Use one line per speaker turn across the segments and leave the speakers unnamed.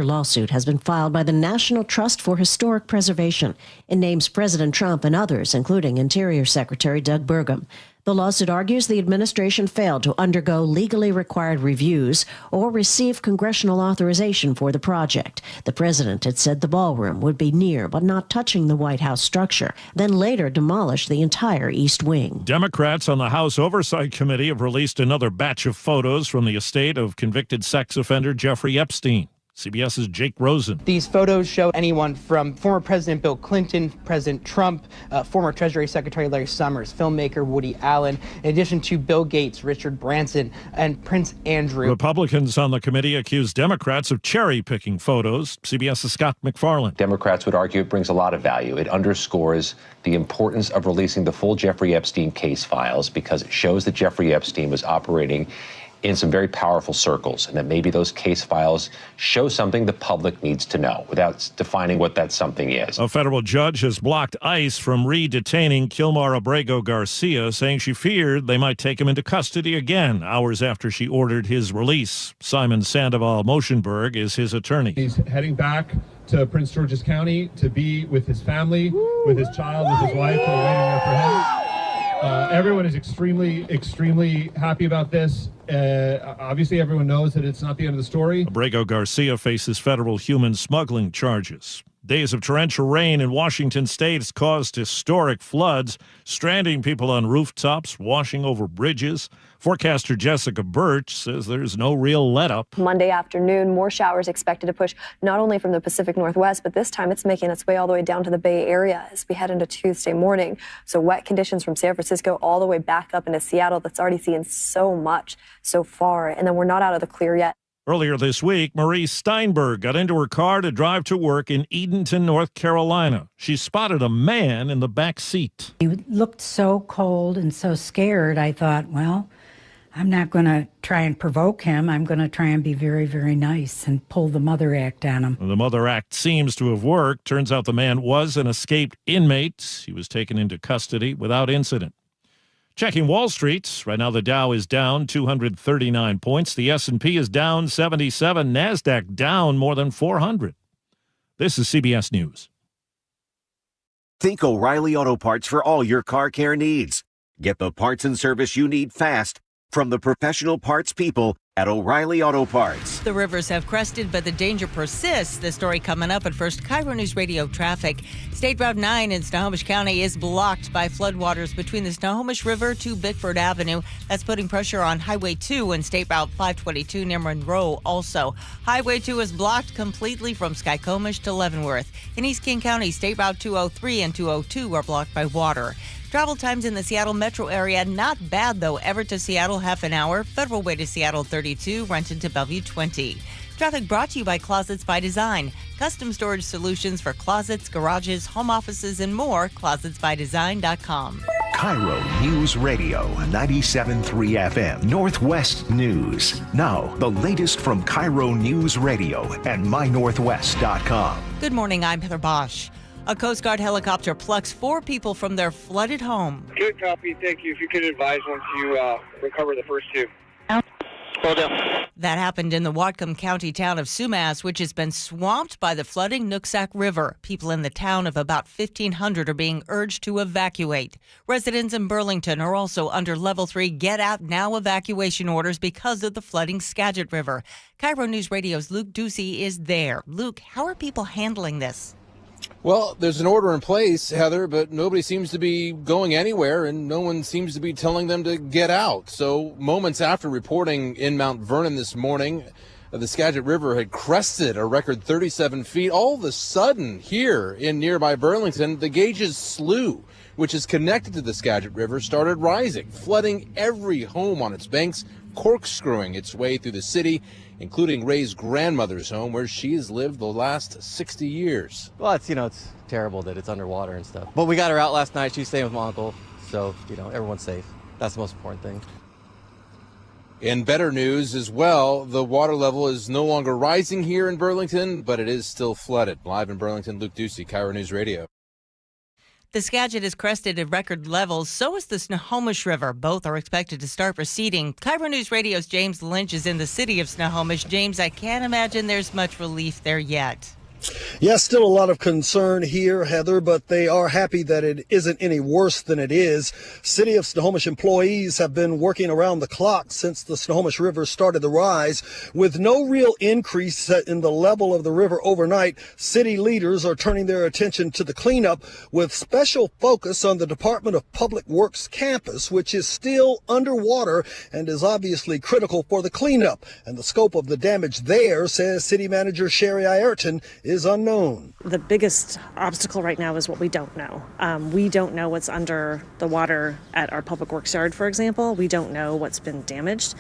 lawsuit has been filed by the National Trust for Historic Preservation. It names President Trump and others, including Interior Secretary Doug Burgum. The lawsuit argues the administration failed to undergo legally required reviews or receive congressional authorization for the project. The president had said the ballroom would be near but not touching the White House structure, then later demolished the entire East Wing.
Democrats on the House Oversight Committee have released another batch of photos from the estate of convicted sex offender Jeffrey Epstein. CBS's Jake Rosen.
These photos show anyone from former President Bill Clinton, President Trump, former Treasury Secretary Larry Summers, filmmaker Woody Allen, in addition to Bill Gates, Richard Branson, and Prince Andrew.
Republicans on the committee accuse Democrats of cherry-picking photos. CBS's Scott McFarland.
Democrats would argue it brings a lot of value. It underscores the importance of releasing the full Jeffrey Epstein case files because it shows that Jeffrey Epstein was operating in some very powerful circles, and that maybe those case files show something the public needs to know without defining what that something is.
A federal judge has blocked ICE from re-detaining Kilmar Abrego Garcia, saying she feared they might take him into custody again hours after she ordered his release. Simon Sandoval Moschenberg is his attorney.
He's heading back to Prince George's County to be with his family, with his child, with his wife, who are waiting there for him. Everyone is extremely happy about this. Obviously, everyone knows that it's not the end of the story.
Abrego Garcia faces federal human smuggling charges. Days of torrential rain in Washington state has caused historic floods, stranding people on rooftops, washing over bridges. Forecaster Jessica Birch says there's no real let-up.
Monday afternoon, more showers expected to push not only from the Pacific Northwest, but this time it's making its way all the way down to the Bay Area as we head into Tuesday morning. So wet conditions from San Francisco all the way back up into Seattle. That's already seeing so much so far. And then we're not out of the clear yet.
Earlier this week, Marie Steinberg got into her car to drive to work in Edenton, North Carolina. She spotted a man in the back seat.
He looked so cold and so scared, I thought, well, I'm not going to try and provoke him. I'm going to try and be very, very nice and pull the mother act on him.
The mother act seems to have worked. Turns out the man was an escaped inmate. He was taken into custody without incident. Checking Wall Street, right now the Dow is down 239 points. The S&P is down 77. NASDAQ down more than 400. This is CBS News.
Think O'Reilly Auto Parts for all your car care needs. Get the parts and service you need fast from the professional parts people at O'Reilly Auto Parts.
The rivers have crested, but the danger persists. The story coming up at first. KIRO Newsradio traffic. State Route 9 in Snohomish County is blocked by floodwaters between the Snohomish River to Bickford Avenue. That's putting pressure on Highway 2 and State Route 522 near Monroe also. Highway 2 is blocked completely from Skycomish to Leavenworth. In East King County, State Route 203 and 202 are blocked by water. Travel times in the Seattle metro area, not bad though. Everett to Seattle, half an hour. Federal Way to Seattle, 32. Renton to Bellevue, 20. Traffic brought to you by Closets by Design. Custom storage solutions for closets, garages, home offices, and more. ClosetsByDesign.com.
KIRO Newsradio 97.3 FM, Northwest News. Now, the latest from KIRO Newsradio and MyNorthwest.com.
Good morning, I'm Heather Bosch. A Coast Guard helicopter plucks 4 people from their flooded home.
Good copy. Thank you. If you could advise once you recover the first 2. Well done.
That happened in the Whatcom County town of Sumas, which has been swamped by the flooding Nooksack River. People in the town of about 1,500 are being urged to evacuate. Residents in Burlington are also under Level 3 Get Out Now evacuation orders because of the flooding Skagit River. KIRO News Radio's Luke Ducey is there. Luke, how are people handling this?
Well, there's an order in place, Heather, but nobody seems to be going anywhere, and no one seems to be telling them to get out. So moments after reporting in Mount Vernon this morning, the Skagit River had crested a record 37 feet. All of a sudden, here in nearby Burlington, the Gages Slough, which is connected to the Skagit River, started rising, flooding every home on its banks, corkscrewing its way through the city, including Ray's grandmother's home, where she has lived the last 60 years.
Well, it's terrible that it's underwater and stuff. But we got her out last night. She's staying with my uncle, so, everyone's safe. That's the most important thing.
In better news as well, the water level is no longer rising here in Burlington, but it is still flooded. Live in Burlington, Luke Ducey, KIRO News Radio.
The Skagit is crested at record levels. So is the Snohomish River. Both are expected to start receding. KIRO News Radio's James Lynch is in the city of Snohomish. James, I can't imagine there's much relief there yet.
Yeah, still a lot of concern here, Heather, but they are happy that it isn't any worse than it is. City of Snohomish employees have been working around the clock since the Snohomish River started to rise. With no real increase in the level of the river overnight, city leaders are turning their attention to the cleanup with special focus on the Department of Public Works campus, which is still underwater and is obviously critical for the cleanup. And the scope of the damage there, says City Manager Sherry Ayrton, is unknown.
The biggest obstacle right now is what we don't know. We don't know what's under the water at our public works yard, for example. We don't know what's been damaged.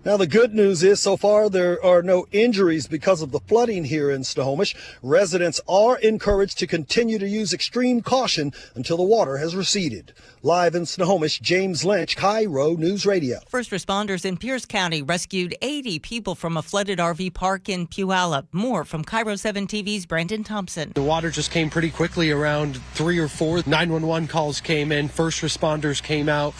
Now, the good news is so far there are no injuries because of the flooding here in Snohomish. Residents are encouraged to continue to use extreme caution until the water has receded. Live in Snohomish, James Lynch, KIRO News Radio.
First responders in Pierce County rescued 80 people from a flooded RV park in Puyallup. More from KIRO 7 TV's Brandon Thompson.
The water just came pretty quickly, around 3 or 4. 911 calls came in. First responders came out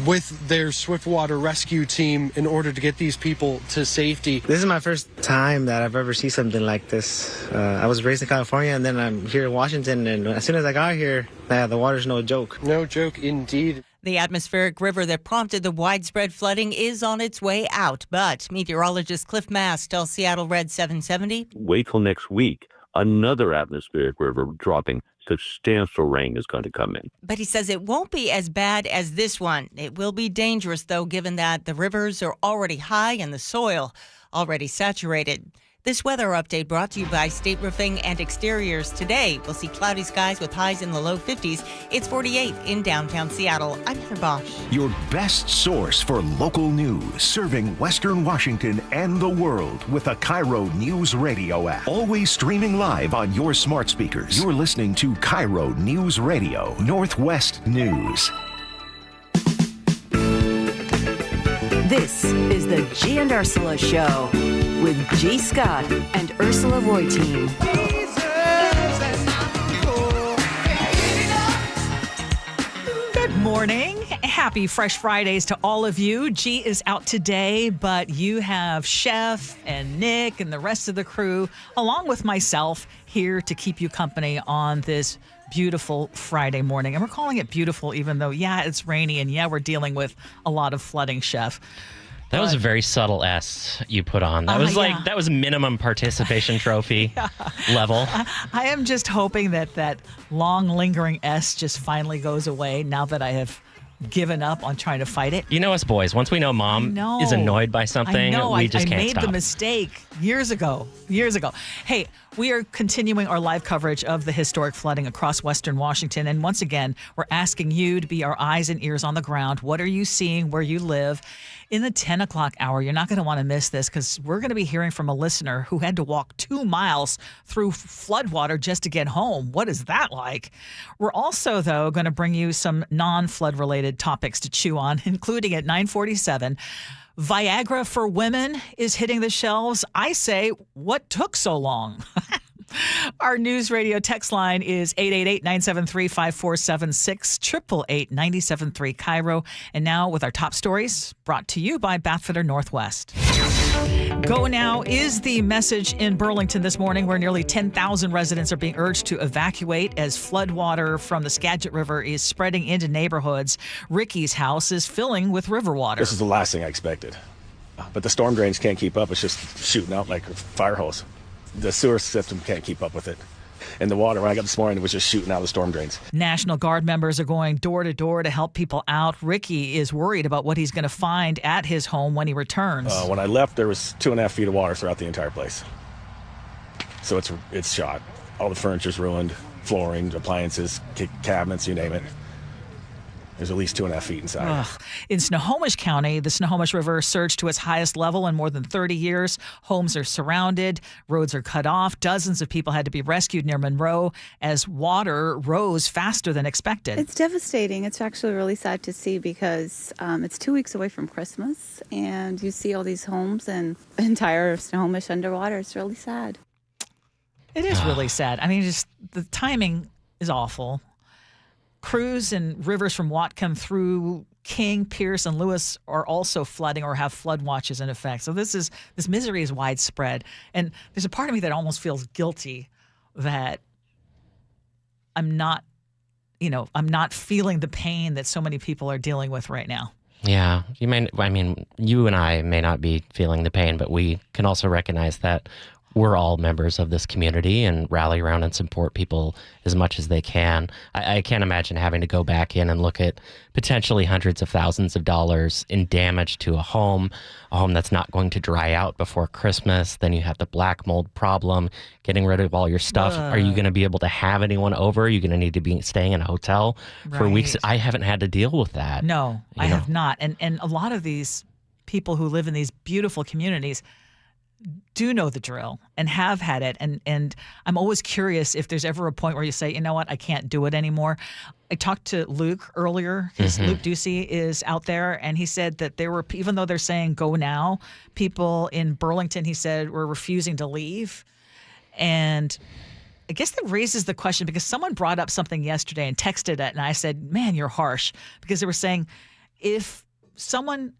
with their swiftwater rescue team in order to get these people to safety.
This is my first time that I've ever seen something like this. I was raised in California, and then I'm here in Washington, and as soon as I got here, the water's no joke.
No joke indeed.
The atmospheric river that prompted the widespread flooding is on its way out, but meteorologist Cliff Mass tells Seattle Red 770.
Wait till next week. Another atmospheric river dropping. Substantial rain is going to come in.
But he says it won't be as bad as this one. It will be dangerous, though, given that the rivers are already high and the soil already saturated. This weather update brought to you by State Roofing and Exteriors. Today, we'll see cloudy skies with highs in the low 50s. It's 48 in downtown Seattle. I'm Heather Bosch.
Your best source for local news, serving Western Washington and the world with the KIRO News Radio app. Always streaming live on your smart speakers. You're listening to KIRO News Radio, Northwest News.
This is the Gee and Ursula Show with G. Scott and Ursula Reutin.
Good morning. Happy Fresh Fridays to all of you. G is out today, but you have Chef and Nick and the rest of the crew, along with myself, here to keep you company on this beautiful Friday morning. And we're calling it beautiful, even though, it's rainy, and we're dealing with a lot of flooding, Chef.
That was a very subtle S you put on. That was that was minimum participation trophy level.
I am just hoping that long lingering S just finally goes away now that I have given up on trying to fight it.
You know us boys. Once we know Mom is annoyed by something, we just can't stop.
I made the mistake years ago. Hey, we are continuing our live coverage of the historic flooding across Western Washington. And once again, we're asking you to be our eyes and ears on the ground. What are you seeing where you live? In the 10 o'clock hour, you're not going to want to miss this, because we're going to be hearing from a listener who had to walk 2 miles through floodwater just to get home. What is that like? We're also, though, going to bring you some non-flood related topics to chew on, including at 9:47. Viagra for women is hitting the shelves. I say, what took so long? Our news radio text line is 888-973-5476, 888-973 KIRO. And now with our top stories, brought to you by Bathfitter Northwest. Go now is the message in Burlington this morning, where nearly 10,000 residents are being urged to evacuate as floodwater from the Skagit River is spreading into neighborhoods. Ricky's house is filling with river water.
This is the last thing I expected. But the storm drains can't keep up. It's just shooting out like a fire hose. The sewer system can't keep up with it. And the water, when I got this morning, it was just shooting out of the storm drains.
National Guard members are going door to door to help people out. Ricky is worried about what he's going to find at his home when he returns.
When I left, there was 2.5 feet of water throughout the entire place. So it's shot. All the furniture's ruined, flooring, appliances, cabinets, you name it. There's at least 2.5 feet inside.
In Snohomish County, the Snohomish River surged to its highest level in more than 30 years. Homes are surrounded. Roads are cut off. Dozens of people had to be rescued near Monroe as water rose faster than expected.
It's devastating. It's actually really sad to see, because it's 2 weeks away from Christmas, and you see all these homes and entire Snohomish underwater. It's really sad.
It is really sad. I mean, just the timing is awful. Crews and rivers from Whatcom through King, Pierce, and Lewis are also flooding or have flood watches in effect. So this misery is widespread. And there's a part of me that almost feels guilty that I'm not feeling the pain that so many people are dealing with right now.
Yeah, you and I may not be feeling the pain, but we can also recognize that we're all members of this community and rally around and support people as much as they can. I can't imagine having to go back in and look at potentially hundreds of thousands of dollars in damage to a home that's not going to dry out before Christmas. Then you have the black mold problem, getting rid of all your stuff. Are you going to be able to have anyone over? Are you going to need to be staying in a hotel for weeks? I haven't had to deal with that.
No, I have not. And a lot of these people who live in these beautiful communities do know the drill and have had it. And I'm always curious if there's ever a point where you say, you know what, I can't do it anymore. I talked to Luke earlier. Luke Ducey is out there, and he said that there were, even though they're saying go now, people in Burlington, he said, were refusing to leave. And I guess that raises the question, because someone brought up something yesterday and texted it, and I said, man, you're harsh. Because they were saying if someone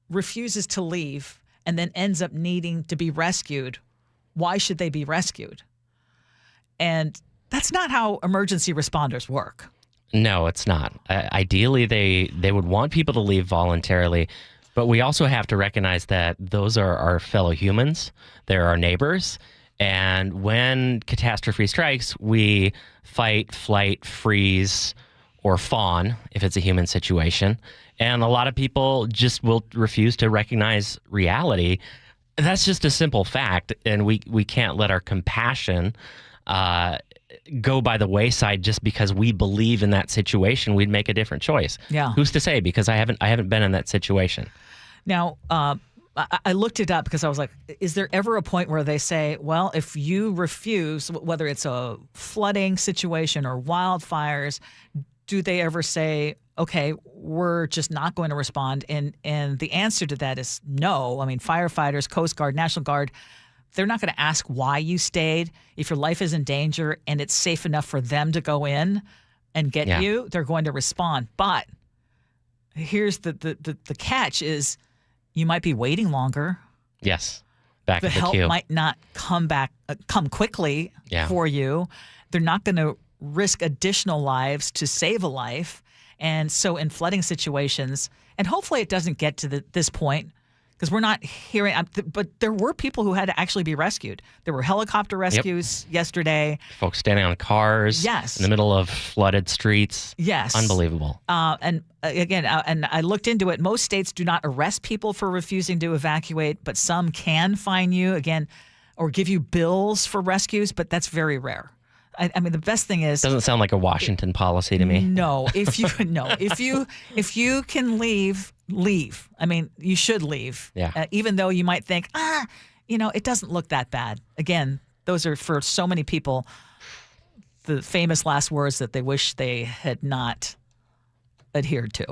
refuses to leave and then ends up needing to be rescued, why should they be rescued? And that's not how emergency responders work.
No, it's not. Ideally, they would want people to leave voluntarily, but we also have to recognize that those are our fellow humans. They're our neighbors. And when catastrophe strikes, we fight, flight, freeze, or fawn if it's a human situation. And a lot of people just will refuse to recognize reality. That's just a simple fact. And we can't let our compassion go by the wayside just because we believe in that situation we'd make a different choice.
Yeah.
Who's to say? Because I haven't been in that situation.
Now, I looked it up because I was like, is there ever a point where they say, well, if you refuse, whether it's a flooding situation or wildfires, do they ever say, okay, we're just not going to respond? And the answer to that is no. I mean, firefighters, Coast Guard, National Guard, they're not going to ask why you stayed. If your life is in danger and it's safe enough for them to go in and get you, they're going to respond. But here's the catch is you might be waiting longer.
Yes. Back
the
at the
help
queue.
might not come quickly for you. They're not going to risk additional lives to save a life. And so in flooding situations, and hopefully it doesn't get to this point, because we're not hearing, but there were people who had to actually be rescued. There were helicopter rescues yesterday.
Folks standing on cars in the middle of flooded streets.
Yes.
Unbelievable.
And again, and I looked into it. Most states do not arrest people for refusing to evacuate, but some can fine you, again, or give you bills for rescues, but that's very rare. I mean, the best thing is
doesn't sound like a Washington policy to me.
No, if you can leave. I mean, you should leave.
Yeah.
Even though you might think, it doesn't look that bad. Again, those are for so many people the famous last words that they wish they had not adhered to.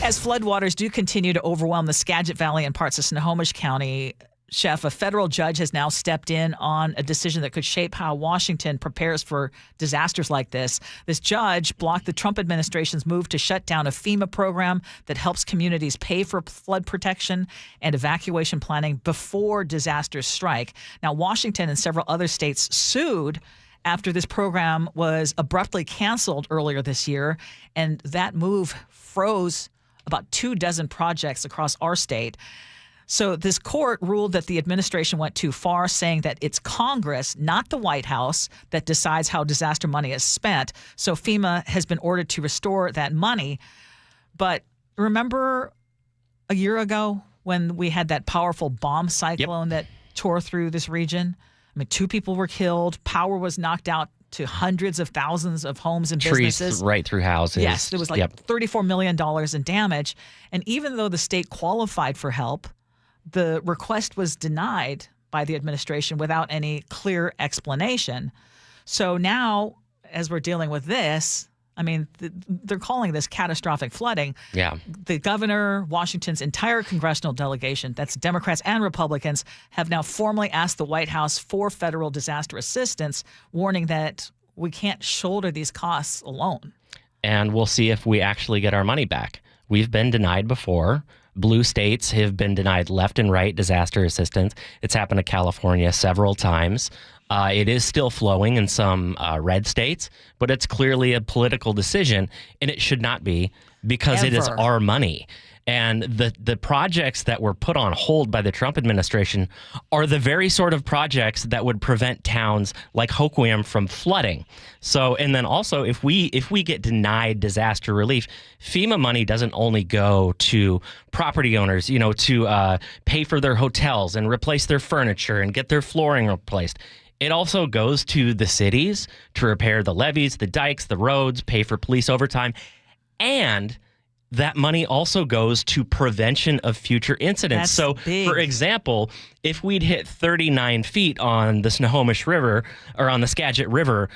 As floodwaters do continue to overwhelm the Skagit Valley and parts of Snohomish County, Chef, a federal judge has now stepped in on a decision that could shape how Washington prepares for disasters like this. This judge blocked the Trump administration's move to shut down a FEMA program that helps communities pay for flood protection and evacuation planning before disasters strike. Now, Washington and several other states sued after this program was abruptly canceled earlier this year, and that move froze about 24 projects across our state. So this court ruled that the administration went too far, saying that it's Congress, not the White House, that decides how disaster money is spent. So FEMA has been ordered to restore that money. But remember a year ago when we had that powerful bomb cyclone that tore through this region? I mean, 2 people were killed. Power was knocked out to hundreds of thousands of homes and businesses.
Trees right through houses.
Yes, there was like $34 million in damage. And even though the state qualified for help, the request was denied by the administration without any clear explanation. So now, as we're dealing with this, I mean, they're calling this catastrophic flooding.
Yeah.
The governor, Washington's entire congressional delegation, that's Democrats and Republicans, have now formally asked the White House for federal disaster assistance, warning that we can't shoulder these costs alone.
and we'll see if we actually get our money back. We've been denied before. Blue states have been denied left and right disaster assistance. It's happened to California several times. It is still flowing in some red states, but it's clearly a political decision, and it should not be, because it is our money. And the projects that were put on hold by the Trump administration are the very sort of projects that would prevent towns like Hoquiam from flooding. So, and then also, if we get denied disaster relief, FEMA money doesn't only go to property owners, to pay for their hotels and replace their furniture and get their flooring replaced. It also goes to the cities to repair the levees, the dikes, the roads, pay for police overtime, and that money also goes to prevention of future incidents. So, for example, if we'd hit 39 feet on the Snohomish River or on the Skagit River,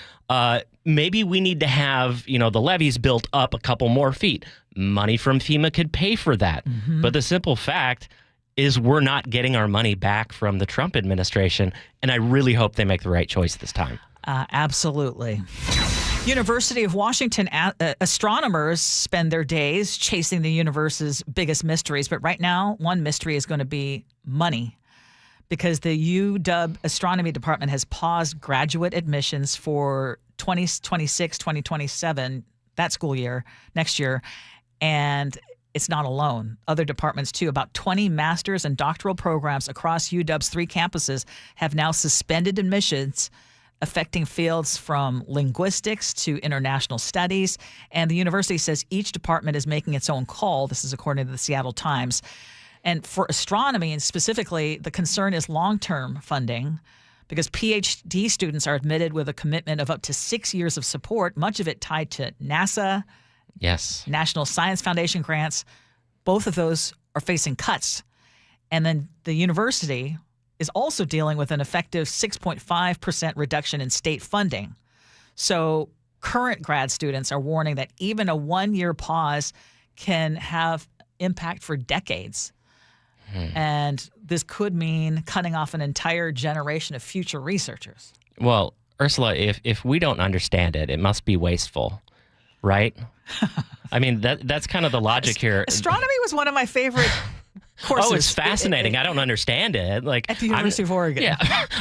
maybe we need to have, the levees built up a couple more feet. Money from FEMA could pay for that. Mm-hmm. But the simple fact is we're not getting our money back from the Trump administration, and I really hope they make the right choice this time.
Absolutely. University of Washington astronomers spend their days chasing the universe's biggest mysteries. But right now, one mystery is going to be money, because the UW Astronomy Department has paused graduate admissions for 2026, 2027, that school year, next year. And it's not alone. Other departments, too. About 20 master's and doctoral programs across UW's 3 campuses have now suspended admissions, affecting fields from linguistics to international studies. And the university says each department is making its own call. This is according to the Seattle Times. And for astronomy, and specifically, the concern is long-term funding, because PhD students are admitted with a commitment of up to 6 years of support, much of it tied to NASA, National Science Foundation grants. Both of those are facing cuts. And then the university is also dealing with an effective 6.5% reduction in state funding. So current grad students are warning that even a one-year pause can have impact for decades. And this could mean cutting off an entire generation of future researchers.
Well, Ursula, if we don't understand it, it must be wasteful, right? I mean, that's kind of the logic here.
Astronomy was one of my favorite courses.
Oh, it's fascinating. I don't understand it. Like
at the University of Oregon.
Yeah,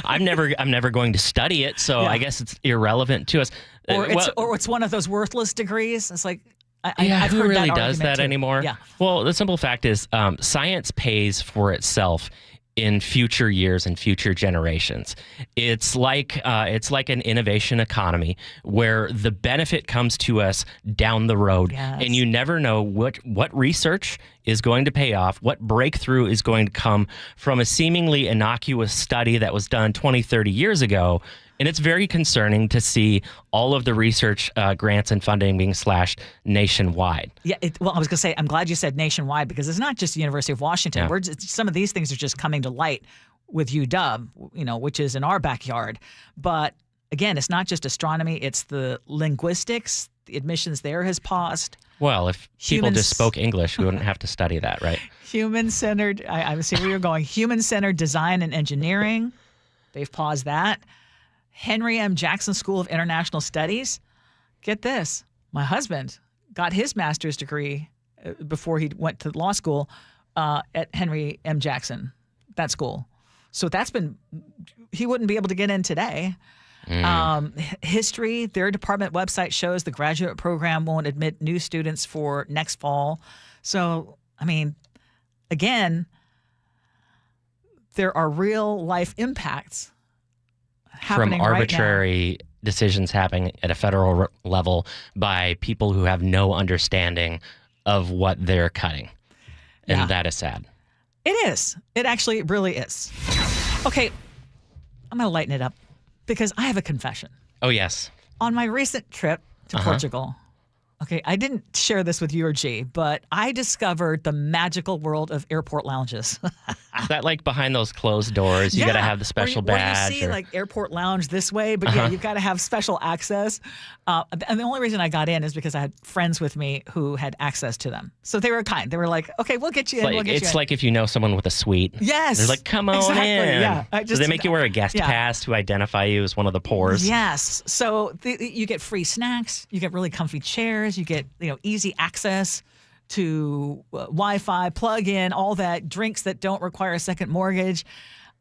I'm never going to study it, so I guess it's irrelevant to us.
Or it's one of those worthless degrees. It's like
I've
who
heard really
that
does that
too.
anymore?
Yeah.
Well, the simple fact is, science pays for itself in future years and future generations. It's like an innovation economy where the benefit comes to us down the road, and you never know what research is going to pay off, what breakthrough is going to come from a seemingly innocuous study that was done 20, 30 years ago. And it's very concerning to see all of the research grants and funding being slashed nationwide.
Yeah, well, I was going to say, I'm glad you said nationwide, because it's not just the University of Washington.
Yeah.
Some of these things are just coming to light with UW, which is in our backyard. But again, it's not just astronomy. It's the linguistics. The admissions there has paused.
Well, if people just spoke English, we wouldn't have to study that, right?
Human-centered, I see where you're going. Human-centered design and engineering. They've paused that. Henry M. Jackson School of International Studies. Get this. My husband got his master's degree before he went to law school at Henry M. Jackson, that school. So he wouldn't be able to get in today. History, their department website shows the graduate program won't admit new students for next fall. So, I mean, again, there are real life impacts happening
from arbitrary decisions happening at a federal level by people who have no understanding of what they're cutting. And that is sad.
It is. It actually really is. Okay, I'm going to lighten it up because I have a confession.
Oh, yes.
On my recent trip to Portugal, okay, I didn't share this with you or G, but I discovered the magical world of airport lounges.
Is that like behind those closed doors? You got to have the special badge.
Or you see like airport lounge this way, but you've got to have special access. And the only reason I got in is because I had friends with me who had access to them. So they were kind. They were like, okay, we'll get you in.
It's like if you know someone with a suite.
Yes.
They're like, come on in.
Yeah.
So they make you wear a guest pass to identify you as one of the poors.
Yes. So you get free snacks. You get really comfy chairs. $200. You get easy access to Wi-Fi, plug-in, all that, drinks that don't require a second mortgage.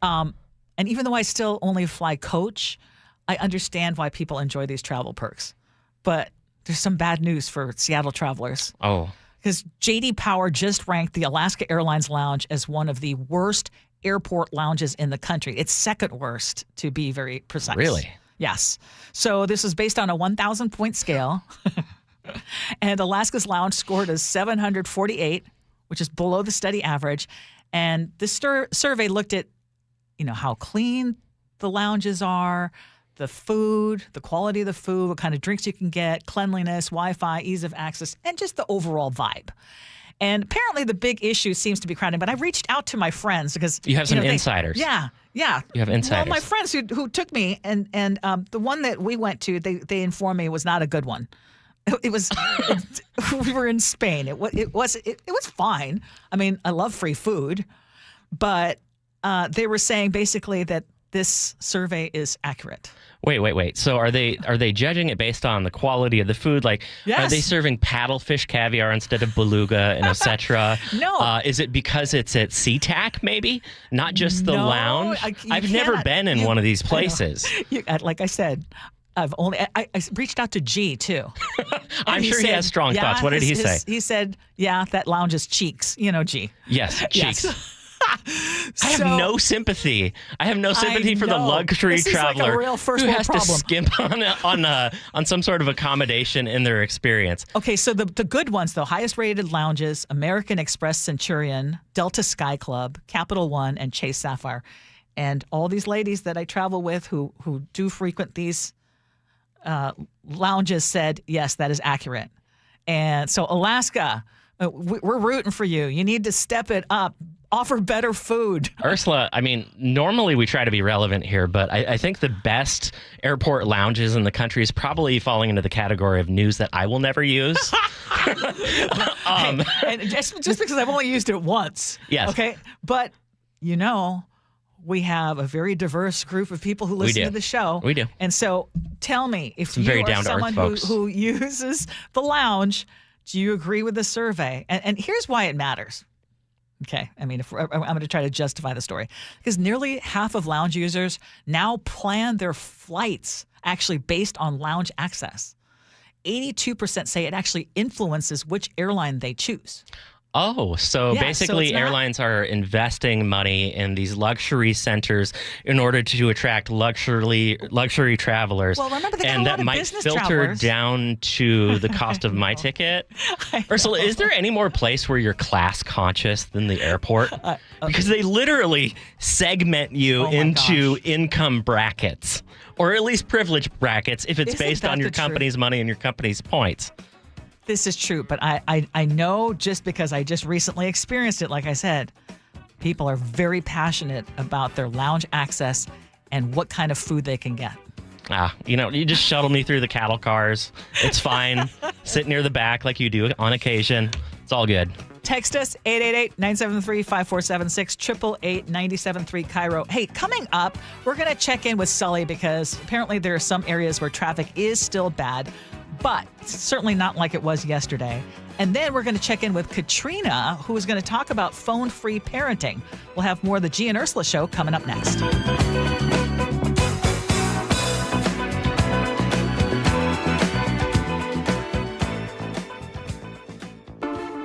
And even though I still only fly coach, I understand why people enjoy these travel perks. But there's some bad news for Seattle travelers.
Oh.
Because J.D. Power just ranked the Alaska Airlines Lounge as one of the worst airport lounges in the country. It's second worst, to be very precise.
Really?
Yes. So this is based on a 1,000-point scale. And Alaska's lounge scored as 748, which is below the study average. And this survey looked at, how clean the lounges are, the food, the quality of the food, what kind of drinks you can get, cleanliness, Wi-Fi, ease of access, and just the overall vibe. And apparently the big issue seems to be crowding. But I reached out to my friends because
you have some insiders.
Yeah. You have
insiders.
Well, my friends who took me, and the one that we went to, they informed me was not a good one. It was. We were in Spain. It was fine. I mean, I love free food, but they were saying basically that this survey is accurate.
Wait. So are they judging it based on the quality of the food? Like,
yes.
Are they serving paddlefish caviar instead of beluga and etc.?
No.
Is it because it's at SeaTac, maybe? Not just the lounge? I've never been in one of these places.
Like I said, I reached out to G, too.
I'm sure he has strong thoughts. What did he say?
He said, that lounge is cheeks. G.
Yes, cheeks.
Yes.
I have no sympathy. I have no sympathy for the luxury traveler
like a real first
who
world
has
problem.
to skimp on some sort of accommodation in their experience.
Okay, so the good ones, though, highest rated lounges, American Express Centurion, Delta Sky Club, Capital One, and Chase Sapphire. And all these ladies that I travel with who do frequent these lounges said, yes, that is accurate. And so Alaska, we're rooting for you. You need to step it up. Offer better food.
Ursula, I mean, normally we try to be relevant here, but I think the best airport lounges in the country is probably falling into the category of news that I will never use.
And just because I've only used it once.
Yes.
Okay. But, we have a very diverse group of people who listen to the show.
We do.
And so tell me, if you are someone who uses the lounge, do you agree with the survey? And here's why it matters. Okay, I mean, I'm going to try to justify the story. Because nearly half of lounge users now plan their flights actually based on lounge access. 82% say it actually influences which airline they choose.
Oh, so basically airlines are investing money in these luxury centers in order to attract luxury travelers.
Well, remember, they got
and
a
that
lot of
might
business
filter
travelers
down to the cost of my ticket. Ursula, is there any more place where you're class conscious than the airport? Because they literally segment you into income brackets, or at least privilege brackets, if it's based on your company's money and your company's points.
This is true, but I know, just because I just recently experienced it, like I said, people are very passionate about their lounge access and what kind of food they can get.
You just shuttle me through the cattle cars. It's fine. Sit near the back like you do on occasion. It's all good.
Text us, 888-973-5476, 888-973 KIRO. Hey, coming up, we're going to check in with Sully because apparently there are some areas where traffic is still bad, but certainly not like it was yesterday. And then we're going to check in with Katrina, who is going to talk about phone-free parenting. We'll have more of the Gee and Ursula Show coming up next.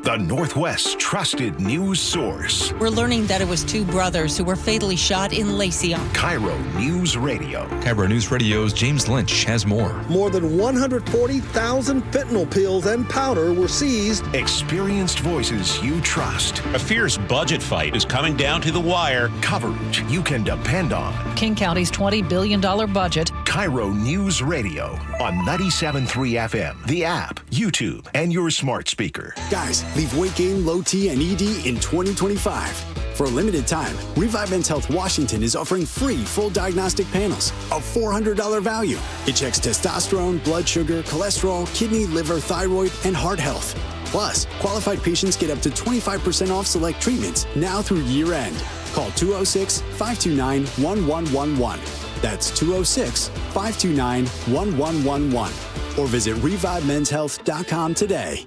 The Northwest's trusted news source.
We're learning that it was two brothers who were fatally shot in Lacey.
KIRO Newsradio.
KIRO Newsradio's James Lynch has more.
More than 140,000 fentanyl pills and powder were seized.
Experienced voices you trust.
A fierce budget fight is coming down to the wire.
Coverage you can depend on.
King County's $20 billion budget.
KIRO Newsradio on 97.3 FM, the app, YouTube, and your smart speaker.
Guys, leave weight gain, low T, and ED in 2025. For a limited time, Revive Men's Health Washington is offering free full diagnostic panels of $400 value. It checks testosterone, blood sugar, cholesterol, kidney, liver, thyroid, and heart health. Plus, qualified patients get up to 25% off select treatments now through year end. Call 206-529-1111. That's 206-529-1111. Or visit ReviveMen'sHealth.com today.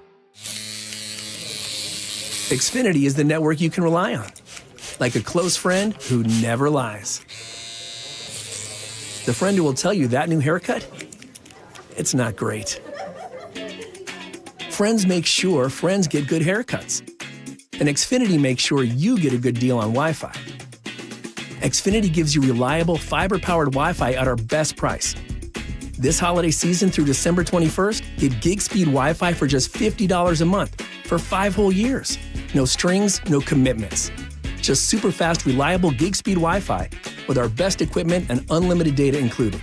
Xfinity is the network you can rely on. Like a close friend who never lies. The friend who will tell you that new haircut, it's not great. Friends make sure friends get good haircuts. And Xfinity makes sure you get a good deal on Wi-Fi. Xfinity gives you reliable fiber-powered Wi-Fi at our best price. This holiday season through December 21st, get gig speed Wi-Fi for just $50 a month for 5 whole years. No strings, no commitments. Just super fast, reliable gig speed Wi-Fi with our best equipment and unlimited data included.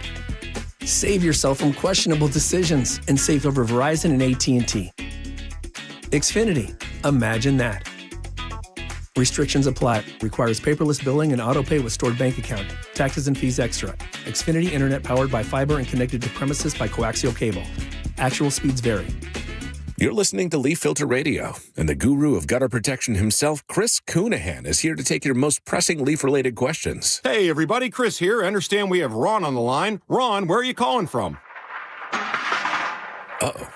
Save yourself from questionable decisions and save over Verizon and AT&T. Xfinity. Imagine that. Restrictions apply. Requires paperless billing and auto pay with stored bank account. Taxes and fees extra. Xfinity Internet powered by fiber and connected to premises by coaxial cable. Actual speeds vary.
You're listening to Leaf Filter Radio, and the guru of gutter protection himself, Chris Coonahan, is here to take your most pressing leaf-related questions.
Hey, everybody, Chris here. I understand we have Ron on the line. Ron, where are you calling from?
Uh-oh.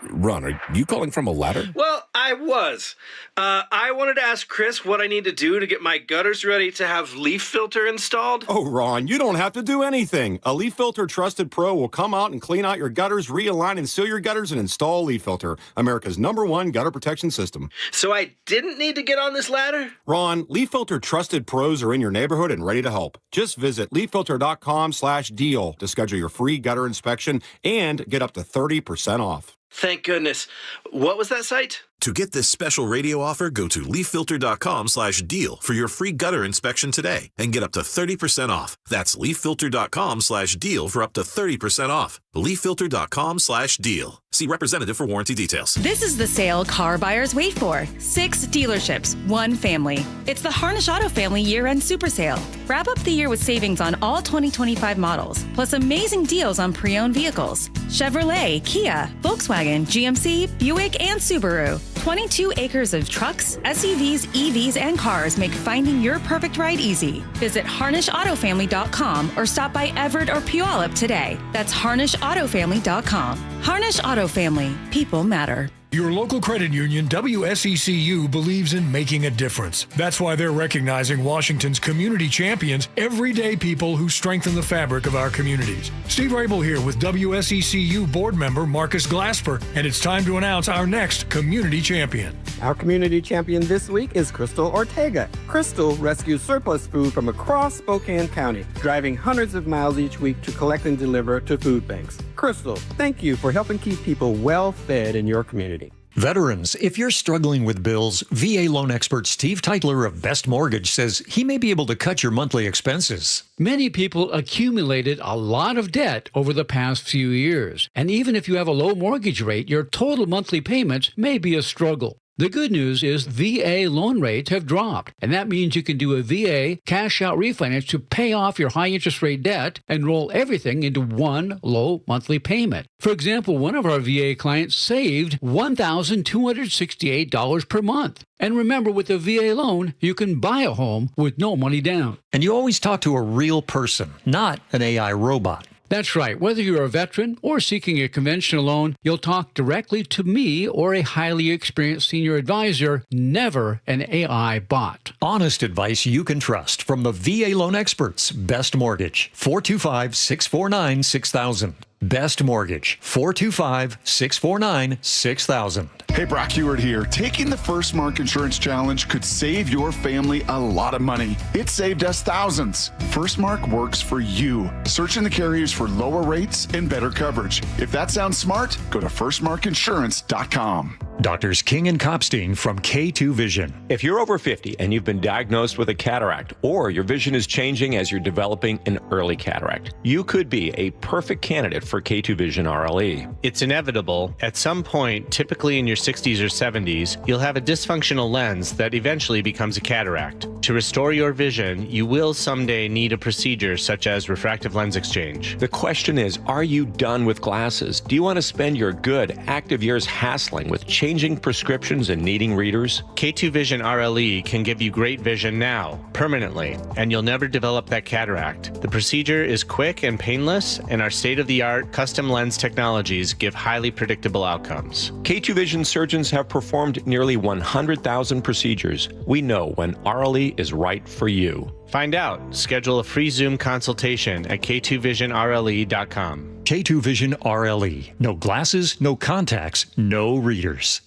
Ron, are you calling from a ladder?
Well, I was. I wanted to ask Chris what I need to do to get my gutters ready to have leaf filter installed.
Oh, Ron, you don't have to do anything. A Leaf Filter Trusted Pro will come out and clean out your gutters, realign and seal your gutters, and install Leaf Filter, America's #1 gutter protection system.
So I didn't need to get on this ladder?
Ron, Leaf Filter Trusted Pros are in your neighborhood and ready to help. Just visit leaffilter.com/deal to schedule your free gutter inspection and get up to 30% off.
Thank goodness. What was that site?
To get this special radio offer, go to leaffilter.com/deal for your free gutter inspection today and get up to 30% off. That's leaffilter.com/deal for up to 30% off. leaffilter.com/deal. See representative for warranty details.
This is the sale car buyers wait for. 6 dealerships, 1 family. It's the Harnish Auto Family year-end super sale. Wrap up the year with savings on all 2025 models, plus amazing deals on pre-owned vehicles. Chevrolet, Kia, Volkswagen, GMC, Buick, and Subaru. 22 acres of trucks, SUVs, EVs, and cars make finding your perfect ride easy. Visit HarnishAutoFamily.com or stop by Everett or Puyallup today. That's HarnishAutoFamily.com. Harnish Auto Family. People matter.
Your local credit union, WSECU, believes in making a difference. That's why they're recognizing Washington's community champions, everyday people who strengthen the fabric of our communities. Steve Rabel here with WSECU board member Marcus Glasper, and it's time to announce our next community champion.
Our community champion this week is Crystal Ortega. Crystal rescues surplus food from across Spokane County, driving hundreds of miles each week to collect and deliver to food banks. Crystal, thank you for helping keep people well fed in your community.
Veterans, if you're struggling with bills, VA loan expert Steve Teitler of Best Mortgage says he may be able to cut your monthly expenses.
Many people accumulated a lot of debt over the past few years, and even if you have a low mortgage rate, your total monthly payments may be a struggle. The good news is VA loan rates have dropped, and that means you can do a VA cash-out refinance to pay off your high-interest rate debt and roll everything into one low monthly payment. For example, one of our VA clients saved $1,268 per month. And remember, with a VA loan, you can buy a home with no money down.
And you always talk to a real person, not an AI robot.
That's right. Whether you're a veteran or seeking a conventional loan, you'll talk directly to me or a highly experienced senior advisor, never an AI bot.
Honest advice you can trust from the VA loan experts. Best Mortgage, 425-649-6000. Best Mortgage, 425-649-6000.
Hey, Brock Heward here. Taking the First Mark Insurance Challenge could save your family a lot of money. It saved us thousands. First Mark works for you. Searching the carriers for lower rates and better coverage. If that sounds smart, go to firstmarkinsurance.com.
Doctors King and Kopstein from K2 Vision.
If you're over 50 and you've been diagnosed with a cataract, or your vision is changing as you're developing an early cataract, you could be a perfect candidate for K2 Vision RLE.
It's inevitable. At some point, typically in your 60s or 70s, you'll have a dysfunctional lens that eventually becomes a cataract. To restore your vision, you will someday need a procedure such as refractive lens exchange.
The question is, are you done with glasses? Do you want to spend your good, active years hassling with changing changing prescriptions and needing readers?
K2 Vision RLE can give you great vision now, permanently, and you'll never develop that cataract. The procedure is quick and painless, and our state-of-the-art custom lens technologies give highly predictable outcomes.
K2 Vision surgeons have performed nearly 100,000 procedures. We know when RLE is right for you.
Find out. Schedule a free Zoom consultation at k2visionrle.com.
K2 Vision RLE. No glasses, no contacts, no readers.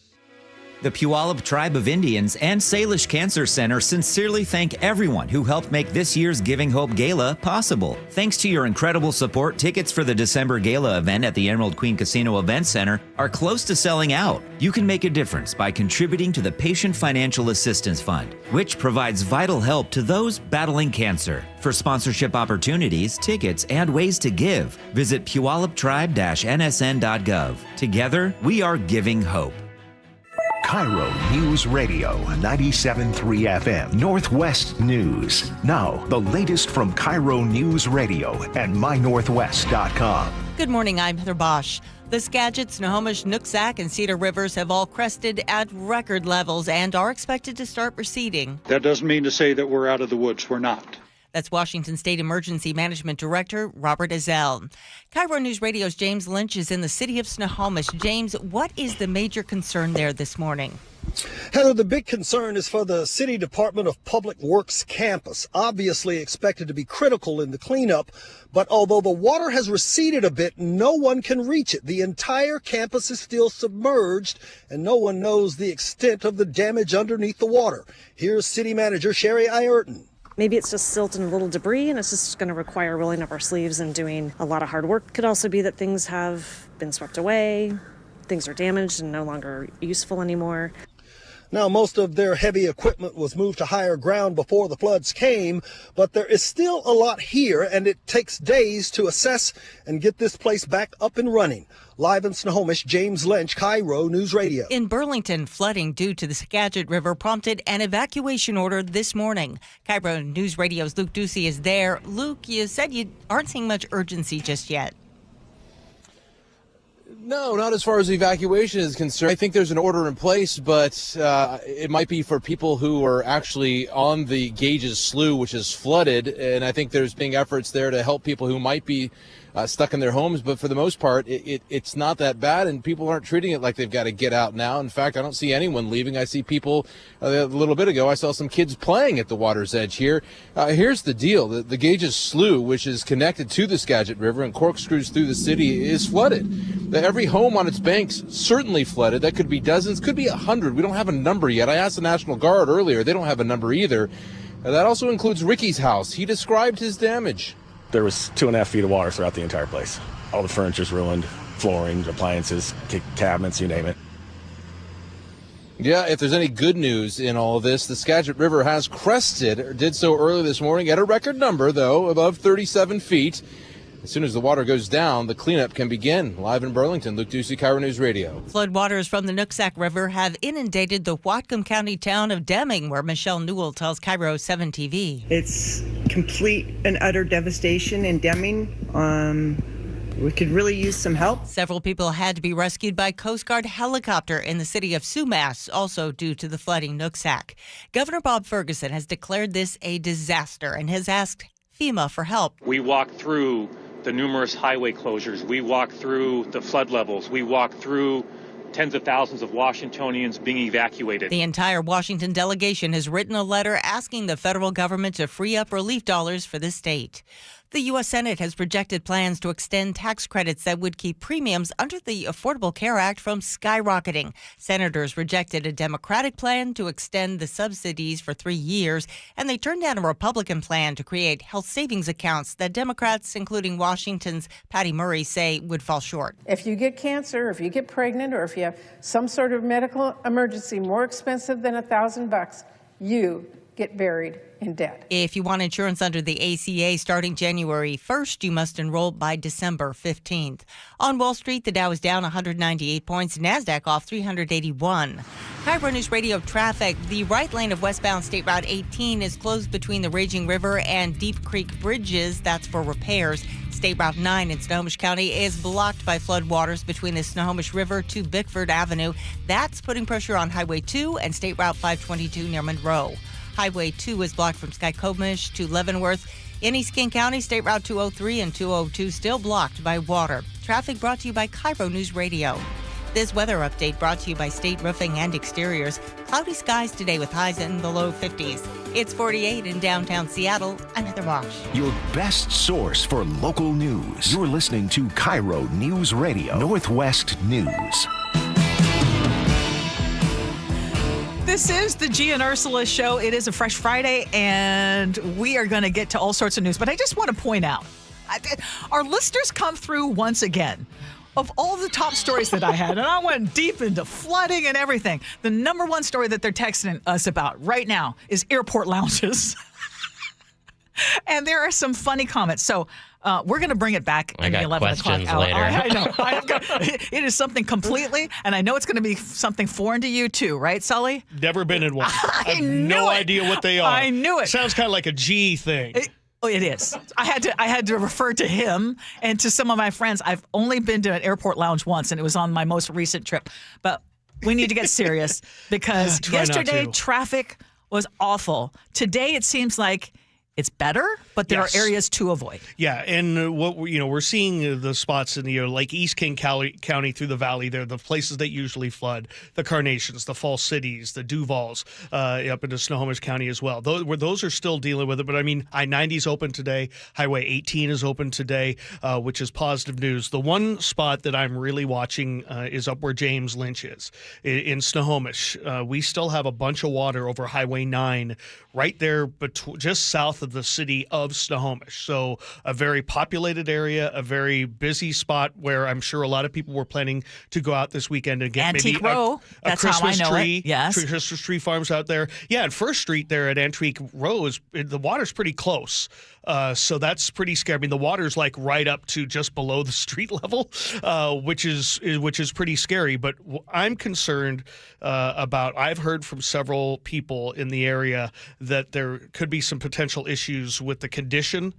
The Puyallup Tribe of Indians and Salish Cancer Center sincerely thank everyone who helped make this year's Giving Hope Gala possible. Thanks to your incredible support, tickets for the December Gala event at the Emerald Queen Casino Event Center are close to selling out. You can make a difference by contributing to the Patient Financial Assistance Fund, which provides vital help to those battling cancer. For sponsorship opportunities, tickets, and ways to give, visit puyalluptribe-nsn.gov. Together, we are giving hope.
KIRO News Radio 97.3 FM Northwest News. Now, the latest from KIRO News Radio and mynorthwest.com.
Good morning, I'm Heather Bosch. The Skagit, Snohomish, Nooksack, and Cedar Rivers have all crested at record levels and are expected to start receding.
That doesn't mean to say that we're out of the woods. We're not.
That's Washington State Emergency Management Director Robert Ezell. KIRO News Radio's James Lynch is in the city of Snohomish. James, what is the major concern there this morning?
Heather, the big concern is for the City Department of Public Works campus, obviously expected to be critical in the cleanup. But although the water has receded a bit, no one can reach it. The entire campus is still submerged, and no one knows the extent of the damage underneath the water. Here's City Manager Sherry Ierton.
Maybe it's just silt and a little debris, and it's just going to require rolling up our sleeves and doing a lot of hard work. Could also be that things have been swept away, things are damaged and no longer useful anymore.
Now, most of their heavy equipment was moved to higher ground before the floods came, but there is still a lot here, and it takes days to assess and get this place back up and running. Live in Snohomish, James Lynch, KIRO News Radio.
In Burlington, flooding due to the Skagit River prompted an evacuation order this morning. KIRO News Radio's Luke Ducey is there. Luke, you said you aren't seeing much urgency just yet.
No, not as far as evacuation is concerned. I think there's an order in place, but it might be for people who are actually on the Gages Slough, which is flooded. And I think there's being efforts there to help people who might be stuck in their homes. But for the most part, it's not that bad, and people aren't treating it like they've got to get out now. In fact, I don't see anyone leaving. I see people a little bit ago. I saw some kids playing at the water's edge here. Here's the deal. The Gages Slough, which is connected to the Skagit River and corkscrews through the city, is flooded. Every home on its banks certainly flooded. That could be dozens, could be 100. We don't have a number yet. I asked the National Guard earlier. They don't have a number either. That also includes Ricky's house. He described his damage.
There was 2.5 feet of water throughout the entire place. All the furniture's ruined, flooring, appliances, cabinets, you name it.
Yeah, if there's any good news in all of this, the Skagit River has crested, or did so early this morning at a record number, though, above 37 feet. As soon as the water goes down, the cleanup can begin. Live in Burlington, Luke Ducey, KIRO News Radio.
Floodwaters from the Nooksack River have inundated the Whatcom County town of Deming, where Michelle Newell tells KIRO 7 TV.
It's complete and utter devastation in Deming. We could really use some help.
Several people had to be rescued by Coast Guard helicopter in the city of Sumas, also due to the flooding Nooksack. Governor Bob Ferguson has declared this a disaster and has asked FEMA for help.
We walked through the numerous highway closures. We walked through the flood levels. We walked through tens of thousands of Washingtonians being evacuated.
The entire Washington delegation has written a letter asking the federal government to free up relief dollars for the state. The U.S. Senate has projected plans to extend tax credits that would keep premiums under the Affordable Care Act from skyrocketing. Senators rejected a Democratic plan to extend the subsidies for 3 years, and they turned down a Republican plan to create health savings accounts that Democrats, including Washington's Patty Murray, say would fall short.
If you get cancer, or if you get pregnant, or if you have some sort of medical emergency more expensive than $1,000, you get buried in debt.
If you want insurance under the ACA starting January 1st, you must enroll by December 15th. On Wall Street, the Dow is down 198 points, NASDAQ off 381. KIRO News Radio traffic. The right lane of westbound State Route 18 is closed between the Raging River and Deep Creek bridges. That's for repairs. State Route 9 in Snohomish County is blocked by floodwaters between the Snohomish River to Bickford Avenue. That's putting pressure on Highway 2 and State Route 522 near Monroe. Highway 2 is blocked from Skykomish to Leavenworth. In East King County, State Route 203 and 202 still blocked by water. Traffic brought to you by KIRO News Radio. This weather update brought to you by State Roofing and Exteriors. Cloudy skies today with highs in the low 50s. It's 48 in downtown Seattle. I'm Heather Wash.
Your best source for local news. You're listening to KIRO News Radio, Northwest News.
This is the Gee and Ursula Show. It is a fresh Friday, and we are going to get to all sorts of news. But I just want to point out, our listeners come through once again. Of all the top stories that I had, and I went deep into flooding and everything, the number one story that they're texting us about right now is airport lounges. And there are some funny comments. So we're going to bring it back in the 11 o'clock hour.
Later.
I know. It is something completely, and I know it's going to be something foreign to you too, right, Sully?
Never been in one. I have no idea what they are.
I knew it.
Sounds kind of like a G thing.
It is. I had to refer to him and to some of my friends. I've only been to an airport lounge once, and it was on my most recent trip. But we need to get serious because yesterday traffic was awful. Today it seems like it's better, but there are areas to avoid.
Yeah, and what we're seeing the spots in the like East King County through the valley. They're the places that usually flood. The Carnations, the Falls Cities, the Duvals, up into Snohomish County as well. Those are still dealing with it. But I mean, I-90 is open today. Highway 18 is open today, which is positive news. The one spot that I'm really watching is up where James Lynch is in Snohomish. We still have a bunch of water over Highway 9 right there, just south of the city of Snohomish. So a very populated area, a very busy spot where I'm sure a lot of people were planning to go out this weekend and get
Antique
maybe
Row.
a
That's
Christmas
how I know
tree.
it. Yes.
Christmas tree farms out there. Yeah, and First Street there at Antique Row, the water's pretty close. So that's pretty scary. I mean, the water's like right up to just below the street level, which is pretty scary. But I'm concerned about, I've heard from several people in the area that there could be some potential issues with the condition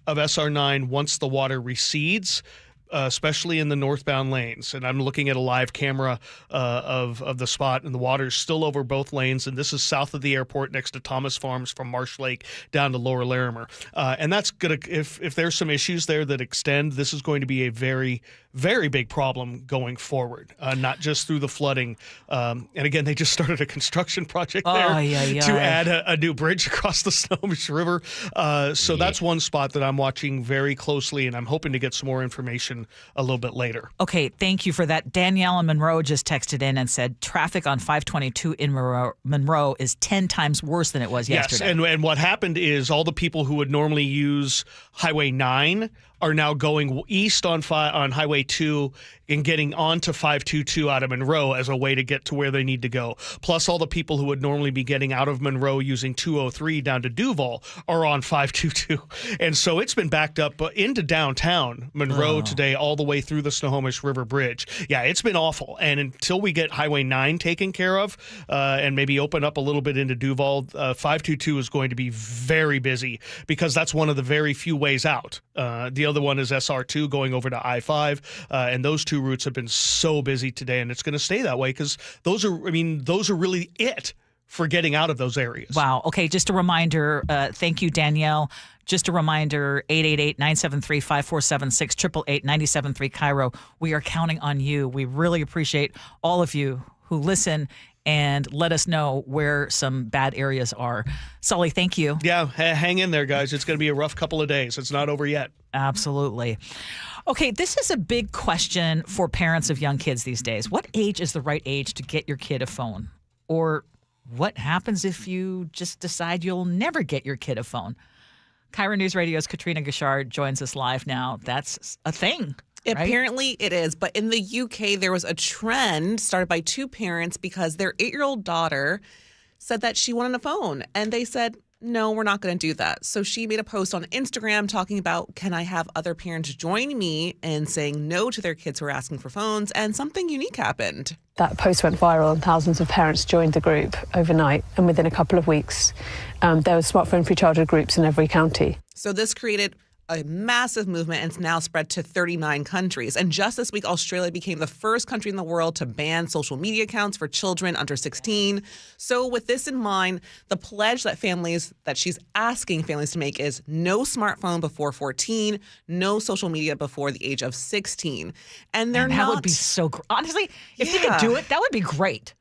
of SR9 once the water recedes, especially in the northbound lanes. And I'm looking at a live camera of the spot, and the water's still over both lanes. And this is south of the airport next to Thomas Farms from Marsh Lake down to Lower Larimer. And that's going to, if there's some issues there that extend, this is going to be a very, very big problem going forward, not just through the flooding. And again, they just started a construction project there to add a new bridge across the Snohomish River. So that's one spot that I'm watching very closely, and I'm hoping to get some more information a little bit later.
Okay, thank you for that. Danielle in Monroe just texted in and said traffic on 522 in Monroe is 10 times worse than it was yesterday.
Yes, and what happened is all the people who would normally use Highway 9 are now going east on Highway 2 and getting onto 522 out of Monroe as a way to get to where they need to go. Plus, all the people who would normally be getting out of Monroe using 203 down to Duval are on 522. And so it's been backed up into downtown Monroe today, all the way through the Snohomish River Bridge. Yeah, it's been awful. And until we get Highway 9 taken care of and maybe open up a little bit into Duval, 522 is going to be very busy because that's one of the very few ways out. The other one is SR2 going over to I-5, and those two routes have been so busy today, and it's going to stay that way because those are really it for getting out of those areas.
Wow. Okay, just a reminder. Thank you, Danielle. Just a reminder, 888-973-5476, 888-973 KIRO. We are counting on you. We really appreciate all of you who listen and let us know where some bad areas are. Sully, thank you.
Yeah, hang in there, guys. It's going to be a rough couple of days. It's not over yet.
Absolutely. Okay, this is a big question for parents of young kids these days. What age is the right age to get your kid a phone? Or what happens if you just decide you'll never get your kid a phone? KIRO News Radio's Katrina Gashard joins us live now. That's a thing. Right?
Apparently it is. But in the UK, there was a trend started by two parents because their 8-year-old daughter said that she wanted a phone. And they said, no, we're not going to do that. So she made a post on Instagram talking about, can I have other parents join me in saying no to their kids who are asking for phones? And something unique happened.
That post went viral and thousands of parents joined the group overnight. And within a couple of weeks, there were smartphone-free childhood groups in every county.
So this created a massive movement and it's now spread to 39 countries. And just this week, Australia became the first country in the world to ban social media accounts for children under 16. So with this in mind, the pledge that she's asking families to make is no smartphone before 14, no social media before the age of 16. And
that would be so honestly, if they could do it, that would be great.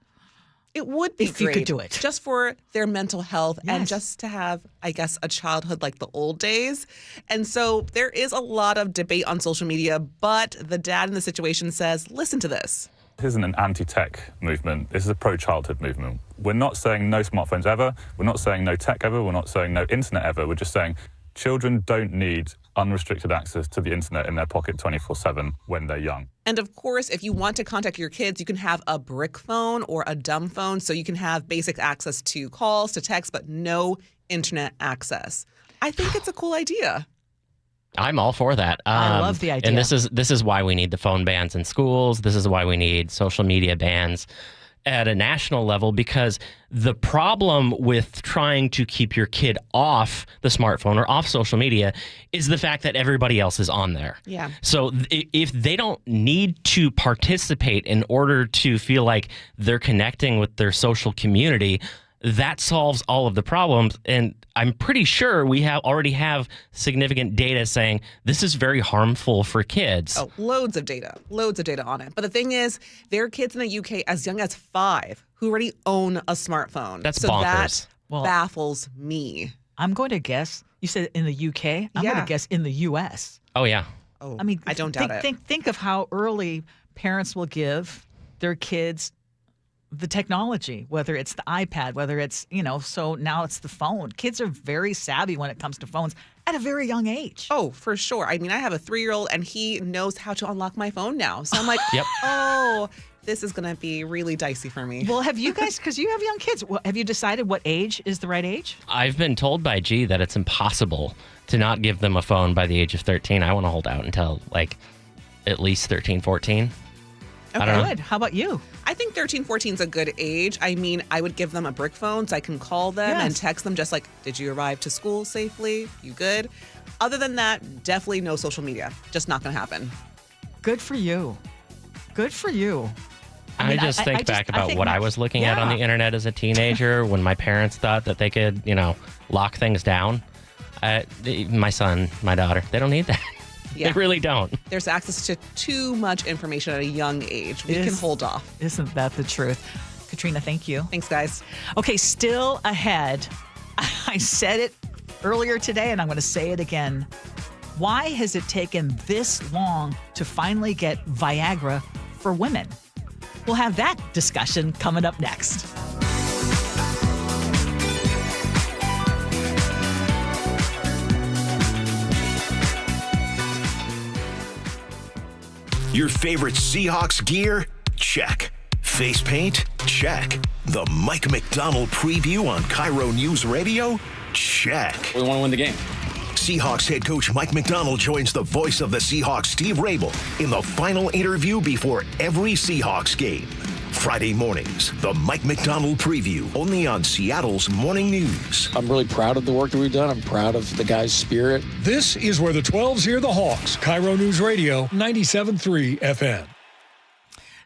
It would be
if
great,
you could do it.
Just for their mental health
Yes.
and just to have, I guess, a childhood like the old days. And so there is a lot of debate on social media, but the dad in the situation says, listen to this.
This isn't an anti-tech movement. This is a pro-childhood movement. We're not saying no smartphones ever. We're not saying no tech ever. We're not saying no internet ever. We're just saying children don't need unrestricted access to the internet in their pocket 24/7 when they're young.
And of course, if you want to contact your kids, you can have a brick phone or a dumb phone, so you can have basic access to calls, to text, but no internet access. I think it's a cool idea.
I'm all for that.
I love the idea.
And this is why we need the phone bans in schools. This is why we need social media bans at a national level, because the problem with trying to keep your kid off the smartphone or off social media is the fact that everybody else is on there.
Yeah.
So if they don't need to participate in order to feel like they're connecting with their social community, that solves all of the problems. And I'm pretty sure we already have significant data saying this is very harmful for kids.
Oh, loads of data on it. But the thing is, there are kids in the UK as young as 5 who already own a smartphone.
That's
so
bonkers.
That baffles me.
I'm going to guess, you said in the UK? I'm going to guess in the US.
Oh, yeah.
Oh,
I mean,
I don't doubt it.
Think of how early parents will give their kids the technology, whether it's the iPad, whether it's, so now it's the phone. Kids are very savvy when it comes to phones at a very young age.
Oh, for sure. I mean, I have a 3-year-old and he knows how to unlock my phone now. So I'm like,
Yep.
Oh, this is going to be really dicey for me.
Well, have you guys, because you have young kids, have you decided what age is the right age?
I've been told by Gee that it's impossible to not give them a phone by the age of 13. I want to hold out until at least 13, 14.
Okay,
I don't know.
good. How about you?
I think 13, 14 is a good age. I mean, I would give them a brick phone so I can call them and text them just like, did you arrive to school safely? You good? Other than that, definitely no social media. Just not going to happen.
Good for you. Good for you.
I just think back about what I was looking at on the internet as a teenager when my parents thought that they could, lock things down. My son, my daughter, they don't need that.
Yeah.
They really don't.
There's access to too much information at a young age. We can hold off.
Isn't that the truth? Katrina, thank you.
Thanks, guys.
Okay, still ahead. I said it earlier today, and I'm going to say it again. Why has it taken this long to finally get Viagra for women? We'll have that discussion coming up next.
Your favorite Seahawks gear? Check. Face paint? Check. The Mike McDonald preview on KIRO Newsradio? Check.
We want to win the game.
Seahawks head coach Mike McDonald joins the voice of the Seahawks, Steve Rabel, in the final interview before every Seahawks game. Friday mornings, the Mike McDonald preview, only on Seattle's Morning News.
I'm really proud of the work that we've done. I'm proud of the guys' spirit.
This is where the 12s hear the Hawks. KIRO News Radio, 97.3 FM.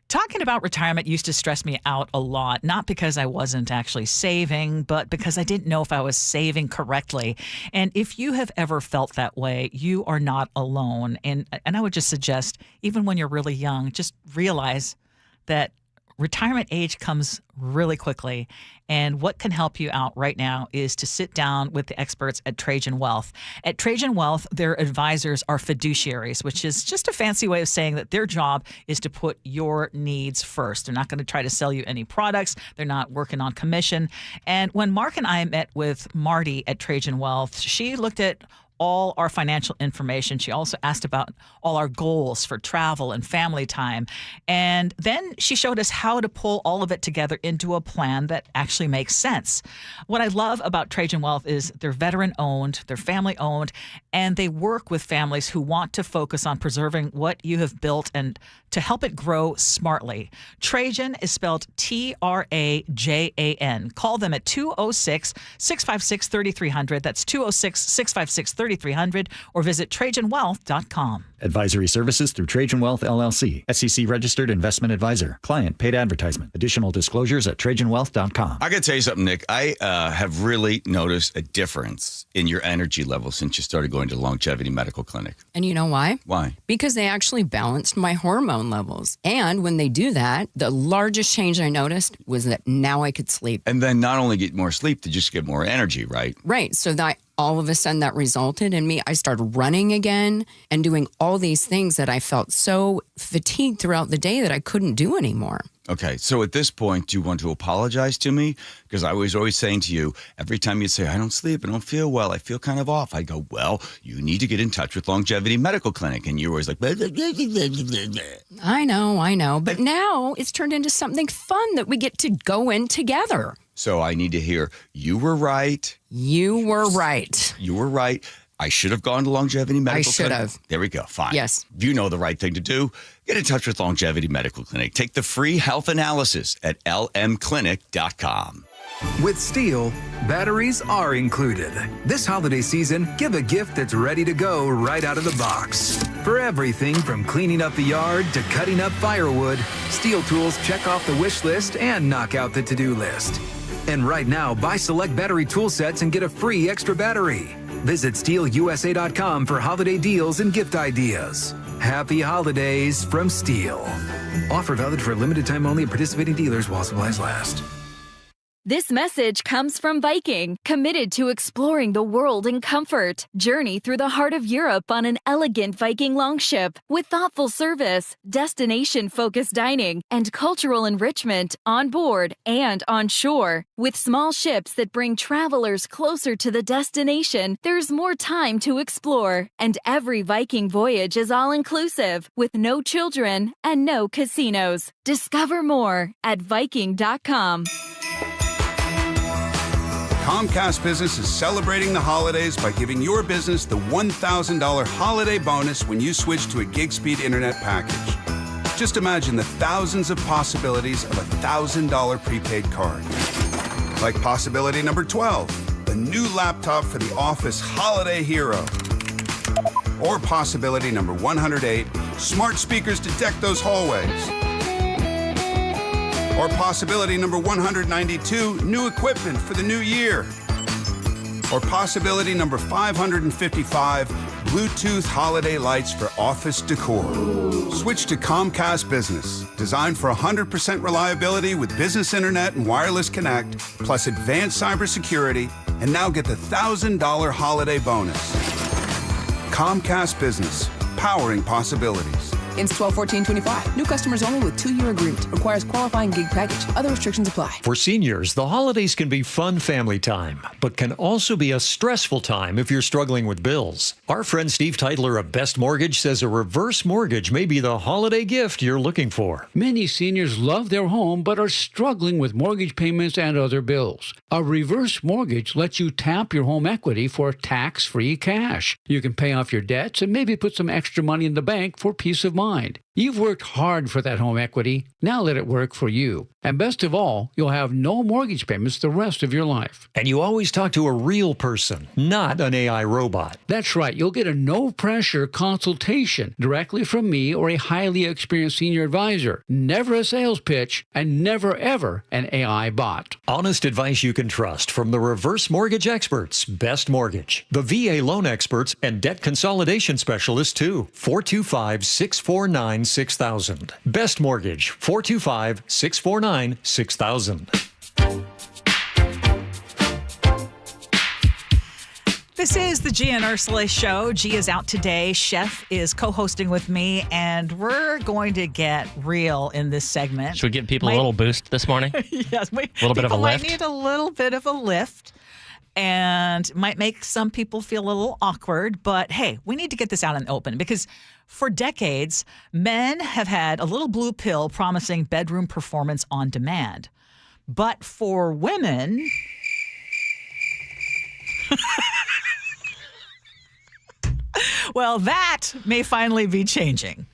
Talking about retirement used to stress me out a lot, not because I wasn't actually saving, but because I didn't know if I was saving correctly. And if you have ever felt that way, you are not alone. And I would just suggest, even when you're really young, just realize that retirement age comes really quickly. And what can help you out right now is to sit down with the experts at Trajan Wealth. At Trajan Wealth, their advisors are fiduciaries, which is just a fancy way of saying that their job is to put your needs first. They're not going to try to sell you any products. They're not working on commission. And when Mark and I met with Marty at Trajan Wealth, she looked at all our financial information. She also asked about all our goals for travel and family time. And then she showed us how to pull all of it together into a plan that actually makes sense. What I love about Trajan Wealth is they're veteran-owned, they're family-owned, and they work with families who want to focus on preserving what you have built and to help it grow smartly. Trajan is spelled Trajan. Call them at 206-656-3300. That's 206-656-3300, or visit TrajanWealth.com.
Advisory services through Trajan Wealth, LLC. SEC registered investment advisor. Client paid advertisement. Additional disclosures at TrajanWealth.com.
I got to tell you something, Nick. I have really noticed a difference in your energy level since you started going to the Longevity Medical Clinic.
And you know why?
Why?
Because they actually balanced my hormone levels. And when they do that, the largest change I noticed was that now I could sleep.
And then not only get more sleep, to just get more energy, right?
Right. So that all of a sudden that resulted in me, I started running again and doing all these things that I felt so fatigued throughout the day that I couldn't do anymore.
Okay, so at this point, do you want to apologize to me? Because I was always saying to you, every time you say, I don't sleep, I don't feel well, I feel kind of off, I go, well, you need to get in touch with Longevity Medical Clinic. And you're always like, blah, blah, blah, blah, blah, blah.
I know. But now it's turned into something fun that we get to go in together.
So I need to hear, you were right.
You were right.
You were right. I should have gone to Longevity Medical Clinic.
I should have.
There we go. Fine.
Yes.
You know the right thing to do. Get in touch with Longevity Medical Clinic. Take the free health analysis at lmclinic.com.
With Steel, batteries are included. This holiday season, give a gift that's ready to go right out of the box. For everything from cleaning up the yard to cutting up firewood, Steel tools check off the wish list and knock out the to-do list. And right now, buy select battery tool sets and get a free extra battery. Visit SteelUSA.com for holiday deals and gift ideas. Happy holidays from Steel. Offer valid for a limited time only at participating dealers while supplies last.
This message comes from Viking, committed to exploring the world in comfort. Journey through the heart of Europe on an elegant Viking longship with thoughtful service, destination-focused dining, and cultural enrichment on board and on shore. With small ships that bring travelers closer to the destination, there's more time to explore. And every Viking voyage is all-inclusive, with no children and no casinos. Discover more at Viking.com.
Comcast Business is celebrating the holidays by giving your business the $1,000 holiday bonus when you switch to a gig speed internet package. Just imagine the thousands of possibilities of a $1,000 prepaid card. Like possibility number 12, a new laptop for the office holiday hero. Or possibility number 108, smart speakers to deck those hallways. Or possibility number 192, new equipment for the new year. Or possibility number 555, Bluetooth holiday lights for office decor. Switch to Comcast Business, designed for 100% reliability with business internet and wireless connect, plus advanced cybersecurity, and now get the $1,000 holiday bonus. Comcast Business, powering possibilities.
Ends 12/14/25. New customers only with 2-year agreement. Requires qualifying gig package. Other restrictions apply.
For seniors, the holidays can be fun family time, but can also be a stressful time if you're struggling with bills. Our friend Steve Teitler of Best Mortgage says a reverse mortgage may be the holiday gift you're looking for.
Many seniors love their home but are struggling with mortgage payments and other bills. A reverse mortgage lets you tap your home equity for tax-free cash. You can pay off your debts and maybe put some extra money in the bank for peace of mind. You've worked hard for that home equity. Now let it work for you. And best of all, you'll have no mortgage payments the rest of your life.
And you always talk to a real person, not an AI robot.
That's right. You'll get a no-pressure consultation directly from me or a highly experienced senior advisor. Never a sales pitch and never, ever an AI bot.
Honest advice you can trust from the reverse mortgage experts, Best Mortgage, the VA loan experts, and debt consolidation specialists, too. 425-649-6000. Best Mortgage, 425-649-6000.
This is the Gee and Ursula Show. Gee is out today. Chef is co-hosting with me, and we're going to get real in this segment.
Should we give people a little boost this morning?
Yes.
A little bit of a lift?
People might need a little bit of a lift. and might make some people feel a little awkward. But hey, we need to get this out in the open because for decades, men have had a little blue pill promising bedroom performance on demand. But for women... well, that may finally be changing.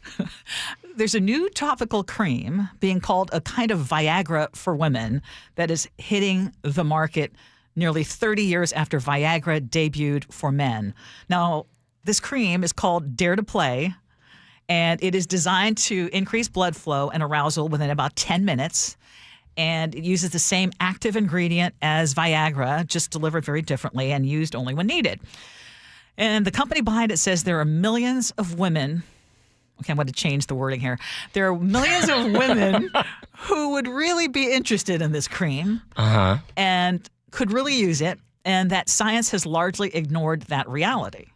There's a new topical cream being called a kind of Viagra for women that is hitting the market nearly 30 years after Viagra debuted for men. Now, this cream is called Dare to Play, and it is designed to increase blood flow and arousal within about 10 minutes. And it uses the same active ingredient as Viagra, just delivered very differently and used only when needed. And the company behind it says there are millions of women. Okay, I'm going to change the wording here. There are millions of women who would really be interested in this cream and could really use it, and that science has largely ignored that reality.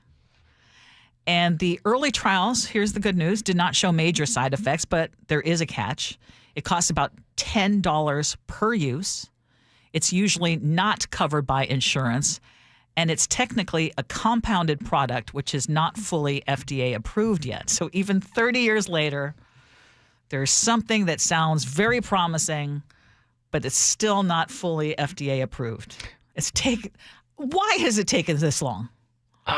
And the early trials, here's the good news, did not show major side effects, but there is a catch. It costs about $10 per use. It's usually not covered by insurance, and it's technically a compounded product, which is not fully FDA approved yet. So even 30 years later, there's something that sounds very promising, but it's still not fully FDA approved. Why has it taken this long?
Do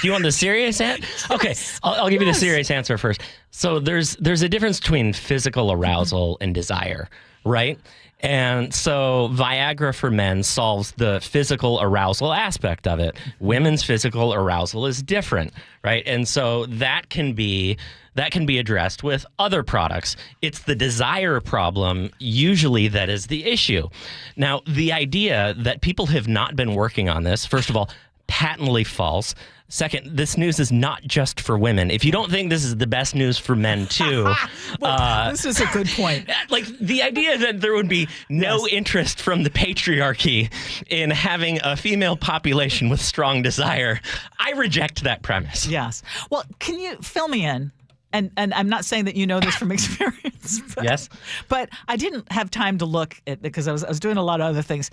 you want the serious answer? Okay, I'll give you the serious answer first. So there's a difference between physical arousal and desire, right? And so Viagra for men solves the physical arousal aspect of it. Women's physical arousal is different, right? And so that can be addressed with other products. It's the desire problem usually that is the issue. Now, the idea that people have not been working on this, first of all, patently false. Second, this news is not just for women. If you don't think this is the best news for men, too.
This is a good point.
Like, the idea that there would be no interest from the patriarchy in having a female population with strong desire, I reject that premise.
Yes. Well, can you fill me in? And I'm not saying that you know this from experience.
Yes.
But I didn't have time to look at because I was doing a lot of other things.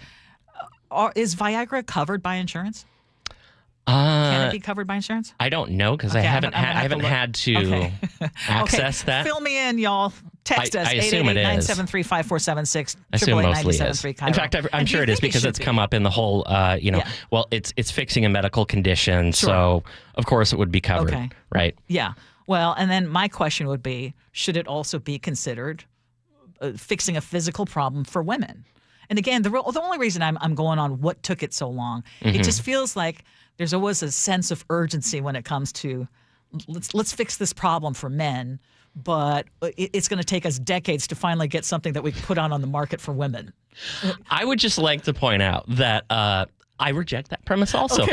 Is Viagra covered by insurance? Can it be covered by insurance?
I don't know because I haven't had to access that.
Fill me in, y'all. Text us, 888-973-5476.
I assume mostly is. In fact, I'm sure it is because it's come up in the whole, well, it's fixing a medical condition. Sure. So, of course, it would be covered, right?
Yeah. Well, and then my question would be, should it also be considered fixing a physical problem for women? And again, the only reason I'm going on what took it so long, it just feels like there's always a sense of urgency when it comes to let's fix this problem for men, but it's going to take us decades to finally get something that we can put on the market for women.
I would just like to point out that I reject that premise also.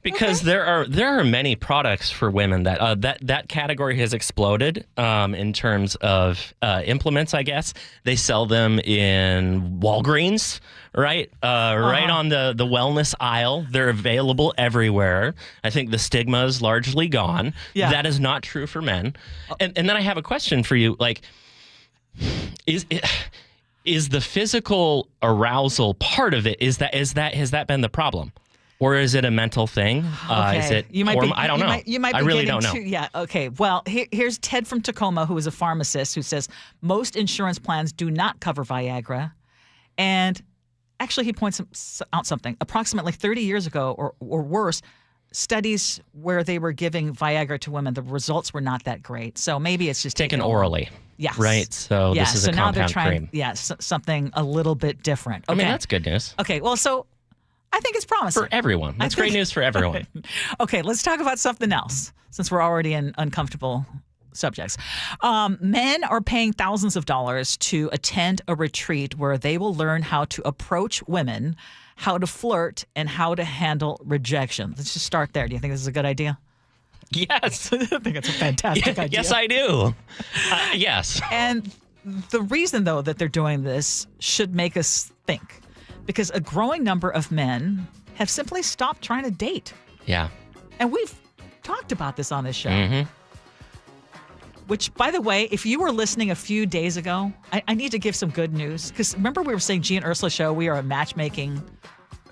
Because there are many products for women that category has exploded in terms of implements, I guess. They sell them in Walgreens, right? Right on the wellness aisle. They're available everywhere. I think the stigma is largely gone. Yeah. That is not true for men. And then I have a question for you. Like, is the physical arousal part of it? Has that been the problem, or is it a mental thing? Is it? I don't know.
You might be
I really don't know.
Yeah. Okay. Well, here's Ted from Tacoma, who is a pharmacist, who says most insurance plans do not cover Viagra, and actually he points out something. Approximately 30 years ago, or worse, studies where they were giving Viagra to women, the results were not that great. So maybe it's just
taken orally.
Yes.
Right. So this is a compound
now they're trying,
cream.
Yes, something a little bit different. Okay.
I mean, that's good news.
Okay. Well, so I think it's promising
for everyone. That's great news for everyone.
Okay, let's talk about something else since we're already in uncomfortable subjects. Men are paying thousands of dollars to attend a retreat where they will learn how to approach women, how to flirt, and how to handle rejection. Let's just start there. Do you think this is a good idea?
Yes.
I think it's a fantastic idea.
Yes, I do. Yes.
And the reason, though, that they're doing this should make us think, because a growing number of men have simply stopped trying to date.
Yeah.
And we've talked about this on this show. Which, by the way, if you were listening a few days ago, I need to give some good news. Because remember we were saying Gee and Ursula Show, we are a matchmaking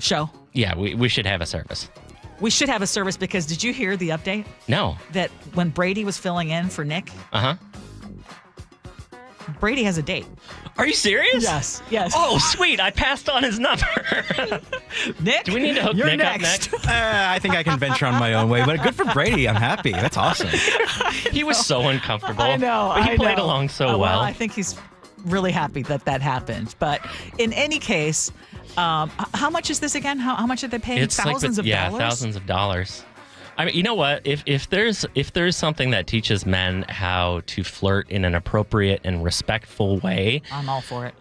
show.
Yeah, we should have a service.
We should have a service because did you hear the update?
No.
That when Brady was filling in for Nick, Brady has a date.
Are you serious?
Yes.
Oh, sweet. I passed on his number.
Nick,
do we need to hook
you're
Nick
next.
up next?
I think I can venture on my own way, but good for Brady. I'm happy. That's awesome.
He was so uncomfortable.
I know.
But he played along so well.
I think he's really happy that happened. But in any case, how much is this again? How much are they paying?
It's
thousands of dollars?
Yeah, thousands of dollars. I mean, you know what? If there's something that teaches men how to flirt in an appropriate and respectful way,
I'm all for it.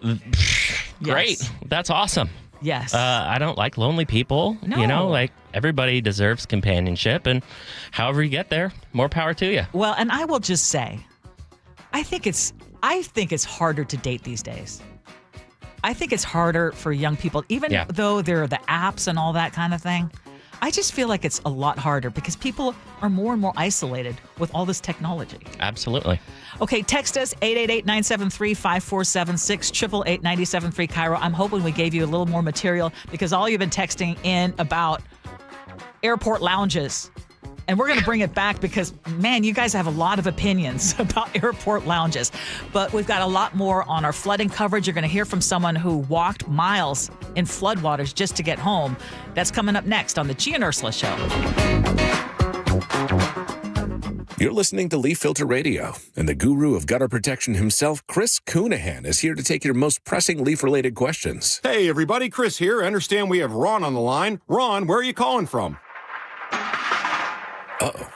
Great.
Yes.
That's awesome.
Yes.
I don't like lonely people.
No.
You know, like everybody deserves companionship, and however you get there, more power to you.
Well, and I will just say, I think it's harder to date these days. I think it's harder for young people, even though there are the apps and all that kind of thing. I just feel like it's a lot harder because people are more and more isolated with all this technology.
Absolutely.
Okay, text us 888-973-5476, 888-973 KIRO. I'm hoping we gave you a little more material because all you've been texting in about airport lounges. And we're going to bring it back because, man, you guys have a lot of opinions about airport lounges. But we've got a lot more on our flooding coverage. You're going to hear from someone who walked miles in floodwaters just to get home. That's coming up next on the Gee and Ursula Show.
You're listening to Leaf Filter Radio, and the guru of gutter protection himself, Chris Coonahan, is here to take your most pressing leaf-related questions.
Hey, everybody, Chris here. I understand we have Ron on the line. Ron, where are you calling from?
Uh-oh.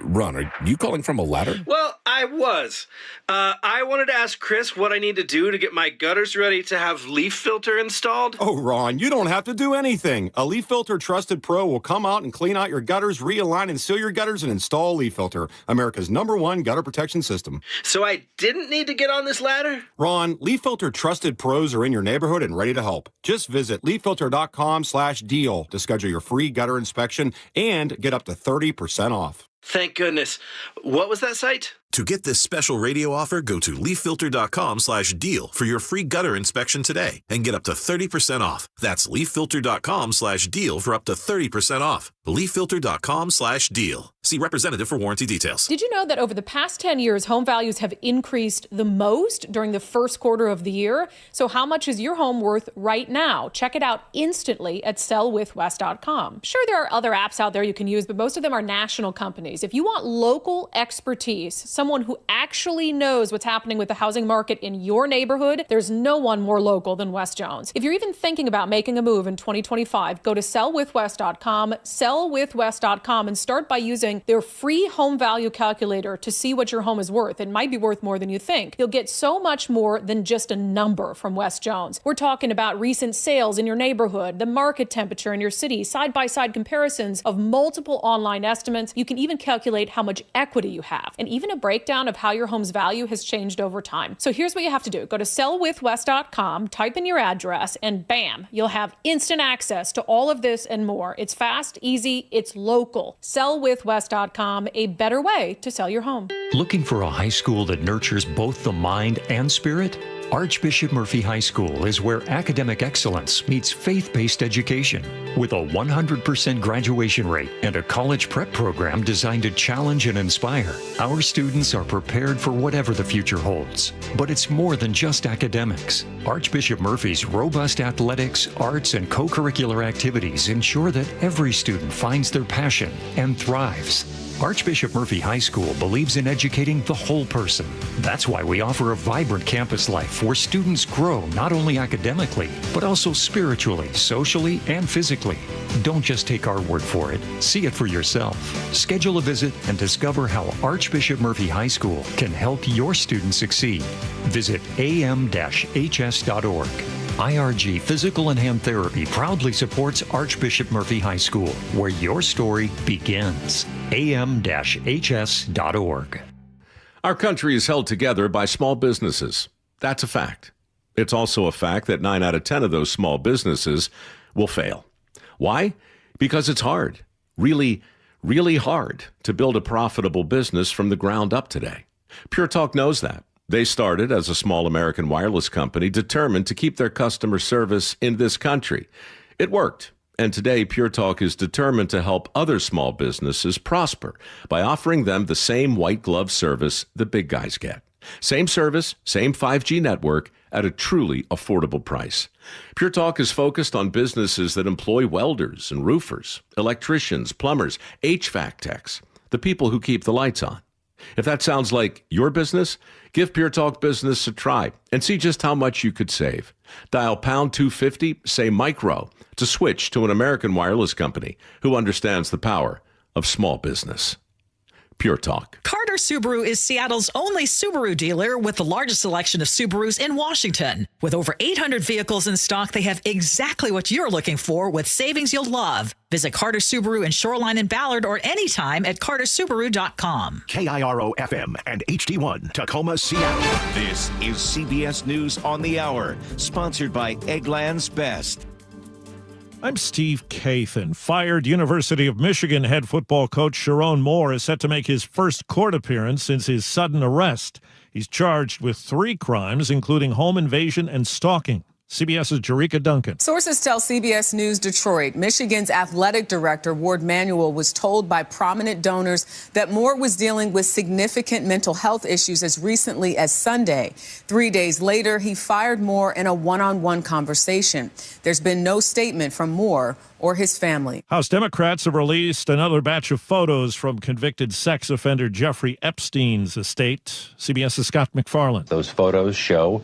Ron, are you calling from a ladder?
Well, I was. I wanted to ask Chris what I need to do to get my gutters ready to have leaf filter installed.
Oh, Ron, you don't have to do anything. A Leaf Filter Trusted Pro will come out and clean out your gutters, realign and seal your gutters, and install Leaf Filter, America's #1 gutter protection system.
So I didn't need to get on this ladder?
Ron, Leaf Filter Trusted Pros are in your neighborhood and ready to help. Just visit leaffilter.com/deal to schedule your free gutter inspection and get up to 30% off.
Thank goodness. What was that site?
To get this special radio offer, go to leaffilter.com/deal for your free gutter inspection today and get up to 30% off. That's leaffilter.com/deal for up to 30% off. leaffilter.com/deal. See representative for warranty details.
Did you know that over the past 10 years, home values have increased the most during the first quarter of the year? So how much is your home worth right now? Check it out instantly at sellwithwest.com. Sure, there are other apps out there you can use, but most of them are national companies. If you want local expertise, someone who actually knows what's happening with the housing market in your neighborhood, there's no one more local than Wes Jones. If you're even thinking about making a move in 2025, go to sellwithwest.com, sellwithwest.com, and start by using their free home value calculator to see what your home is worth. It might be worth more than you think. You'll get so much more than just a number from Wes Jones. We're talking about recent sales in your neighborhood, the market temperature in your city, side-by-side comparisons of multiple online estimates. You can even calculate how much equity you have, and even a breakdown of how your home's value has changed over time. So here's what you have to do. Go to sellwithwest.com, type in your address, and bam, you'll have instant access to all of this and more. It's fast, easy, it's local. Sellwithwest.com, a better way to sell your home.
Looking for a high school that nurtures both the mind and spirit? Archbishop Murphy High School is where academic excellence meets faith-based education. With a 100% graduation rate and a college prep program designed to challenge and inspire, our students are prepared for whatever the future holds. But it's more than just academics. Archbishop Murphy's robust athletics, arts, and co-curricular activities ensure that every student finds their passion and thrives. Archbishop Murphy High School believes in educating the whole person. That's why we offer a vibrant campus life where students grow not only academically, but also spiritually, socially, and physically. Don't just take our word for it. See it for yourself. Schedule a visit and discover how Archbishop Murphy High School can help your students succeed. Visit am-hs.org. IRG Physical and Hand Therapy proudly supports Archbishop Murphy High School, where your story begins. am-hs.org.
Our country is held together by small businesses. That's a fact. It's also a fact that 9 out of 10 of those small businesses will fail. Why? Because it's hard, really, really hard to build a profitable business from the ground up today. Pure Talk knows that. They started as a small American wireless company determined to keep their customer service in this country. It worked, And today, Pure Talk is determined to help other small businesses prosper by offering them the same white glove service the big guys get. Same service, same 5G network at a truly affordable price. Pure Talk is focused on businesses that employ welders and roofers, electricians, plumbers, HVAC techs, the people who keep the lights on. If that sounds like your business, give Pure Talk Business a try and see just how much you could save. Dial pound 250, say micro, to switch to an American wireless company who understands the power of small business. Pure Talk.
Carter Subaru is Seattle's only Subaru dealer with the largest selection of Subarus in Washington. With over 800 vehicles in stock, they have exactly what you're looking for with savings you'll love. Visit Carter Subaru in Shoreline and Ballard or anytime at cartersubaru.com.
KIRO FM and HD1 Tacoma, Seattle.
This is CBS News on the Hour, sponsored by Eggland's Best.
I'm Steve Kathan. Fired University of Michigan head football coach Sharon Moore is set to make his first court appearance since his sudden arrest. He's charged with 3 crimes, including home invasion and stalking. CBS's Jerika Duncan.
Sources tell CBS News Detroit Michigan's athletic director, Ward Manuel, was told by prominent donors that Moore was dealing with significant mental health issues as recently as Sunday. 3 days later, he fired Moore in a one-on-one conversation. There's been no statement from Moore or his family.
House Democrats have released another batch of photos from convicted sex offender Jeffrey Epstein's estate. CBS's Scott McFarland.
Those photos show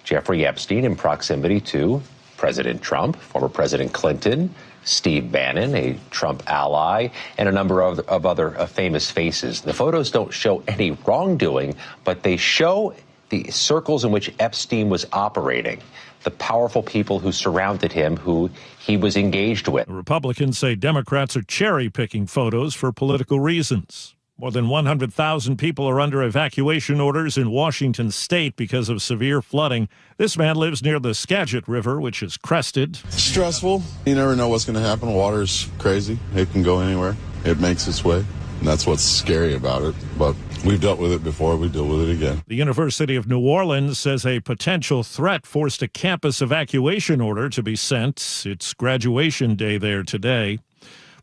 Jeffrey Epstein in proximity to President Trump, former President Clinton, Steve Bannon, a Trump ally, and a number of other famous faces. The photos don't show any wrongdoing, but they show the circles in which Epstein was operating, the powerful people who surrounded him, who he was engaged with.
The Republicans say Democrats are cherry-picking photos for political reasons. More than 100,000 people are under evacuation orders in Washington state because of severe flooding. This man lives near the Skagit River, which is crested.
Stressful. You never know what's going to happen. Water's crazy. It can go anywhere. It makes its way. And that's what's scary about it. But we've dealt with it before. We deal with it again.
The University of New Orleans says a potential threat forced a campus evacuation order to be sent. It's graduation day there today.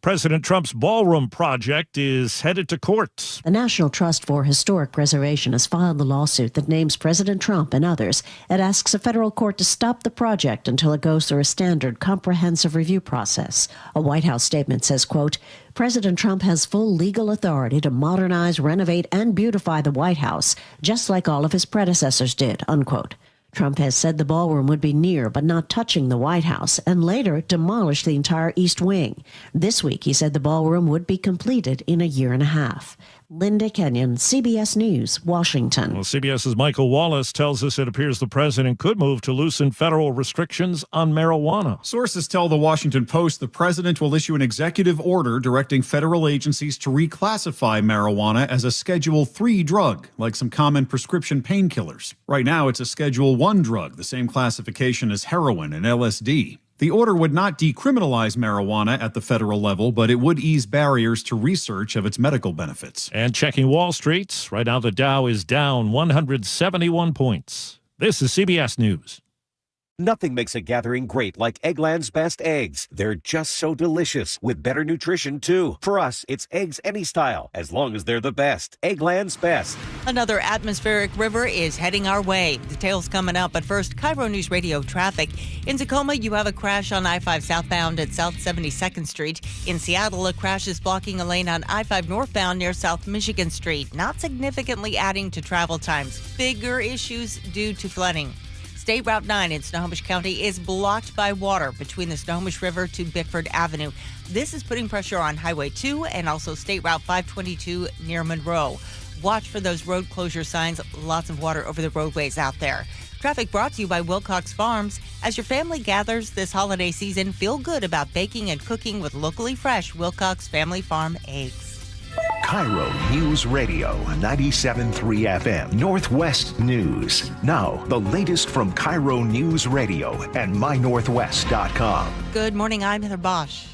President Trump's ballroom project is headed to court.
The National Trust for Historic Preservation has filed the lawsuit that names President Trump and others. It asks a federal court to stop the project until it goes through a standard comprehensive review process. A White House statement says, quote, President Trump has full legal authority to modernize, renovate, and beautify the White House, just like all of his predecessors did, unquote. Trump has said the ballroom would be near but not touching the White House and later demolished the entire East Wing. This week, he said the ballroom would be completed in a year and a half. Linda Kenyon, CBS News, Washington.
Well, CBS's Michael Wallace tells us it appears the president could move to loosen federal restrictions on marijuana.
Sources tell the Washington Post the president will issue an executive order directing federal agencies to reclassify marijuana as a Schedule III drug, like some common prescription painkillers. Right now, it's a Schedule I drug, the same classification as heroin and LSD. The order would not decriminalize marijuana at the federal level, but it would ease barriers to research of its medical benefits.
And checking Wall Street, right now the Dow is down 171 points. This is CBS News.
Nothing makes a gathering great like Eggland's Best eggs. They're just so delicious, with better nutrition, too. For us, it's eggs any style, as long as they're the best. Eggland's Best.
Another atmospheric river is heading our way. Details coming up, but first, KIRO Newsradio traffic. In Tacoma, you have a crash on I-5 southbound at South 72nd Street. In Seattle, a crash is blocking a lane on I-5 northbound near South Michigan Street, not significantly adding to travel times. Bigger issues due to flooding. State Route 9 in Snohomish County is blocked by water between the Snohomish River to Bickford Avenue. This is putting pressure on Highway 2 and also State Route 522 near Monroe. Watch for those road closure signs. Lots of water over the roadways out there. Traffic brought to you by Wilcox Farms. As your family gathers this holiday season, feel good about baking and cooking with locally fresh Wilcox Family Farm eggs.
KIRO Newsradio 97.3 FM Northwest News. Now, the latest from KIRO Newsradio and mynorthwest.com.
Good morning, I'm Heather Bosch.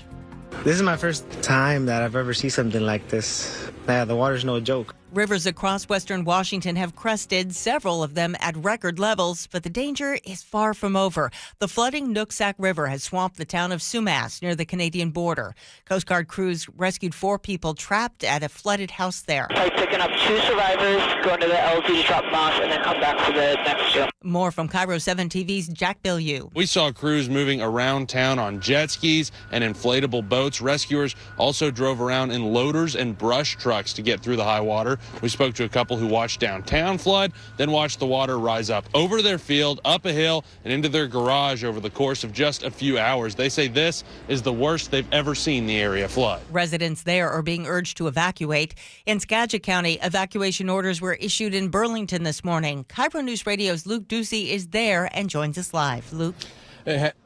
This is my first time that I've ever seen something like this. Yeah, the water's no joke.
Rivers across western Washington have crested, several of them at record levels, but the danger is far from over. The flooding Nooksack River has swamped the town of Sumas near the Canadian border. Coast Guard crews rescued 4 people trapped at a flooded house there.
By picking up 2 survivors, going to the LZ to drop them off, and then come back to the next 2.
More from KIRO 7 TV's Jack Bilyeu.
We saw crews moving around town on jet skis and inflatable boats. Rescuers also drove around in loaders and brush trucks to get through the high water. We spoke to a couple who watched downtown flood, then watched the water rise up over their field, up a hill, and into their garage over the course of just a few hours. They say this is the worst they've ever seen the area flood.
Residents there are being urged to evacuate. In Skagit County, evacuation orders were issued in Burlington this morning. KIRO News Radio's Luke Ducey is there and joins us live. Luke.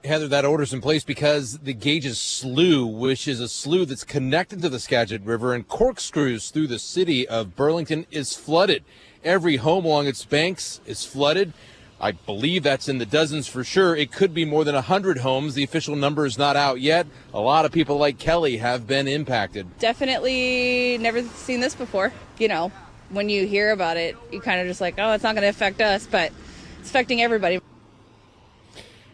Heather, that order's in place because the Gages Slough, which is a slough that's connected to the Skagit River and corkscrews through the city of Burlington, is flooded. Every home along its banks is flooded. I believe that's in the dozens for sure. It could be more than 100 homes. The official number is not out yet. A lot of people like Kelly have been impacted.
Definitely never seen this before. You know, when you hear about it, you kind of just like, oh, it's not going to affect us, but it's affecting everybody.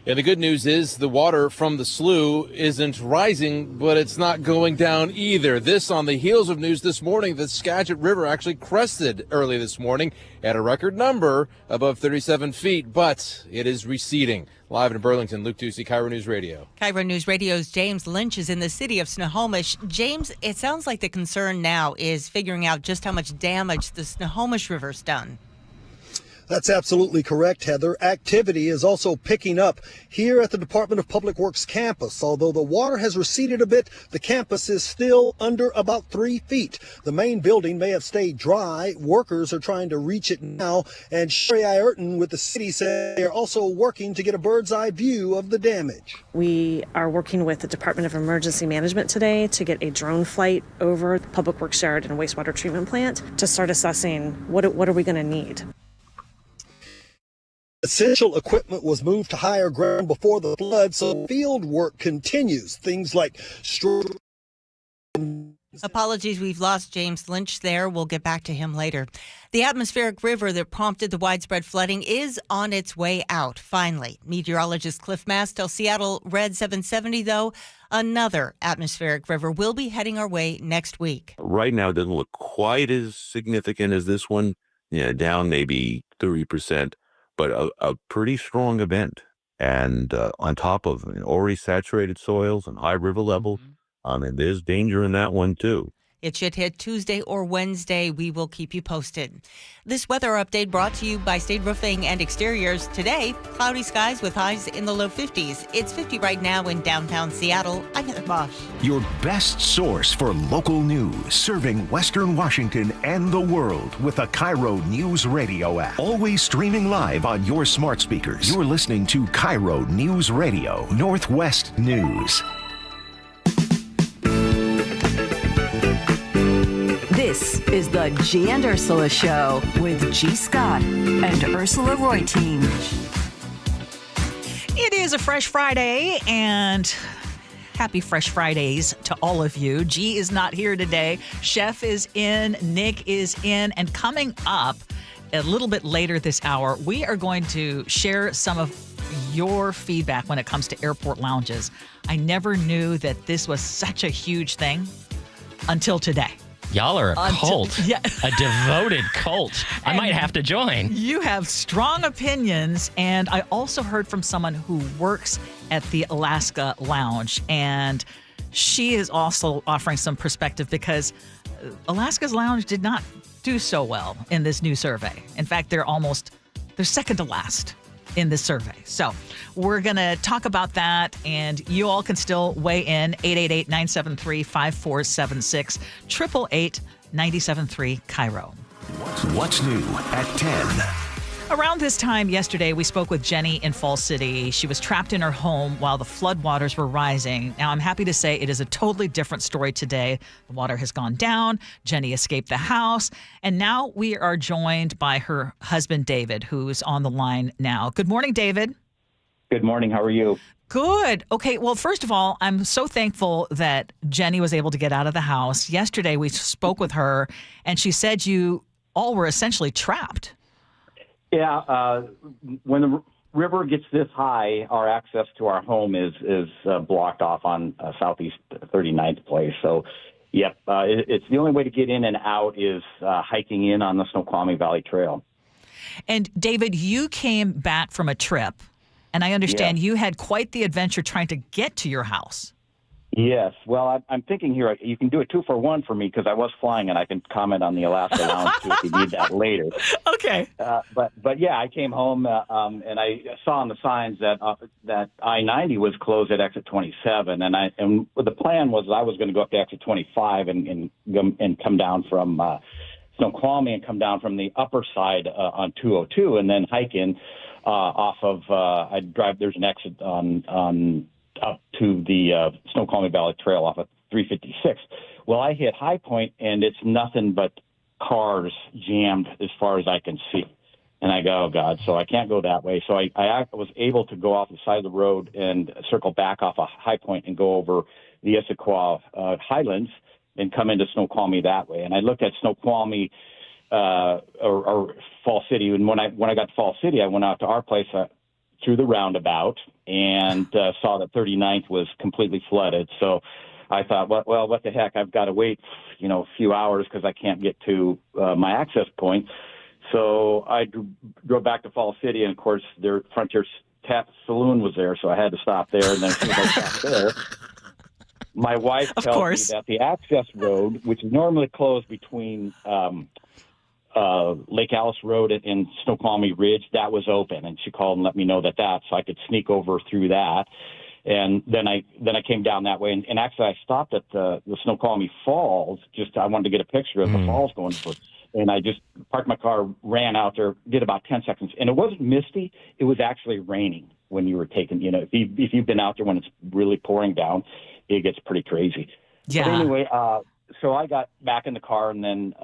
And the good news is the water from the slough isn't rising, but it's not going down either. This on the heels of news this morning. The Skagit River actually crested early this morning at a record number above 37 feet, but it is receding. Live in Burlington, Luke Ducey, KIRO News Radio.
KIRO News Radio's James Lynch is in the city of Snohomish. James, it sounds like the concern now is figuring out just how much damage the Snohomish River's done.
That's absolutely correct, Heather. Activity is also picking up here at the Department of Public Works campus. Although the water has receded a bit, the campus is still under about 3 feet. The main building may have stayed dry. Workers are trying to reach it now. And Sherry Reutin with the city said they are also working to get a bird's eye view of the damage.
We are working with the Department of Emergency Management today to get a drone flight over the Public Works Yard and Wastewater Treatment Plant to start assessing what are we going to need.
Essential equipment was moved to higher ground before the flood, so field work continues. Things like
Apologies, we've lost James Lynch there. We'll get back to him later. The atmospheric river that prompted the widespread flooding is on its way out, finally. Meteorologist Cliff Mass tells Seattle Red 770, though, another atmospheric river will be heading our way next week.
Right now, it doesn't look quite as significant as this one, down maybe 30%. But a pretty strong event. And on top of already saturated soils and high river levels, there's danger in that one, too.
It should hit Tuesday or Wednesday. We will keep you posted. This weather update brought to you by State Roofing and Exteriors. Today, cloudy skies with highs in the low 50s. It's 50 right now in downtown Seattle. I'm Heather Bosch.
Your best source for local news, serving Western Washington and the world with the KIRO Newsradio App. Always streaming live on your smart speakers. You're listening to KIRO News Radio, Northwest News.
This is the Gee and Ursula Show with G. Scott and Ursula Reutin.
It is a Fresh Friday, and happy Fresh Fridays to all of you. G is not here today. Chef is in, Nick is in, and coming up a little bit later this hour, we are going to share some of your feedback when it comes to airport lounges. I never knew that this was such a huge thing until today.
Y'all are a cult, a devoted cult. I might have to join.
You have strong opinions, and I also heard from someone who works at the Alaska Lounge, and she is also offering some perspective because Alaska's Lounge did not do so well in this new survey. In fact, they're second to last in this survey. So we're going to talk about that, and you all can still weigh in. 888-973-5476, 888-973 KIRO.
What's new at 10?
Around this time yesterday, we spoke with Jenny in Falls City. She was trapped in her home while the floodwaters were rising. Now, I'm happy to say it is a totally different story today. The water has gone down. Jenny escaped the house. And now we are joined by her husband, David, who is on the line now. Good morning, David.
Good morning. How are you?
Good. Okay. Well, first of all, I'm so thankful that Jenny was able to get out of the house. Yesterday, we spoke with her, and she said you all were essentially trapped.
Yeah, when the river gets this high, our access to our home is blocked off on Southeast 39th Place. So, yep, it's the only way to get in and out is hiking in on the Snoqualmie Valley Trail.
And David, you came back from a trip, and I understand you had quite the adventure trying to get to your house.
Yes. Well, I'm thinking here, you can do a 2-for-1 for me because I was flying, and I can comment on the Alaska Lounge too if you need that later.
Okay.
But yeah, I came home and I saw on the signs that I-90 was closed at exit 27, and the plan was I was going to go up to exit 25 and come down from Snoqualmie and come down from the upper side on 202 and then hike in off of I'd drive. There's an exit on up to the Snoqualmie Valley Trail off of 356. Well, I hit High Point, and it's nothing but cars jammed as far as I can see. And I go, oh, God, so I can't go that way. So I was able to go off the side of the road and circle back off of High Point and go over the Issaquah Highlands and come into Snoqualmie that way. And I looked at Snoqualmie or Fall City, and when I got to Fall City, I went out to our place through the roundabout and saw that 39th was completely flooded. So I thought, well, what the heck? I've got to wait, a few hours because I can't get to my access point. So I drove back to Fall City, and of course, their Frontier Tap Saloon was there, so I had to stop there. And then as soon as I stopped there, my wife tells me that the access road, which is normally closed between Lake Alice Road and Snoqualmie Ridge, that was open, and she called and let me know that so I could sneak over through that. And then I came down that way, and actually I stopped at the Snoqualmie Falls. I wanted to get a picture of the falls going for, and I just parked my car, ran out there, did about 10 seconds, and it wasn't misty. It was actually raining when you were taking. If you've been out there when it's really pouring down, it gets pretty crazy. Yeah. But anyway, so I got back in the car and then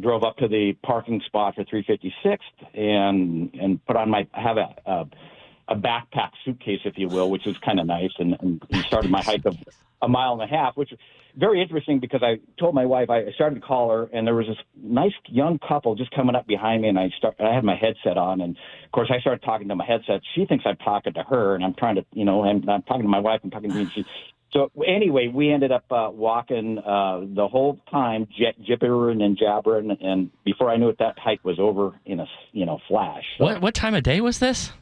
drove up to the parking spot for 356th and put on I have a backpack suitcase, if you will, which was kind of nice, and started my hike of a mile and a half, which was very interesting because I told my wife, I started to call her, and there was this nice young couple just coming up behind me, and I had my headset on, and of course I started talking to my headset. She thinks I'm talking to her, and I'm trying to, I'm talking to my wife, I'm talking to me. So anyway, we ended up walking the whole time, jibbering and jabbering, and before I knew it, that hike was over in a flash. So,
what time of day was this?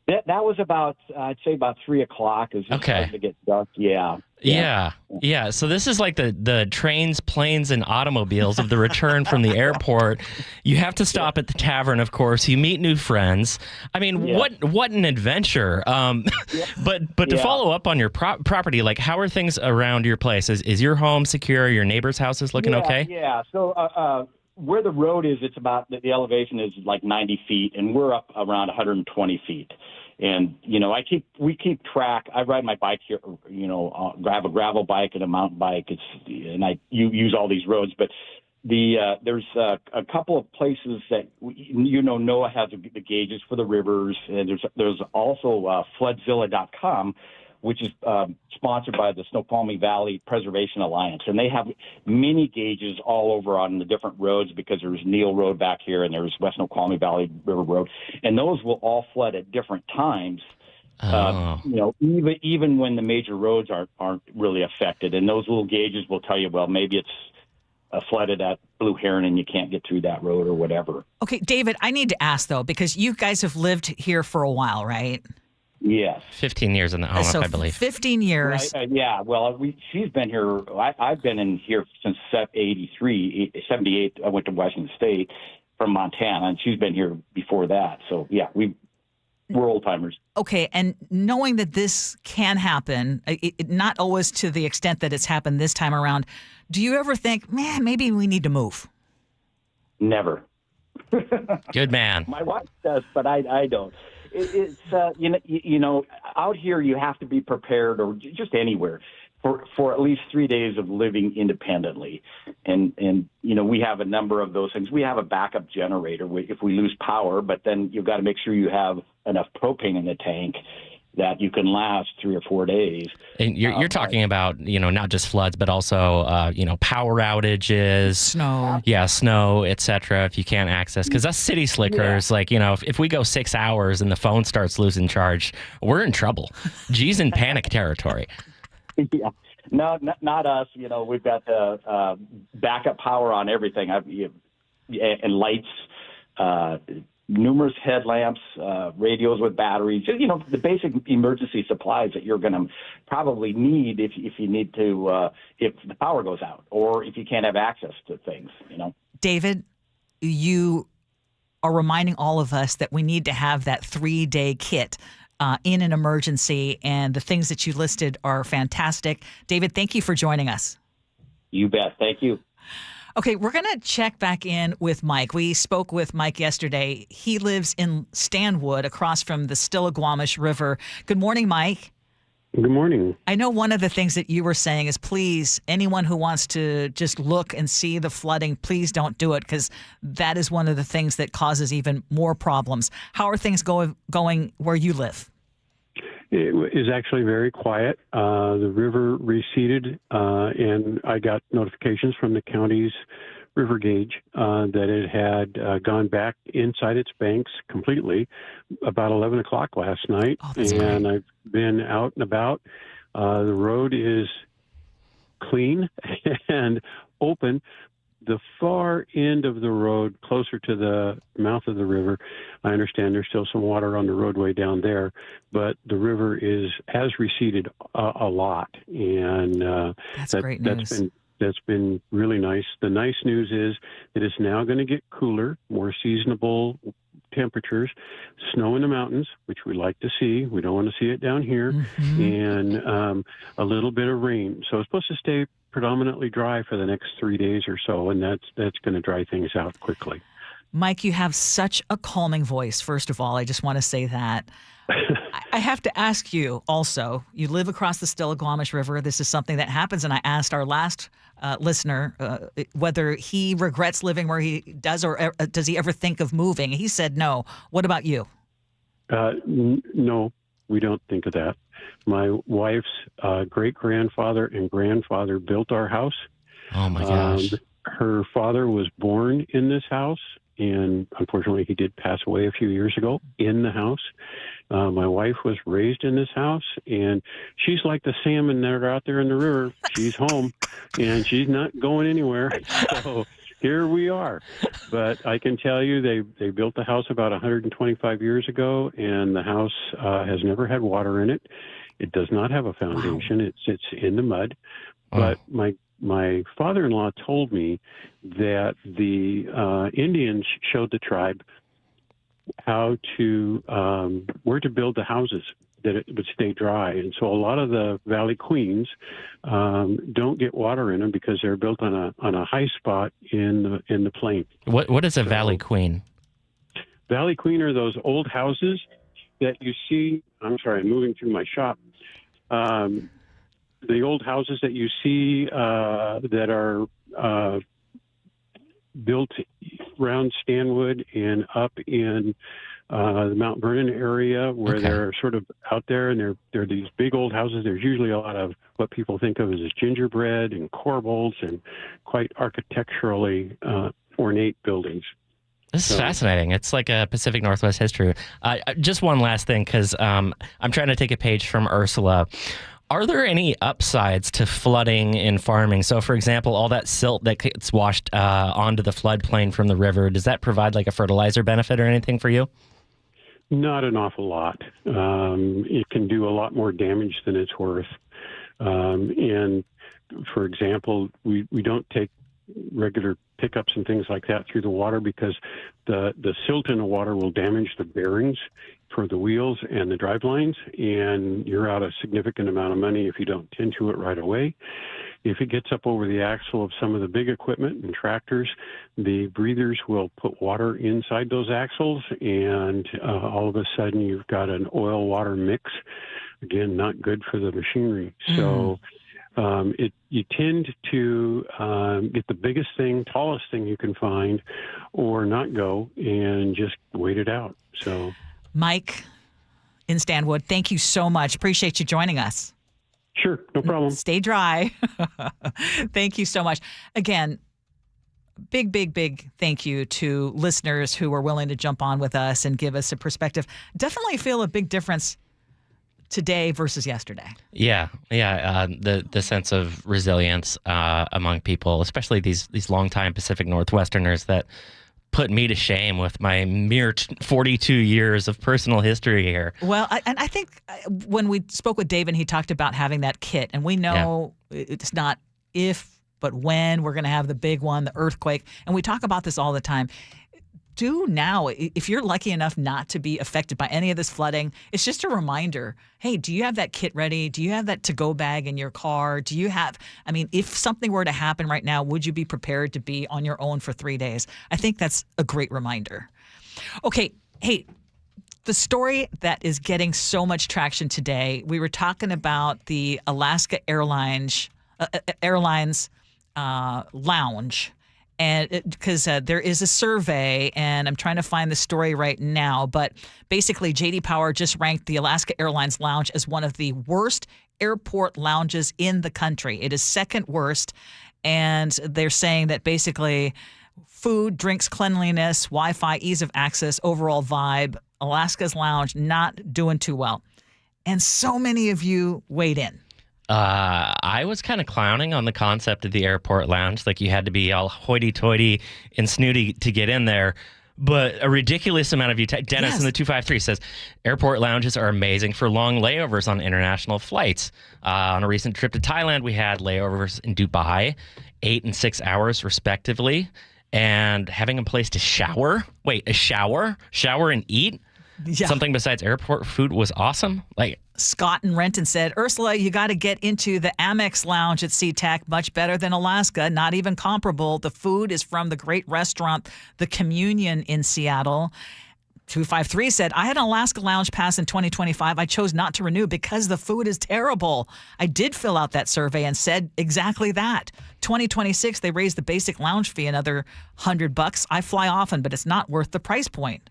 That was about, I'd say about 3 o'clock. It was just starting to get dark. Yeah. So this is like the trains, planes, and automobiles of the return from the airport. You have to stop at the tavern, of course. You meet new friends. I mean, what an adventure. But to follow up on your property, like how are things around your place? Is your home secure? Your neighbor's house is looking okay? Yeah. So where the road is, it's about the elevation is like 90 feet, and we're up around 120 feet. And we keep track. I ride my bike here. I have a gravel bike and a mountain bike. I use all these roads, but there's a couple of places that NOAA has the gauges for the rivers, and there's also Floodzilla.com, which is sponsored by the Snoqualmie Valley Preservation Alliance. And they have mini gauges all over on the different roads because there's Neal Road back here and there's West Snoqualmie Valley River Road. And those will all flood at different times, even when the major roads aren't really affected. And those little gauges will tell you, well, maybe it's flooded at Blue Heron and you can't get through that road or whatever.
Okay, David, I need to ask, though, because you guys have lived here for a while, right?
Yes.
15 years in the home, I believe.
15 years.
Right, yeah. Well, she's been here. I've been in here since 78. I went to Washington State from Montana, and she's been here before that. So, yeah, we're old timers.
Okay. And knowing that this can happen, not always to the extent that it's happened this time around, do you ever think, man, maybe we need to move?
Never.
Good man.
My wife does, but I don't. It's out here you have to be prepared, or just anywhere, for at least 3 days of living independently, and we have a number of those things. We have a backup generator if we lose power, but then you've got to make sure you have enough propane in the tank, that you can last 3 or 4 days.
And you're talking about, not just floods, but also, power outages, snow, et cetera, if you can't access. Because us city slickers, if we go 6 hours and the phone starts losing charge, we're in trouble. G's in panic territory.
Yeah. No, not us. We've got backup power on everything. And lights, numerous headlamps, radios with batteries, the basic emergency supplies that you're going to probably need if you need to, if the power goes out or if you can't have access to things,
David, you are reminding all of us that we need to have that 3-day kit in an emergency, and the things that you listed are fantastic. David, thank you for joining us.
You bet. Thank you.
Okay, we're going to check back in with Mike. We spoke with Mike yesterday. He lives in Stanwood across from the Stillaguamish River. Good morning, Mike.
Good morning.
I know one of the things that you were saying is, please, anyone who wants to just look and see the flooding, please don't do it, because that is one of the things that causes even more problems. How are things going where you live?
It is actually very quiet. The river receded, and I got notifications from the county's river gauge that it had gone back inside its banks completely about 11 o'clock last night. And I've been out and about. The road is clean and open. The far end of the road, closer to the mouth of the river, I understand there's still some water on the roadway down there, but the river has receded a lot, and
that's great news.
That's been really nice. The nice news is that it's now going to get cooler, more seasonable temperatures, snow in the mountains, which we like to see. We don't want to see it down here, and a little bit of rain. So it's supposed to stay predominantly dry for the next 3 days or so, and that's going to dry things out quickly.
Mike, you have such a calming voice, first of all. I just want to say that. I have to ask you also, you live across the Stillaguamish River. This is something that happens, and I asked our last listener whether he regrets living where he does, or does he ever think of moving. He said no. What about you?
No, we don't think of that. My wife's great-grandfather and grandfather built our house.
Oh, my gosh.
Her father was born in this house, and unfortunately he did pass away a few years ago in the house. My wife was raised in this house, and she's like the salmon that are out there in the river. She's home, and she's not going anywhere. So here we are. But I can tell you they built the house about 125 years ago, and the house has never had water in it. It does not have a foundation. Wow. It sits in the mud. But my father-in-law told me that the Indians showed the tribe how to where to build the houses that it would stay dry, and so a lot of the Valley Queens don't get water in them because they're built on a high spot in the plain.
What is a Valley Queen?
Valley Queen are those old houses that you see. I'm sorry, I'm moving through my shop. The old houses that you see that are built around Stanwood and up in the Mount Vernon area, where they're sort of out there, and they're these big old houses. There's usually a lot of what people think of as gingerbread and corbels and quite architecturally ornate buildings.
This is fascinating. It's like a Pacific Northwest history. Just one last thing, because I'm trying to take a page from Ursula. Are there any upsides to flooding in farming? So, for example, all that silt that gets washed onto the floodplain from the river, does that provide like a fertilizer benefit or anything for you?
Not an awful lot. It can do a lot more damage than it's worth. And, for example, we don't take regular pickups and things like that through the water because the silt in the water will damage the bearings for the wheels and the drive lines, and you're out a significant amount of money if you don't tend to it right away. If it gets up over the axle of some of the big equipment and tractors, the breathers will put water inside those axles, and all of a sudden you've got an oil-water mix. Again, not good for the machinery. So you tend to get the biggest thing, tallest thing you can find, or not go and just wait it out. So,
Mike, in Stanwood. Thank you so much. Appreciate you joining us.
Sure, no problem.
Stay dry. Thank you so much. Again, big thank you to listeners who are willing to jump on with us and give us a perspective. Definitely feel a big difference today versus yesterday.
Yeah. The sense of resilience among people, especially these longtime Pacific Northwesterners that put me to shame with my mere 42 years of personal history here.
Well, I think when we spoke with David, he talked about having that kit, and we know it's not if, but when we're going to have the big one, the earthquake. And we talk about this all the time. Do now, if you're lucky enough not to be affected by any of this flooding, it's just a reminder. Hey, do you have that kit ready? Do you have that to-go bag in your car? Do you have, if something were to happen right now, would you be prepared to be on your own for 3 days? I think that's a great reminder. Okay, hey, the story that is getting so much traction today, we were talking about the Alaska Airlines lounge. And because there is a survey, and I'm trying to find the story right now, but basically J.D. Power just ranked the Alaska Airlines lounge as one of the worst airport lounges in the country. It is second worst, and they're saying that basically food, drinks, cleanliness, Wi-Fi, ease of access, overall vibe, Alaska's lounge not doing too well. And so many of you weighed in.
I was kind of clowning on the concept of the airport lounge, like you had to be all hoity-toity and snooty to get in there. But a ridiculous amount of you, Dennis in the 253 says, airport lounges are amazing for long layovers on international flights. On a recent trip to Thailand, we had layovers in Dubai, 8 and 6 hours respectively, and having a place to shower. Wait, a shower and eat?
Yeah.
Something besides airport food was awesome. Like
Scott and Renton said, Ursula, you got to get into the Amex lounge at SeaTac. Much better than Alaska. Not even comparable. The food is from the great restaurant, The Communion in Seattle. 253 said, I had an Alaska lounge pass in 2025. I chose not to renew because the food is terrible. I did fill out that survey and said exactly that. 2026, they raised the basic lounge fee another $100. I fly often, but it's not worth the price point.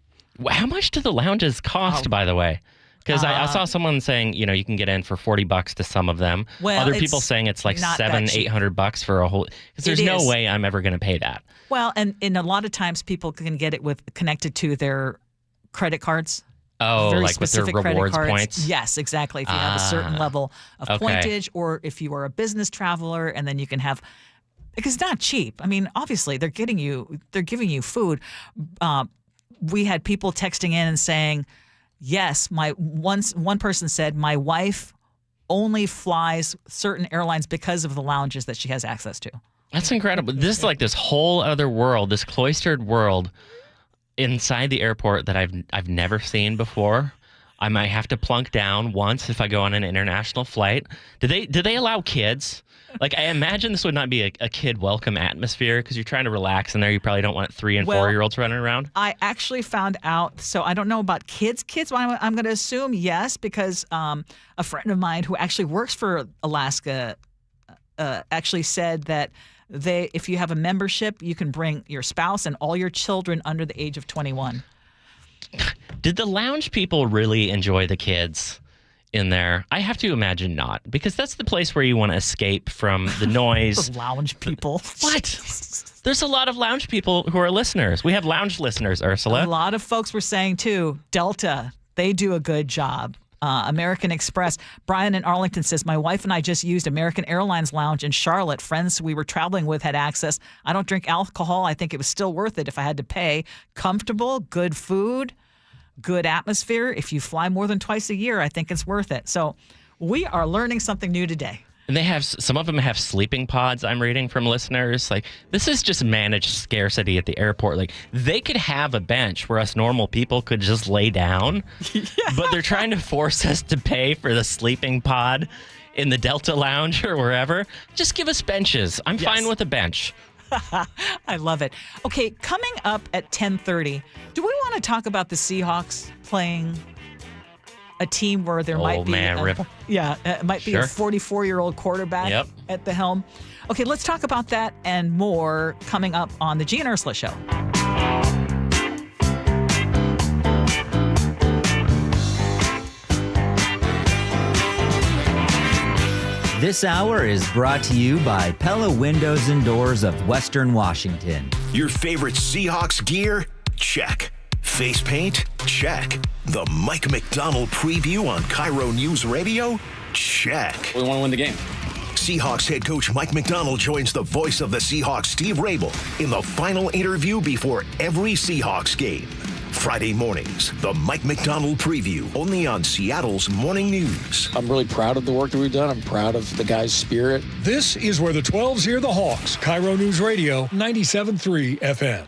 How much do the lounges cost, by the way? Because I saw someone saying, you can get in for $40 to some of them.
Well,
other people saying it's like $700-800 for a whole. Because there's no way I'm ever going to pay that.
Well, and a lot of times people can get it connected to their credit cards.
Oh, like with their rewards points?
Yes, exactly. If you have a certain level of pointage, or if you are a business traveler, and then you can have. Because it's not cheap. Obviously they're giving you food. We had people texting in and saying, yes, one person said, my wife only flies certain airlines because of the lounges that she has access to.
That's incredible. This is like this whole other world, this cloistered world inside the airport that I've never seen before. I might have to plunk down once if I go on an international flight. Do they allow kids? Like, I imagine this would not be a kid welcome atmosphere because you're trying to relax in there. You probably don't want 3 and 4-year-olds running around.
I actually found out, so I don't know about kids. Kids, I'm going to assume yes, because a friend of mine who actually works for Alaska actually said that if you have a membership, you can bring your spouse and all your children under the age of 21.
Did the lounge people really enjoy the kids in there? I have to imagine not, because that's the place where you want to escape from the noise.
The lounge people.
What? There's a lot of lounge people who are listeners. We have lounge listeners, Ursula.
A lot of folks were saying, too, Delta, they do a good job. American Express. Brian in Arlington says, my wife and I just used American Airlines Lounge in Charlotte. Friends we were traveling with had access. I don't drink alcohol. I think it was still worth it if I had to pay. Comfortable, good food, good atmosphere. If you fly more than twice a year, I think it's worth it. So we are learning something new today.
And they have, some of them have sleeping pods, I'm reading from listeners. Like, this is just managed scarcity at the airport. Like, they could have a bench where us normal people could just lay down, but they're trying to force us to pay for the sleeping pod in the Delta Lounge or wherever. Just give us benches. I'm fine with a bench.
I love it. Okay, coming up at 10:30, do we want to talk about the Seahawks playing a team where there might be it might be a 44-year-old quarterback at the helm? Okay, let's talk about that and more coming up on the Gee and Ursula Show.
This hour is brought to you by Pella Windows and Doors of Western Washington.
Your favorite Seahawks gear? Check. Face paint? Check. The Mike McDonald preview on KIRO News Radio? Check.
We want to win the game.
Seahawks head coach Mike McDonald joins the voice of the Seahawks, Steve Rabel, in the final interview before every Seahawks game. Friday mornings, the Mike McDonald preview, only on Seattle's Morning News.
I'm really proud of the work that we've done. I'm proud of the guys' spirit.
This is where the 12s hear the Hawks. KIRO News Radio, 97.3 FM.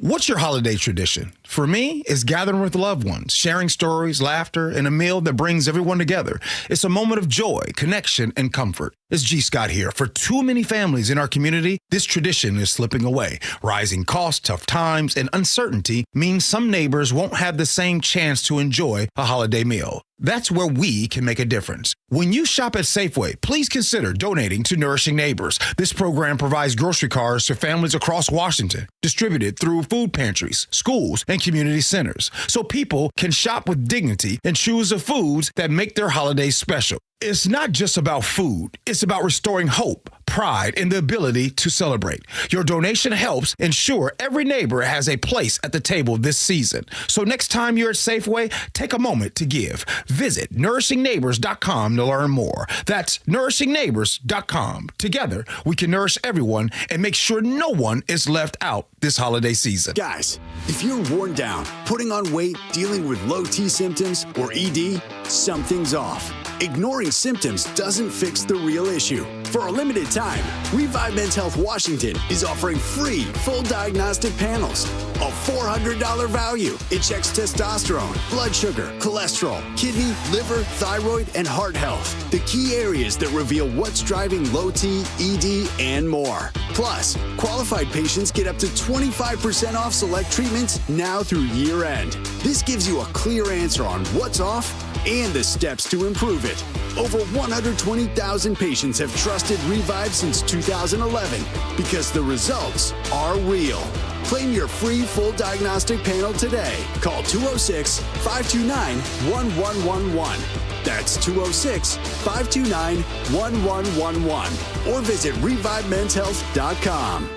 What's your holiday tradition? For me, it's gathering with loved ones, sharing stories, laughter, and a meal that brings everyone together. It's a moment of joy, connection, and comfort. It's G. Scott here. For too many families in our community, this tradition is slipping away. Rising costs, tough times, and uncertainty means some neighbors won't have the same chance to enjoy a holiday meal. That's where we can make a difference. When you shop at Safeway, please consider donating to Nourishing Neighbors. This program provides grocery cards to families across Washington, distributed through food pantries, schools, and community centers, so people can shop with dignity and choose the foods that make their holidays special. It's not just about food. It's about restoring hope, pride, and the ability to celebrate. Your donation helps ensure every neighbor has a place at the table this season. So next time you're at Safeway, take a moment to give. Visit nourishingneighbors.com to learn more. That's nourishingneighbors.com. Together, we can nourish everyone and make sure no one is left out this holiday season.
Guys, if you're worn down, putting on weight, dealing with low T symptoms, or ED, something's off. Ignoring symptoms doesn't fix the real issue. For a limited time, Revive Men's Health Washington is offering free full diagnostic panels. A $400 value. It checks testosterone, blood sugar, cholesterol, kidney, liver, thyroid, and heart health. The key areas that reveal what's driving low T, ED, and more. Plus, qualified patients get up to 25% off select treatments now through year end. This gives you a clear answer on what's off and the steps to improve it. Over 120,000 patients have trusted Revive since 2011 because the results are real. Claim your free full diagnostic panel today. Call 206-529-1111. That's 206-529-1111. Or visit ReviveMen'sHealth.com.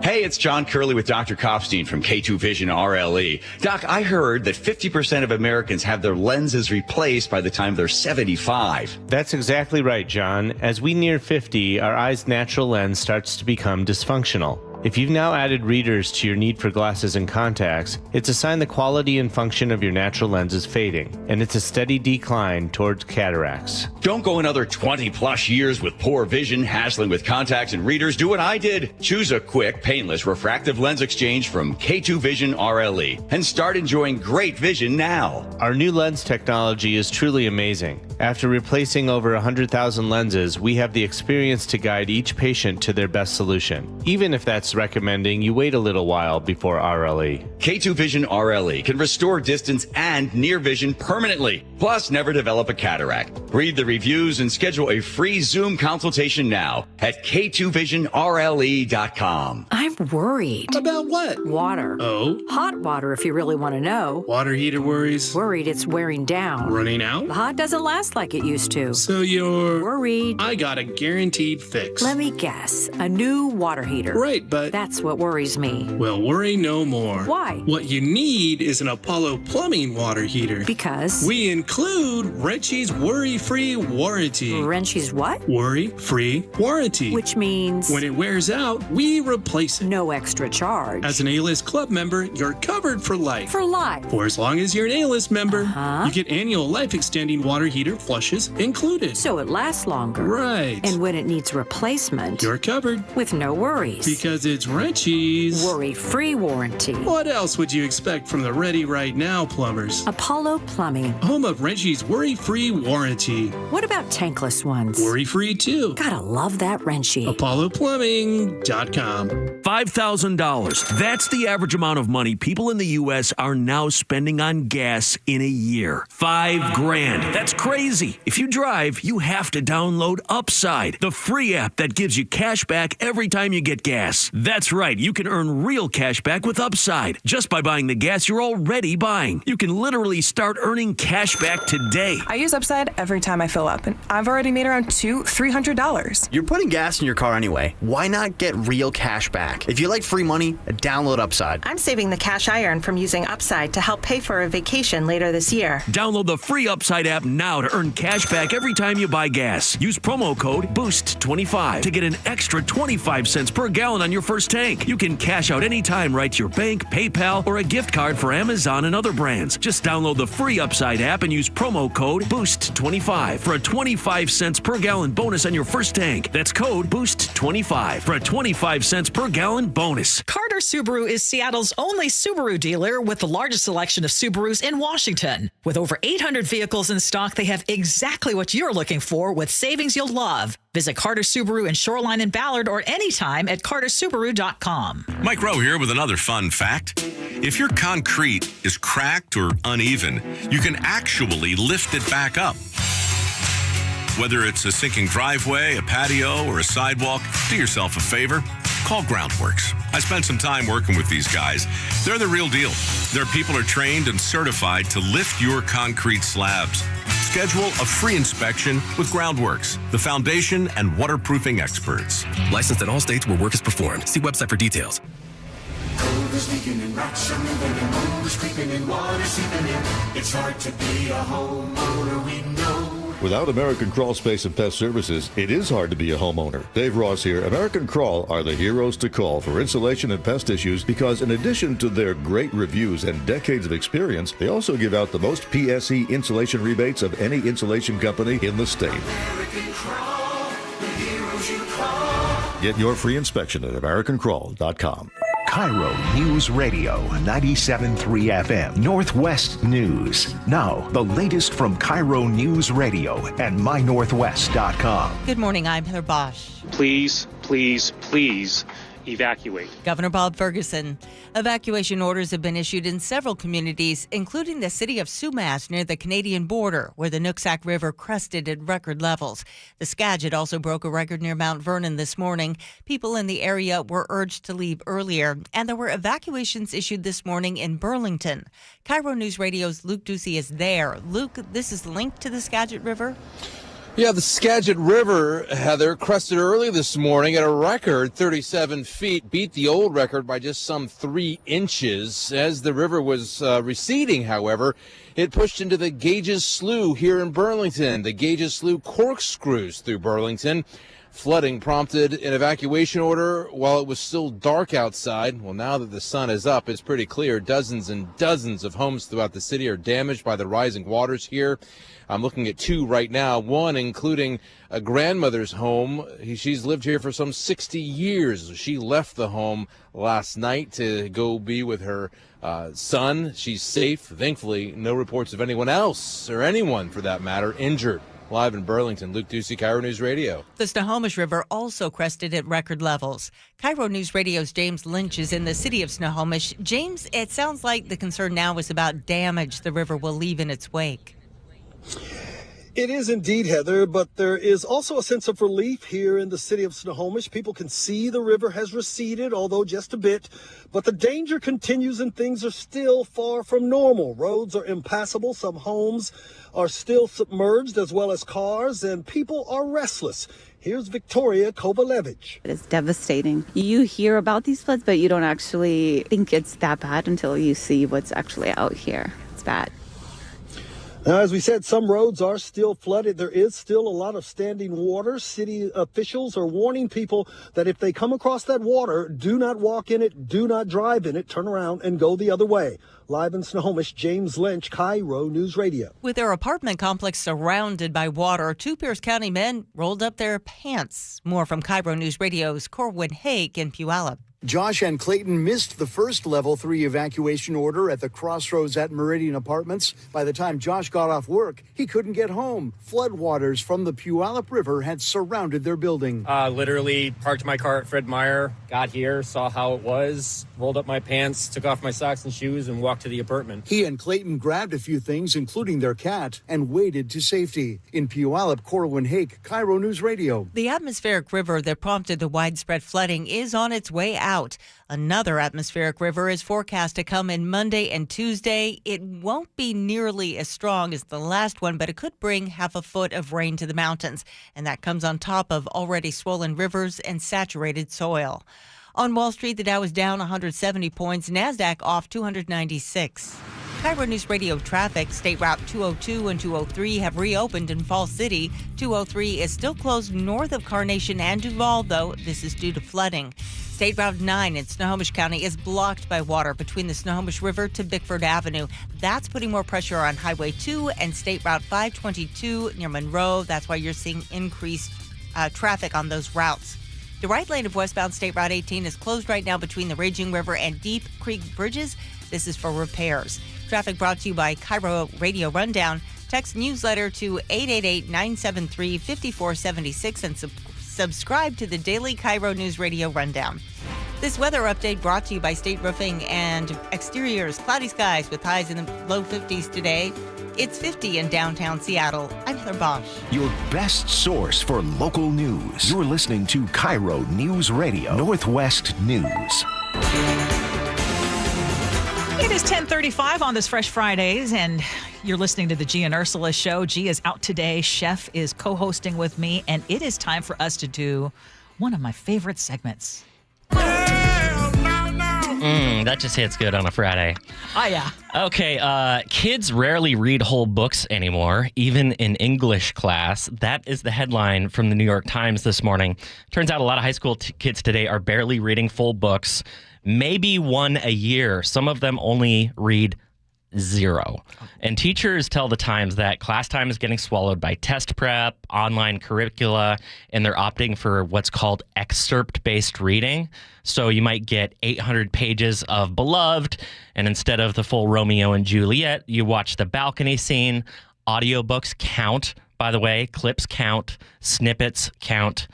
Hey, it's John Curley with Dr. Kopstein from K2 Vision RLE. Doc, I heard that 50% of Americans have their lenses replaced by the time they're 75.
That's exactly right, John. As we near 50, our eye's natural lens starts to become dysfunctional. If you've now added readers to your need for glasses and contacts, it's a sign the quality and function of your natural lens is fading, and it's a steady decline towards cataracts.
Don't go another 20 plus years with poor vision, hassling with contacts and readers. Do what I did. Choose a quick, painless refractive lens exchange from K2 Vision RLE and start enjoying great vision now.
Our new lens technology is truly amazing. After replacing over 100,000 lenses, we have the experience to guide each patient to their best solution, even if that's recommending you wait a little while before RLE.
K2 Vision RLE can restore distance and near vision permanently, plus never develop a cataract. Read the reviews and schedule a free Zoom consultation now at K2VisionRLE.com.
I'm worried.
About what?
Water.
Oh?
Hot water, if you really want to know.
Water heater worries?
Worried it's wearing down.
Running out?
The hot doesn't last like it used to.
So you're...
worried.
I got a guaranteed fix.
Let me guess. A new water heater.
Right, but...
that's what worries me.
Well, worry no more.
Why?
What you need is an Apollo Plumbing water heater.
Because?
We include Wrenchie's worry-free warranty.
Wrenchie's what?
Worry-free warranty.
Which means?
When it wears out, we replace it.
No extra charge.
As an A-List Club member, you're covered for life.
For life?
For as long as you're an A-List member. You get annual life-extending water heater flushes included.
So it lasts longer.
Right.
And when it needs replacement,
you're covered.
With no worries.
Because it's Wrenchie's
worry-free warranty.
What else would you expect from the Ready Right Now plumbers?
Apollo Plumbing.
Home of Wrenchie's worry-free warranty.
What about tankless ones?
Worry-free too.
Gotta love that Wrenchie.
ApolloPlumbing.com.
$5,000. That's the average amount of money people in the U.S. are now spending on gas in a year. $5,000. That's crazy. If you drive, you have to download Upside, the free app that gives you cash back every time you get gas. That's right. You can earn real cash back with Upside just by buying the gas you're already buying. You can literally start earning cash back today.
I use Upside every time I fill up, and I've already made around $300.
You're putting gas in your car anyway. Why not get real cash back? If you like free money, download Upside.
I'm saving the cash I earn from using Upside to help pay for a vacation later this year.
Download the free Upside app now to earn cash back every time you buy gas. Use promo code BOOST25 to get an extra 25 cents per gallon on your first tank. You can cash out anytime right to your bank, PayPal, or a gift card for Amazon and other brands. Just download the free Upside app and use promo code BOOST25 for a 25 cents per gallon bonus on your first tank. That's code BOOST25 for a 25 cents per gallon bonus.
Carter Subaru is Seattle's only Subaru dealer with the largest selection of Subarus in Washington. With over 800 vehicles in stock, they have exactly what you're looking for with savings you'll love. Visit Carter Subaru in Shoreline and Ballard or anytime at cartersubaru.com.
Mike Rowe here with another fun fact. If your concrete is cracked or uneven, you can actually lift it back up. Whether it's a sinking driveway, a patio, or a sidewalk, do yourself a favor. Call Groundworks. I spent some time working with these guys. They're the real deal. Their people are trained and certified to lift your concrete slabs. Schedule a free inspection with Groundworks, the foundation and waterproofing experts.
Licensed in all states where work is performed. See website for details.
Cold is leaking and rocks are moving and mold is creeping and water seeping in. It's hard to be a homeowner, we know.
Without American Crawl Space and Pest Services, it is hard to be a homeowner. Dave Ross here. American Crawl are the heroes to call for insulation and pest issues because in addition to their great reviews and decades of experience, they also give out the most PSE insulation rebates of any insulation company in the state.
American Crawl, the heroes you call.
Get your free inspection at AmericanCrawl.com.
KIRO Newsradio 97.3 FM Northwest News. Now, the latest from KIRO Newsradio and MyNorthwest.com.
Good morning, I'm Heather Bosch.
Please, please, please evacuate.
Governor Bob Ferguson. Evacuation orders have been issued in several communities, including the city of Sumas near the Canadian border, where the Nooksack River crested at record levels. The Skagit also broke a record near Mount Vernon this morning. People in the area were urged to leave earlier, and there were evacuations issued this morning in Burlington. KIRO News Radio's Luke Ducey is there. Luke, this is linked to the Skagit River?
Yeah, the Skagit River, Heather, crested early this morning at a record 37 feet, beat the old record by just some 3 inches. As the river was receding, however, it pushed into the Gages Slough here in Burlington. The Gages Slough corkscrews through Burlington. Flooding prompted an evacuation order while it was still dark outside. Well, now that the sun is up, it's pretty clear dozens and dozens of homes throughout the city are damaged by the rising waters here. I'm looking at 2 right now, one including a grandmother's home. She's lived here for some 60 years. She left the home last night to go be with her son. She's safe. Thankfully, no reports of anyone else, or anyone for that matter, injured. Live in Burlington, Luke Ducey, KIRO News Radio.
The Snohomish River also crested at record levels. KIRO News Radio's James Lynch is in the city of Snohomish. James, it sounds like the concern now is about damage the river will leave in its wake.
It is indeed, Heather, but there is also a sense of relief here in the city of Snohomish. People can see the river has receded, although just a bit, but the danger continues and things are still far from normal. Roads are impassable. Some homes are still submerged, as well as cars, and people are restless. Here's Victoria Kovalevich.
It's devastating. You hear about these floods, but you don't actually think it's that bad until you see what's actually out here. It's bad.
Now, as we said, some roads are still flooded. There is still a lot of standing water. City officials are warning people that if they come across that water, do not walk in it, do not drive in it, turn around and go the other way. Live in Snohomish, James Lynch, KIRO News Radio.
With their apartment complex surrounded by water, 2 Pierce County men rolled up their pants. More from KIRO News Radio's Corwin Hake in Puyallup.
Josh and Clayton missed the first level 3 evacuation order at the crossroads at Meridian Apartments. By the time Josh got off work, he couldn't get home. Floodwaters from the Puyallup River had surrounded their building.
Literally parked my car at Fred Meyer, got here, saw how it was, rolled up my pants, took off my socks and shoes, and walked to the apartment.
He and Clayton grabbed a few things, including their cat, and waded to safety. In Puyallup, Corwin Hake, KIRO News Radio.
The atmospheric river that prompted the widespread flooding is on its way out. Another atmospheric river is forecast to come in Monday and Tuesday. It won't be nearly as strong as the last one, but it could bring half a foot of rain to the mountains. And that comes on top of already swollen rivers and saturated soil. On Wall Street, the Dow is down 170 points, NASDAQ off 296. KIRO News Radio traffic. State Route 202 and 203 have reopened in Fall City. 203 is still closed north of Carnation and Duval, though this is due to flooding. State Route 9 in Snohomish County is blocked by water between the Snohomish River to Bickford Avenue. That's putting more pressure on Highway 2 and State Route 522 near Monroe. That's why you're seeing increased traffic on those routes. The right lane of westbound State Route 18 is closed right now between the Raging River and Deep Creek bridges. This is for repairs. Traffic brought to you by KIRO Radio Rundown. Text newsletter to 888-973-5476 and subscribe to the daily KIRO News Radio Rundown. This weather update brought to you by State Roofing and Exteriors. Cloudy skies with highs in the low 50s today. It's 50 in downtown Seattle. I'm Heather Bosch.
Your best source for local news. You're listening to KIRO News Radio, Northwest News.
It is 10:35 on this Fresh Fridays, and you're listening to the Gee and Ursula Show. Gee is out today. Chef is co-hosting with me, and it is time for us to do one of my favorite segments.
That just hits good on a Friday.
Oh, yeah.
Okay, kids rarely read whole books anymore, even in English class. That is the headline from the New York Times this morning. Turns out a lot of high school kids today are barely reading full books, maybe one a year. Some of them only read 0. And teachers tell the Times that class time is getting swallowed by test prep, online curricula, and they're opting for what's called excerpt-based reading. So you might get 800 pages of Beloved, and instead of the full Romeo and Juliet, you watch the balcony scene. Audiobooks count, by the way. Clips count. Snippets count.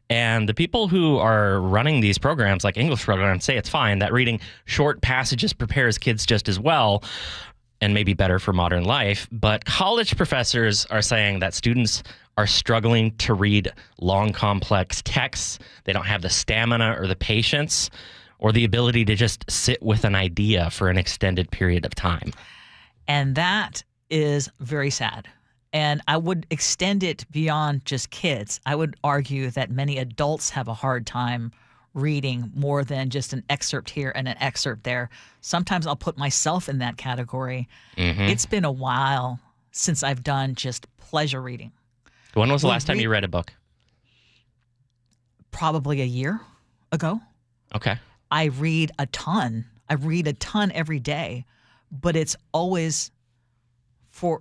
And the people who are running these programs, like English programs, say it's fine, that reading short passages prepares kids just as well and maybe better for modern life. But college professors are saying that students are struggling to read long, complex texts. They don't have the stamina or the patience or the ability to just sit with an idea for an extended period of time.
And that is very sad. And I would extend it beyond just kids. I would argue that many adults have a hard time reading more than just an excerpt here and an excerpt there. Sometimes I'll put myself in that category. Mm-hmm. It's been a while since I've done just pleasure reading.
When was the last time you read a book?
Probably a year ago.
Okay.
I read a ton. I read a ton every day, but it's always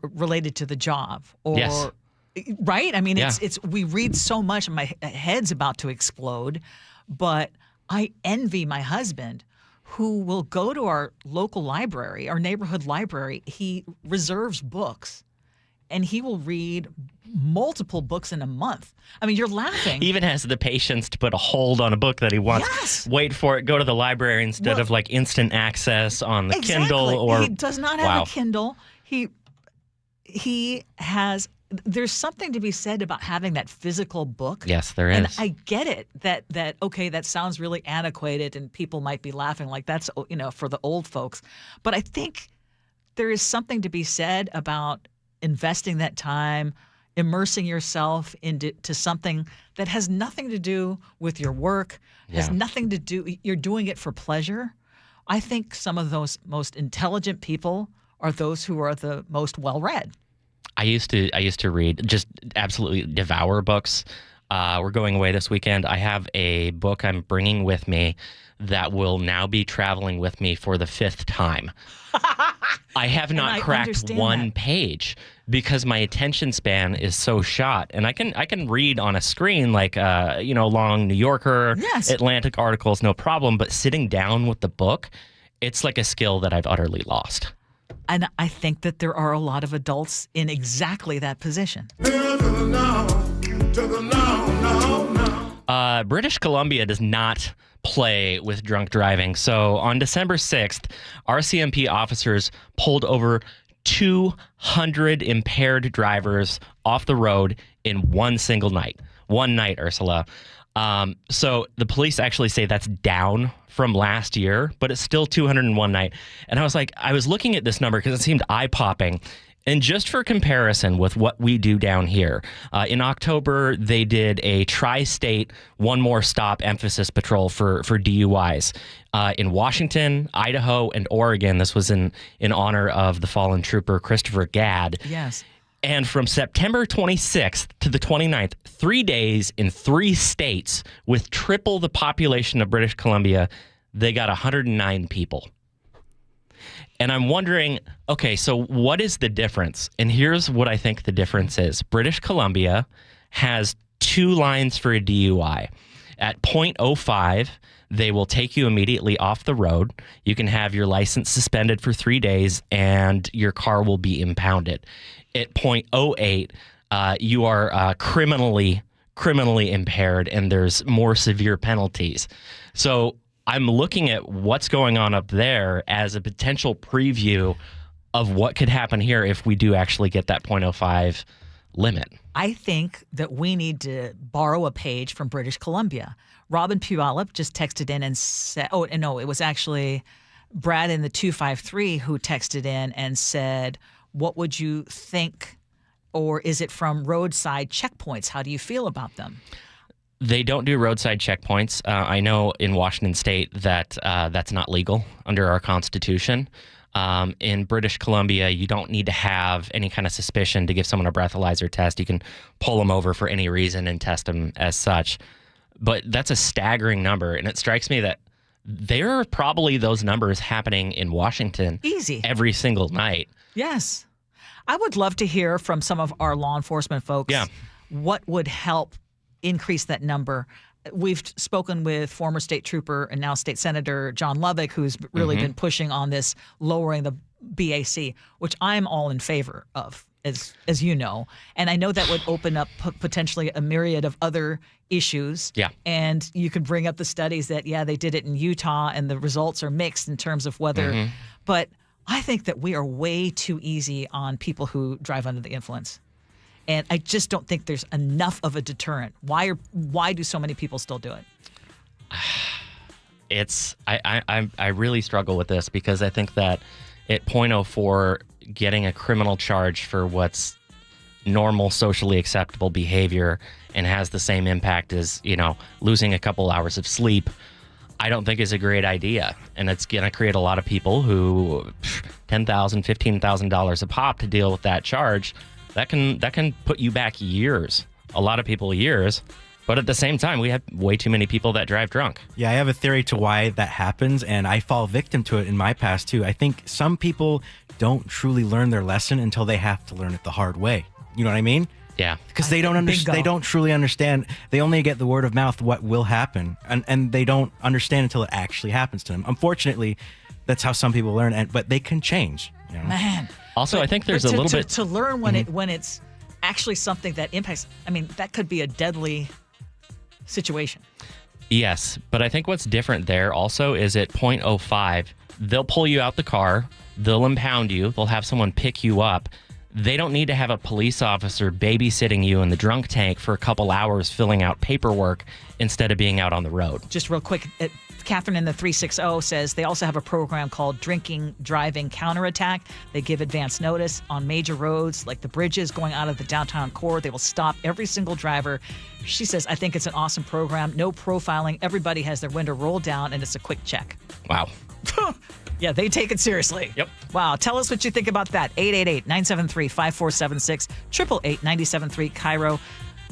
related to the job or
yes.
Right? I mean, it's we read so much and my head's about to explode, but I envy my husband who will go to our local library, our neighborhood library. He reserves books and he will read multiple books in a month. I mean, you're laughing.
He even has the patience to put a hold on a book that he wants.
Yes.
Wait for it, go to the library instead of like instant access on the Kindle or
he does not have a Kindle. He has, there's something to be said about having that physical book.
Yes, there is.
And I get it that okay, that sounds really antiquated and people might be laughing like that's, for the old folks. But I think there is something to be said about investing that time, immersing yourself into something that has nothing to do with your work, has nothing to do, you're doing it for pleasure. I think some of those most intelligent people are those who are the most well-read.
I used to read, just absolutely devour books. We're going away this weekend. I have a book I'm bringing with me that will now be traveling with me for the 5th time. I have not cracked one page because my attention span is so shot. And I can read on a screen like, long New Yorker, Atlantic articles, no problem. But sitting down with the book, it's like a skill that I've utterly lost.
And I think that there are a lot of adults in exactly that position.
British Columbia does not play with drunk driving. So on December 6th, RCMP officers pulled over 200 impaired drivers off the road in one single night. One night, Ursula. So the police actually say that's down from last year, but it's still 201 night. And I was looking at this number because it seemed eye-popping. And just for comparison with what we do down here, in October, they did a tri-state one more stop emphasis patrol for DUIs. In Washington, Idaho, and Oregon, this was in honor of the fallen trooper Christopher Gadd.
Yes.
And from September 26th to the 29th, 3 days in 3 states with triple the population of British Columbia, they got 109 people. And I'm wondering, okay, so what is the difference? And here's what I think the difference is. British Columbia has 2 lines for a DUI. At .05, they will take you immediately off the road. You can have your license suspended for 3 days, and your car will be impounded. At .08, you are criminally impaired, and there's more severe penalties. So I'm looking at what's going on up there as a potential preview of what could happen here if we do actually get that .05 limit.
I think that we need to borrow a page from British Columbia. Robin Puyallup just texted in and said, it was actually Brad in the 253 who texted in and said, what would you think, or is it from roadside checkpoints? How do you feel about them?
They don't do roadside checkpoints. I know in Washington State that that's not legal under our Constitution. In British Columbia, you don't need to have any kind of suspicion to give someone a breathalyzer test. You can pull them over for any reason and test them as such. But that's a staggering number, and it strikes me that there are probably those numbers happening in Washington every single night.
Yes. I would love to hear from some of our law enforcement folks what would help increase that number. We've spoken with former state trooper and now state senator John Lovick, who's really been pushing on this lowering the BAC, which I'm all in favor of, as you know. And I know that would open up potentially a myriad of other issues.
Yeah.
And you could bring up the studies that, they did it in Utah and the results are mixed in terms of whether. But I think that we are way too easy on people who drive under the influence. And I just don't think there's enough of a deterrent. Why do so many people still do it?
I really struggle with this because I think that at .04, getting a criminal charge for what's normal socially acceptable behavior and has the same impact as, losing a couple hours of sleep, I don't think is a great idea. And it's going to create a lot of people who $10,000, $15,000 a pop to deal with that charge. That can put you back years, a lot of people years. But at the same time, we have way too many people that drive drunk.
Yeah, I have a theory to why that happens, and I fall victim to it in my past, too. I think some people don't truly learn their lesson until they have to learn it the hard way. You know what I mean?
Yeah.
Because they don't truly understand. They only get the word of mouth what will happen, and they don't understand until it actually happens to them. Unfortunately, that's how some people learn, but they can change.
Man.
Also, I think there's a little bit
to learn when it's actually something that impacts. I mean, that could be a deadly situation.
Yes, but I think what's different there also is at .05, they'll pull you out the car, they'll impound you, they'll have someone pick you up. They don't need to have a police officer babysitting you in the drunk tank for a couple hours filling out paperwork instead of being out on the road.
Just real quick, Catherine in the 360 says they also have a program called Drinking Driving Counterattack. They give advance notice on major roads like the bridges going out of the downtown core. They will stop every single driver. She says, I think it's an awesome program. No profiling. Everybody has their window rolled down, and it's a quick check.
Wow.
Yeah, they take it seriously.
Yep.
Wow. Tell us what you think about that. 888-973-5476, 888-973 KIRO.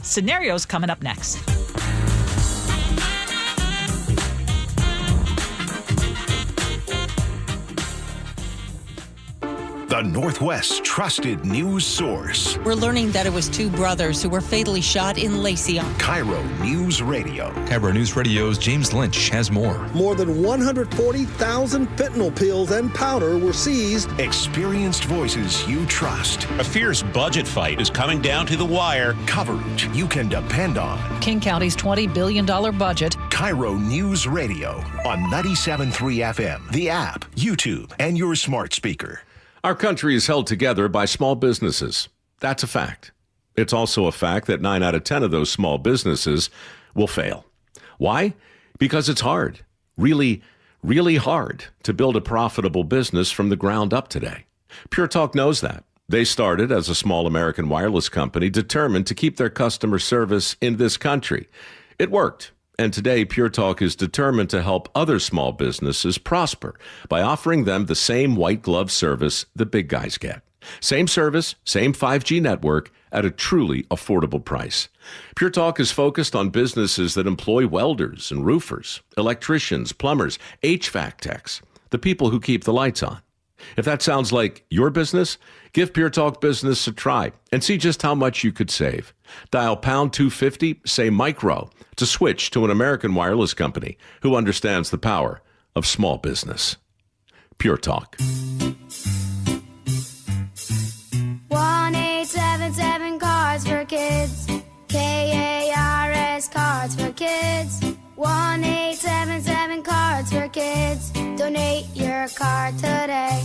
Scenarios coming up next.
the Northwest's trusted news source.
We're learning that it was two brothers who were fatally shot in Lacey.
KIRO News Radio.
KIRO News Radio's James Lynch has more.
More than 140,000 fentanyl pills and powder were seized.
Experienced voices you trust.
A fierce budget fight is coming down to the wire.
Coverage you can depend on.
King County's $20 billion budget.
KIRO News Radio on 97.3 FM, the app, YouTube, and your smart speaker.
Our country is held together by small businesses. That's a fact. It's also a fact that 9 out of 10 of those small businesses will fail. Why? Because it's hard, really, really hard to build a profitable business from the ground up today. Pure Talk knows that. They started as a small American wireless company determined to keep their customer service in this country. It worked. And today, Pure Talk is determined to help other small businesses prosper by offering them the same white glove service the big guys get. Same service, same 5G network at a truly affordable price. Pure Talk is focused on businesses that employ welders and roofers, electricians, plumbers, HVAC techs, the people who keep the lights on. If that sounds like your business, give Pure Talk Business a try and see just how much you could save. Dial pound 250, say micro, to switch to an American wireless company who understands the power of small business. Pure Talk.
1-877 Cards for Kids. KARS Cards for Kids. 1-877 Cards for Kids. Donate your card today.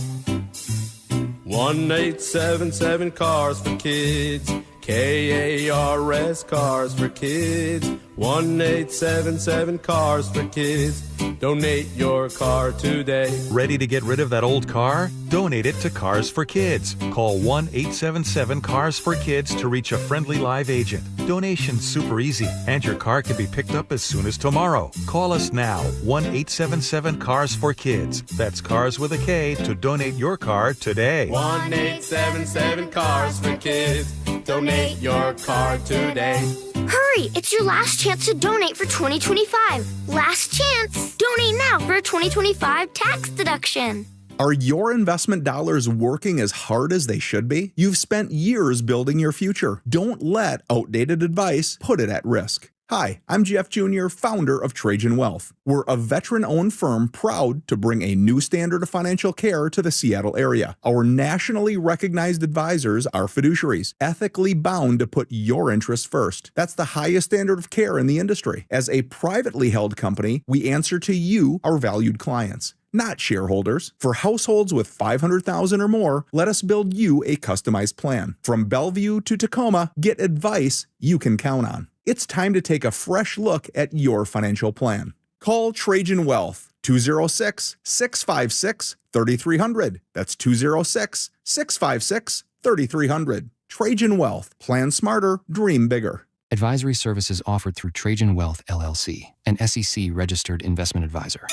1-877 Cars for Kids. KARS Cars for Kids. 1-877 Cars for Kids. Donate your car today.
Ready to get rid of that old car? Donate it to Cars for Kids. Call 1-877-CARS-FOR-KIDS to reach a friendly live agent. Donation's super easy, and your car can be picked up as soon as tomorrow. Call us now, 1-877-CARS-FOR-KIDS. That's Cars with a K to donate your car today.
1-877 Cars for Kids. Donate your car today.
Hurry! It's your last chance to donate for 2025. Last chance! Donate now for a 2025 tax deduction.
Are your investment dollars working as hard as they should be? You've spent years building your future. Don't let outdated advice put it at risk. Hi, I'm Jeff Jr., founder of Trajan Wealth. We're a veteran-owned firm proud to bring a new standard of financial care to the Seattle area. Our nationally recognized advisors are fiduciaries, ethically bound to put your interests first. That's the highest standard of care in the industry. As a privately held company, we answer to you, our valued clients, not shareholders. For households with $500,000 or more, let us build you a customized plan. From Bellevue to Tacoma, get advice you can count on. It's time to take a fresh look at your financial plan. Call Trajan Wealth, 206-656-3300. That's 206-656-3300. Trajan Wealth. Plan smarter, dream bigger.
Advisory services offered through Trajan Wealth, LLC, an SEC-registered investment advisor.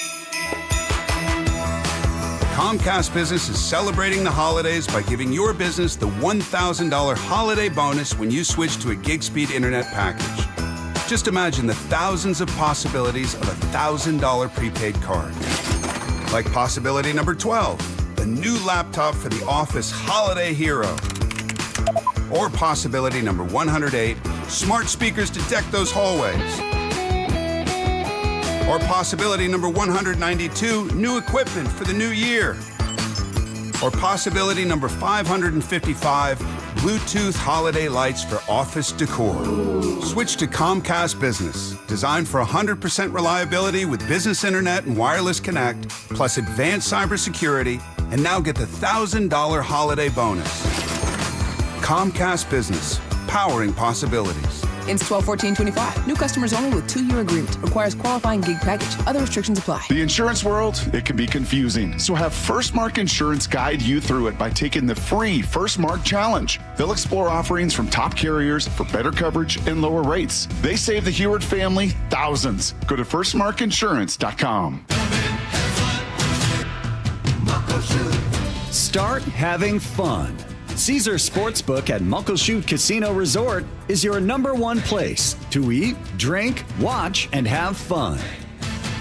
Comcast Business is celebrating the holidays by giving your business the $1,000 holiday bonus when you switch to a gig speed internet package. Just imagine the thousands of possibilities of a $1,000 prepaid card. Like possibility number 12, the new laptop for the office Holiday Hero. Or possibility number 108, smart speakers to deck those hallways. Or possibility number 192, new equipment for the new year. Or possibility number 555, Bluetooth holiday lights for office decor. Switch to Comcast Business, designed for 100% reliability with business internet and wireless connect, plus advanced cybersecurity, and now get the $1,000 holiday bonus. Comcast Business, powering possibilities.
Ends 12/14/25. New customers only with 2-year agreement. Requires qualifying gig package. Other restrictions apply.
The insurance world, it can be confusing. So have First Mark Insurance guide you through it by taking the free First Mark Challenge. They'll explore offerings from top carriers for better coverage and lower rates. They save the Heward family thousands. Go to firstmarkinsurance.com.
Start having fun. Caesar Sportsbook at Muckleshoot Casino Resort is your #1 place to eat, drink, watch, and have fun.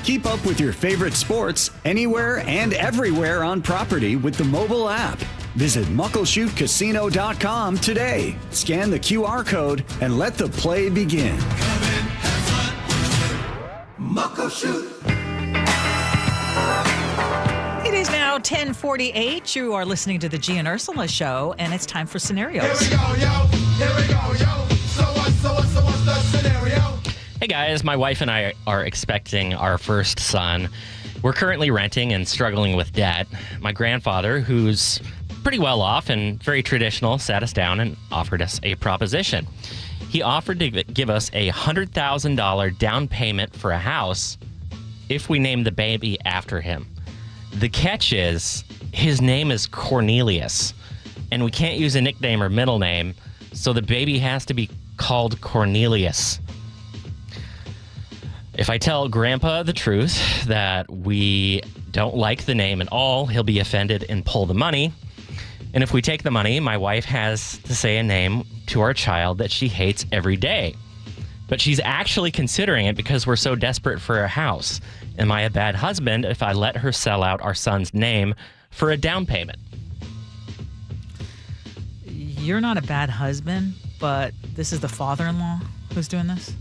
Keep up with your favorite sports anywhere and everywhere on property with the mobile app. Visit muckleshootcasino.com today. Scan the QR code and let the play begin.
Muckleshoot.
It is now 10:48. You are listening to the Gee and Ursula Show, and it's time for scenarios.
Here we go, yo. Here we go, yo. So what's the scenario?
Hey guys, my wife and I are expecting our first son. We're currently renting and struggling with debt. My grandfather, who's pretty well off and very traditional, sat us down and offered us a proposition. He offered to give us a $100,000 down payment for a house if we name the baby after him. The catch is his name is Cornelius, and we can't use a nickname or middle name, so the baby has to be called Cornelius. If I tell Grandpa the truth that we don't like the name at all, he'll be offended and pull the money. And if we take the money, my wife has to say a name to our child that she hates every day. But she's actually considering it because we're so desperate for a house. Am I a bad husband if I let her sell out our son's name for a down payment?
You're not a bad husband, but this is the father-in-law who's doing this?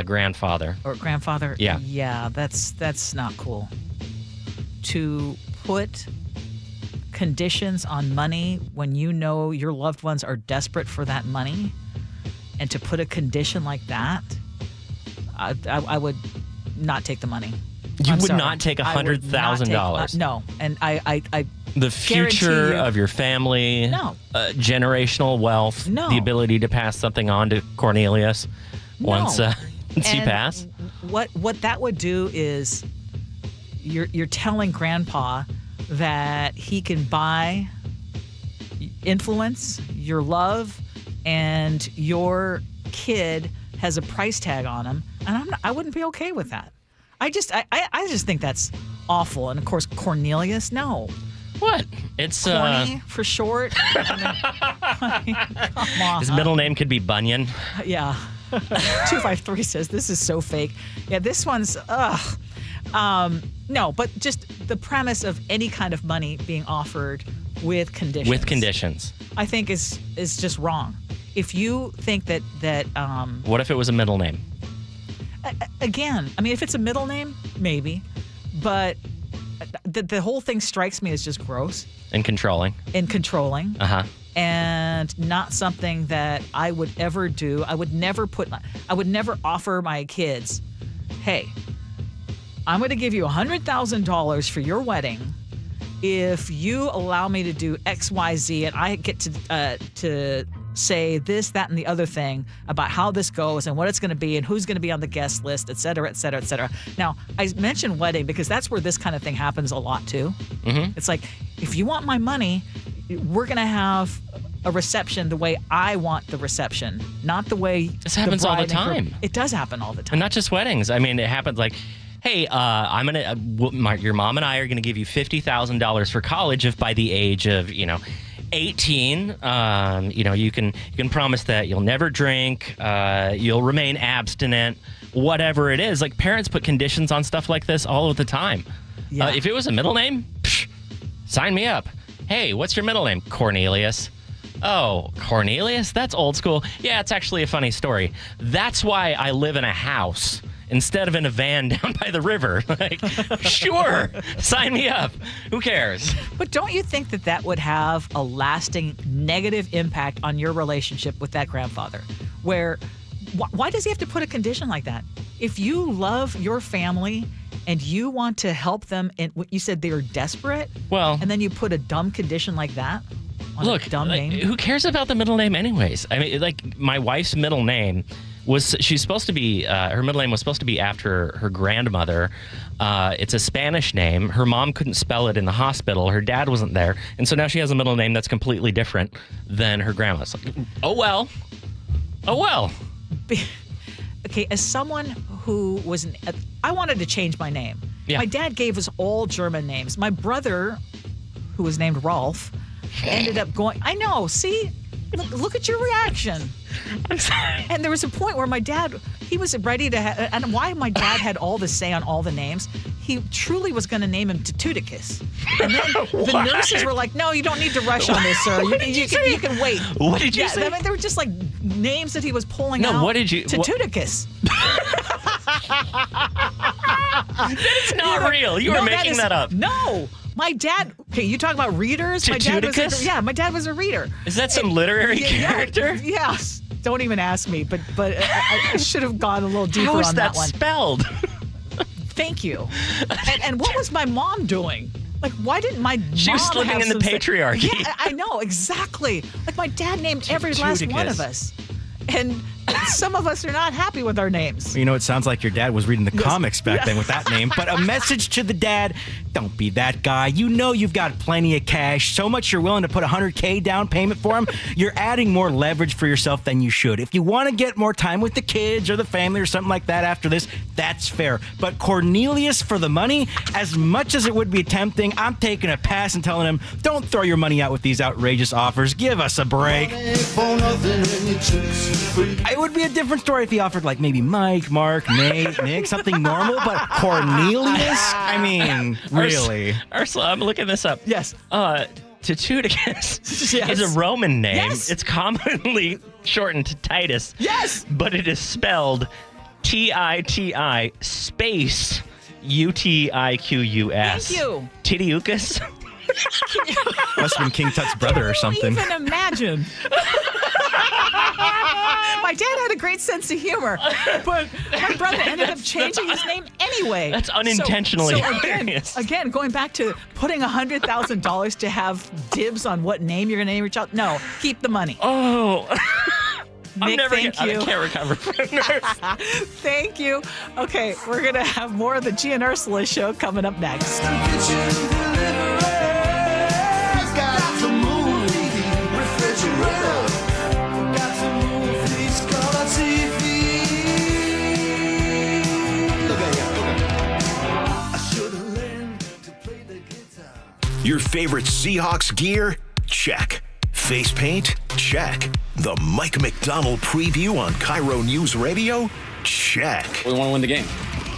Grandfather.
Or grandfather?
Yeah.
Yeah, that's not cool. To put conditions on money when you know your loved ones are desperate for that money, and to put a condition like that, I would not take the money.
You would not take $100,000?
No. And I
the future of your family,
no.
Generational wealth,
no.
The ability to pass something on to Cornelius once you pass.
What that would do is you're telling Grandpa that he can buy influence, your love, and your kid has a price tag on him, and I wouldn't be okay with that. I just think that's awful. And of course, Cornelius, no.
What? It's
Corny for short. Come on.
His middle name could be Bunyan.
Yeah. 253 says this is so fake. Yeah, this one's no, but just the premise of any kind of money being offered with conditions.
With conditions.
I think is just wrong. If you think that
what if it was a middle name?
Again, I mean, if it's a middle name, maybe, but the whole thing strikes me as just gross
And controlling.
And not something that I would ever do. I would never offer my kids, hey, I'm going to give you $100,000 for your wedding if you allow me to do X, Y, Z, and I get to say this, that, and the other thing about how this goes and what it's going to be and who's going to be on the guest list, et cetera, et cetera, et cetera. Now, I mentioned wedding because that's where this kind of thing happens a lot too.
Mm-hmm.
It's like, if you want my money, we're going to have a reception the way I want the reception, not the way
this happens all the time.
It does happen all the time.
And not just weddings. I mean, it happens like, hey, I'm gonna. Your mom and I are gonna give you $50,000 for college if by the age of 18, you can promise that you'll never drink, you'll remain abstinent, whatever it is. Like parents put conditions on stuff like this all of the time.
Yeah.
If it was a middle name, sign me up. Hey, what's your middle name? Cornelius. Oh, Cornelius? That's old school. Yeah, it's actually a funny story. That's why I live in a house instead of in a van down by the river. Like, sure, sign me up. Who cares?
But don't you think that would have a lasting negative impact on your relationship with that grandfather? Where, why does he have to put a condition like that? If you love your family and you want to help them, and you said they are desperate, and then you put a dumb condition like that on a dumb name?
Who cares about the middle name anyways? I mean, like my wife's middle name she's supposed to be, her middle name was supposed to be after her grandmother. It's a Spanish name. Her mom couldn't spell it in the hospital. Her dad wasn't there. And so now she has a middle name that's completely different than her grandma's. Like, oh well.
Okay, as someone who I wanted to change my name.
Yeah.
My dad gave us all German names. My brother, who was named Rolf, ended up going, I know, see? Look at your reaction.
I'm sorry.
And there was a point where my dad, he was ready to and why my dad had all the say on all the names, he truly was going to name him Tututicus. And then the nurses were like, no, you don't need to rush on this, sir. You can wait.
What did you say?
I mean, they were just like names that he was pulling out.
No, what did you...
Tututicus.
That's not real. You were making that up.
No. My dad, okay, you talk about readers. My dad was a reader.
Is that some literary character?
Yes. Don't even ask me, but I should have gone a little deeper
on that one. How is that spelled?
Thank you. And what was my mom doing? Like, why didn't my mom
She was living in the patriarchy.
Yeah, I know, exactly. Like, my dad named every last one of us. And some of us are not happy with our names.
You know, it sounds like your dad was reading the comics back then with that name. But a message to the dad, don't be that guy. You know you've got plenty of cash, so much you're willing to put $100K down payment for him. You're adding more leverage for yourself than you should. If you want to get more time with the kids or the family or something like that after this, that's fair. But Cornelius for the money, as much as it would be tempting, I'm taking a pass and telling him, don't throw your money out with these outrageous offers. Give us a break. It would be a different story if he offered like maybe Mike, Mark, Nate, Nick, something normal, but Cornelius? I mean, really?
Ursula, I'm looking this up.
Yes.
Tututicus is a Roman name.
Yes.
It's commonly shortened to Titus.
Yes.
But it is spelled Titi space Utiquus.
Thank you.
Titiucus?
Must have been King Tut's brother or something.
Even imagine. My dad had a great sense of humor, but my brother ended up changing his name anyway.
That's unintentionally hilarious.
Again, going back to putting $100,000 to have dibs on what name you're going to name your child. No, keep the money.
Oh.
Nick,
I can't recover from this.
Thank you. Okay, we're going to have more of the Gee and Ursula Show coming up next.
Your favorite Seahawks gear? Check. Face paint? Check. The Mike McDonald preview on KIRO News Radio? Check.
We want to win the game.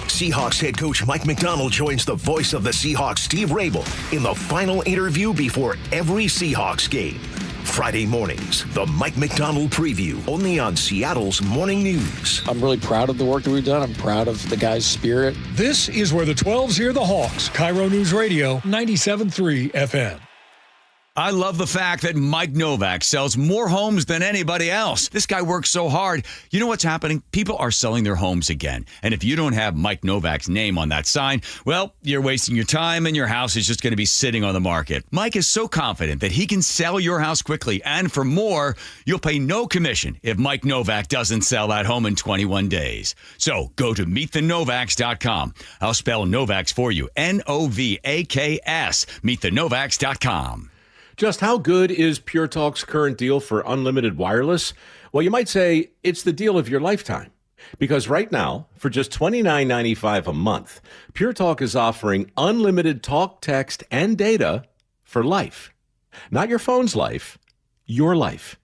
Seahawks head coach Mike McDonald joins the voice of the Seahawks, Steve Rabel, in the final interview before every Seahawks game. Friday mornings, the Mike McDonald preview, only on Seattle's Morning News.
I'm really proud of the work that we've done. I'm proud of the guys' spirit.
This is where the 12s hear the Hawks. KIRO News Radio, 97.3 FM.
I love the fact that Mike Novak sells more homes than anybody else. This guy works so hard. You know what's happening? People are selling their homes again. And if you don't have Mike Novak's name on that sign, well, you're wasting your time and your house is just going to be sitting on the market. Mike is so confident that he can sell your house quickly. And for more, you'll pay no commission if Mike Novak doesn't sell that home in 21 days. So go to meetthenovaks.com. I'll spell Novaks for you. Novaks. Meetthenovaks.com.
Just how good is Pure Talk's current deal for unlimited wireless? Well, you might say it's the deal of your lifetime. Because right now, for just $29.95 a month, Pure Talk is offering unlimited talk, text, and data for life. Not your phone's life, your life.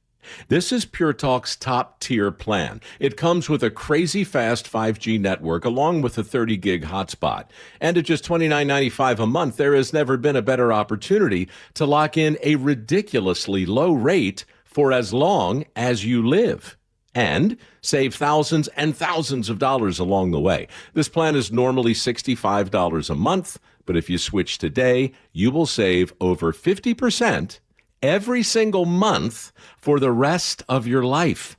This is Pure Talk's top-tier plan. It comes with a crazy fast 5G network along with a 30-gig hotspot. And at just $29.95 a month, there has never been a better opportunity to lock in a ridiculously low rate for as long as you live. And save thousands and thousands of dollars along the way. This plan is normally $65 a month, but if you switch today, you will save over 50% every single month for the rest of your life.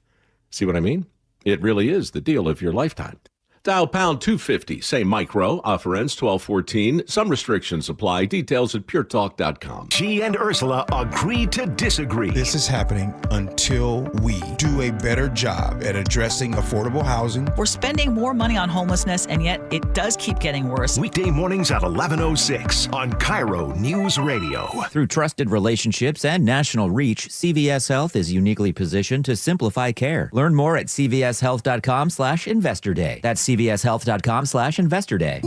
See what I mean? It really is the deal of your lifetime. Dial pound 250, say micro, offer ends 12/14. Some restrictions apply. Details at puretalk.com.
Gee and Ursula agree to disagree.
This is happening until we do a better job at addressing affordable housing.
We're spending more money on homelessness, and yet it does keep getting worse.
Weekday mornings at 11:06 on KIRO News Radio.
Through trusted relationships and national reach, CVS Health is uniquely positioned to simplify care. Learn more at cvshealth.com/investor day. That's cvshealth.com/investor day.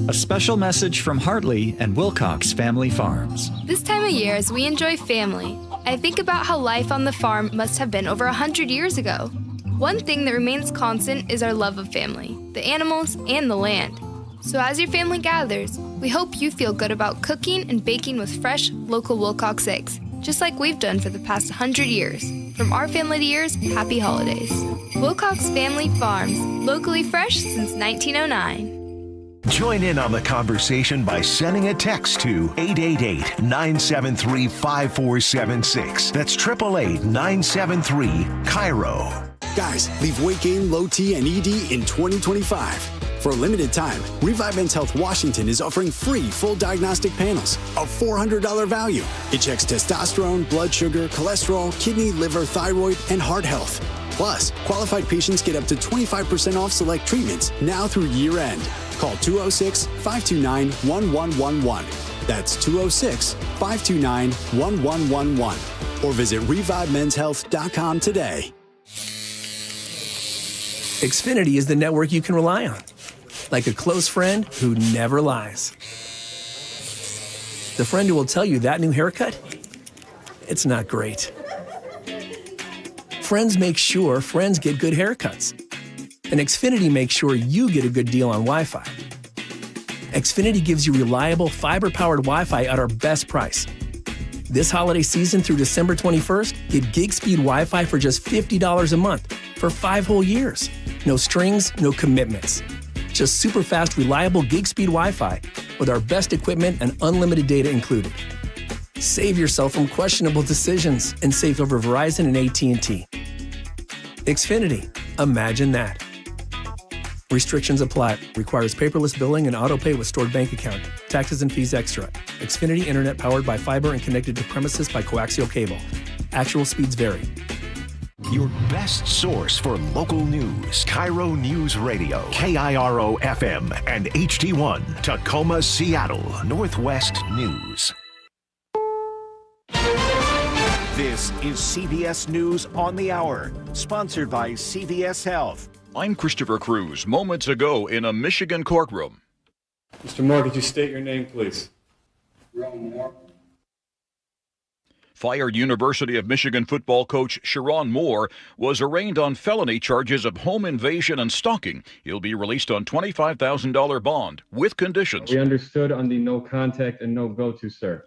A special message from Hartley and Wilcox Family Farms.
This time of year, as we enjoy family, I think about how life on the farm must have been over 100 years ago.
One thing that remains constant is our love of family, the animals, and the land. So as your family gathers, we hope you feel good about cooking and baking with fresh, local Wilcox eggs, just like we've done for the past 100 years. From our family to yours, happy holidays. Wilcox Family Farms, locally fresh since 1909.
Join in on the conversation by sending a text to 888-973-5476. That's 888-973-KIRO.
Guys, leave weight gain, low T, and ED in 2025. For a limited time, Revive Men's Health Washington is offering free full diagnostic panels, a $400 value. It checks testosterone, blood sugar, cholesterol, kidney, liver, thyroid, and heart health. Plus, qualified patients get up to 25% off select treatments now through year end. Call 206-529-1111. That's 206-529-1111. Or visit ReviveMen'sHealth.com today.
Xfinity is the network you can rely on. Like a close friend who never lies. The friend who will tell you that new haircut, it's not great. Friends make sure friends get good haircuts. And Xfinity makes sure you get a good deal on Wi-Fi. Xfinity gives you reliable, fiber-powered Wi-Fi at our best price. This holiday season through December 21st, get gig speed Wi-Fi for just $50 a month for 5 whole years. No strings, no commitments. Just super fast, reliable gig speed Wi-Fi with our best equipment and unlimited data included. Save yourself from questionable decisions and save over Verizon and AT&T. Xfinity. Imagine that. Restrictions apply. Requires paperless billing and autopay with stored bank account. Taxes and fees extra. Xfinity Internet powered by fiber and connected to premises by coaxial cable. Actual speeds vary.
Your best source for local news. KIRO News Radio. KIRO FM and HD1. Tacoma, Seattle. Northwest News.
This is CBS News on the Hour, sponsored by CVS Health.
I'm Christopher Cruz. Moments ago in a Michigan courtroom.
Mr. Moore, could you state your name, please?
Ron Moore. Fired University of Michigan football coach Sharon Moore was arraigned on felony charges of home invasion and stalking. He'll be released on $25,000 bond with conditions.
We understood on the no contact and no go-to, sir.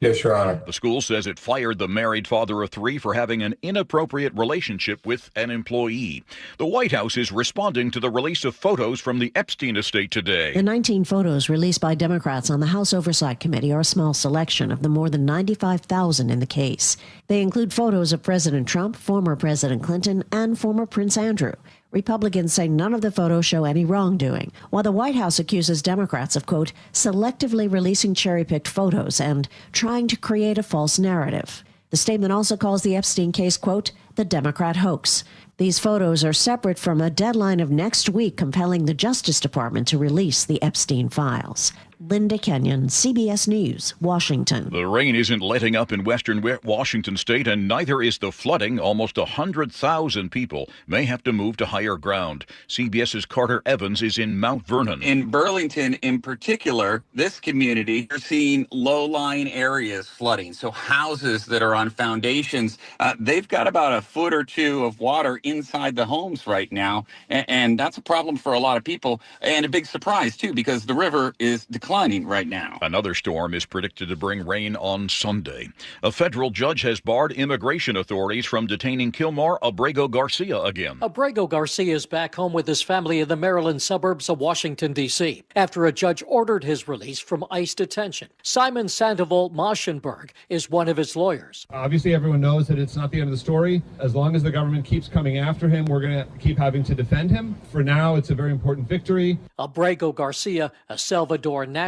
Yes, Your Honor. The school says it fired the married father of 3 for having an inappropriate relationship with an employee. The White House is responding to the release of photos from the Epstein estate today.
The 19 photos released by Democrats on the House Oversight Committee are a small selection of the more than 95,000 in the case. They include photos of President Trump, former President Clinton, and former Prince Andrew. Republicans say none of the photos show any wrongdoing, while the White House accuses Democrats of, quote, selectively releasing cherry-picked photos and trying to create a false narrative. The statement also calls the Epstein case, quote, the Democrat hoax. These photos are separate from a deadline of next week compelling the Justice Department to release the Epstein files. Linda Kenyon, CBS News, Washington.
The rain isn't letting up in western Washington state, and neither is the flooding. Almost 100,000 people may have to move to higher ground. CBS's Carter Evans is in Mount Vernon.
In Burlington in particular, this community, you're seeing low-lying areas flooding. So houses that are on foundations, they've got about a foot or two of water inside the homes right now. And that's a problem for a lot of people, and a big surprise, too, because the river is declining right now.
Another storm is predicted to bring rain on Sunday. A federal judge has barred immigration authorities from detaining Kilmar Abrego Garcia again.
Abrego Garcia is back home with his family in the Maryland suburbs of Washington, D.C., after a judge ordered his release from ICE detention. Simon Sandoval Moschenberg is one of his lawyers.
Obviously, everyone knows that it's not the end of the story. As long as the government keeps coming after him, we're going to keep having to defend him. For now, it's a very important victory.
Abrego Garcia, a Salvador national,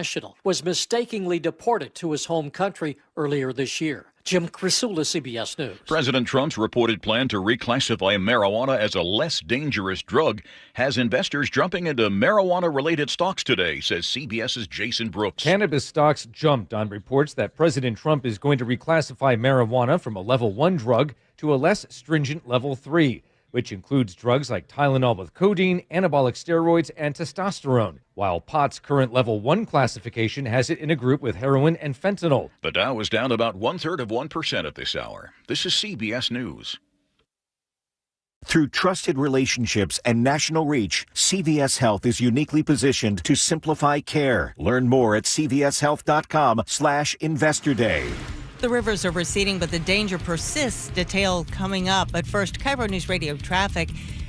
was mistakenly deported to his home country earlier this year. Jim Crisula, CBS News.
President Trump's reported plan to reclassify marijuana as a less dangerous drug has investors jumping into marijuana-related stocks today, says CBS's Jason Brooks.
Cannabis stocks jumped on reports that President Trump is going to reclassify marijuana from a level 1 drug to a less stringent level 3. Which includes drugs like Tylenol with codeine, anabolic steroids, and testosterone, while pot's current level 1 classification has it in a group with heroin and fentanyl.
The Dow is down about 1/3 of 1% at this hour. This is CBS News.
Through trusted relationships and national reach, CVS Health is uniquely positioned to simplify care. Learn more at cvshealth.com/Investor Day.
The rivers are receding, but the danger persists. Detail coming up. But first, KIRO News Radio traffic.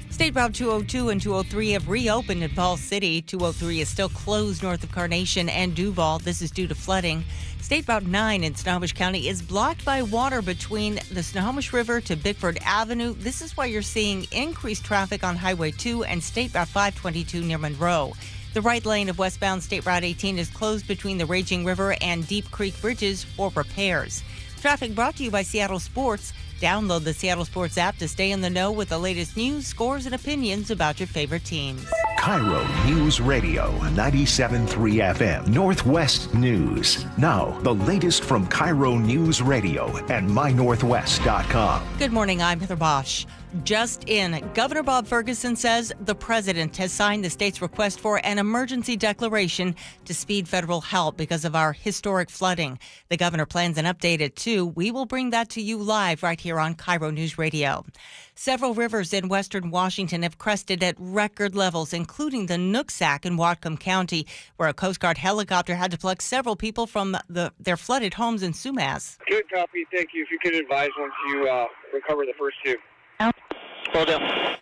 State Route 202 and 203 have reopened in Falls City. 203 is still closed north of Carnation and Duval. This is due to flooding. State Route 9 in Snohomish County is blocked by water between the Snohomish River to Bickford Avenue. This is why you're seeing increased traffic on Highway 2 and State Route 522 near Monroe. The right lane of westbound State Route 18 is closed between the Raging River and Deep Creek bridges for repairs. Traffic brought to you by Seattle Sports. Download the Seattle Sports app to stay in the know with the latest news, scores, and opinions about your favorite teams.
KIRO News Radio 97.3 FM Northwest News. Now, the latest from KIRO News Radio and mynorthwest.com.
Good morning, I'm Heather Bosch. Just in, Governor Bob Ferguson says the president has signed the state's request for an emergency declaration to speed federal help because of our historic flooding. The governor plans an update at 2. We will bring that to you live right here on KIRO News Radio. Several rivers in western Washington have crested at record levels, including the Nooksack in Whatcom County, where a Coast Guard helicopter had to pluck several people from their flooded homes in Sumas.
Good copy, thank you. If you could advise once you recover the first 2.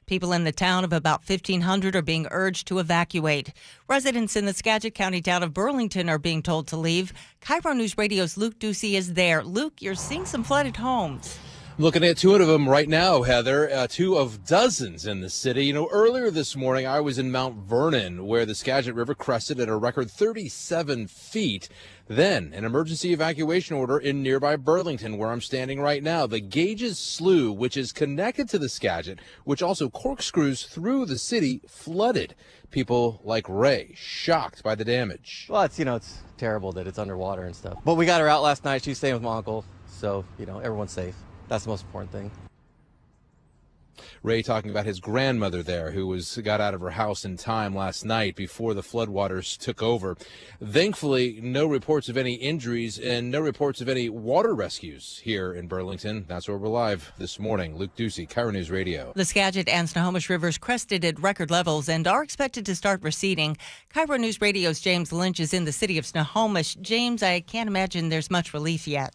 People in the town of about 1,500 are being urged to evacuate. Residents in the Skagit County town of Burlington are being told to leave. KIRO News Radio's Luke Ducey is there. Luke, you're seeing some flooded homes.
Looking at 2 of them right now, Heather, 2 of dozens in the city. You know, earlier this morning, I was in Mount Vernon, where the Skagit River crested at a record 37 feet. Then an emergency evacuation order in nearby Burlington, where I'm standing right now. The Gages Slough, which is connected to the Skagit, which also corkscrews through the city, flooded. People like Ray, shocked by the damage.
Well, it's terrible that it's underwater and stuff. But we got her out last night. She's staying with my uncle, so, everyone's safe. That's the most important thing.
Ray talking about his grandmother there, who got out of her house in time last night before the floodwaters took over. Thankfully, no reports of any injuries and no reports of any water rescues here in Burlington. That's where we're live this morning. Luke Ducey, KIRO News Radio.
The Skagit and Snohomish rivers crested at record levels and are expected to start receding. KIRO News Radio's James Lynch is in the city of Snohomish. James, I can't imagine there's much relief yet.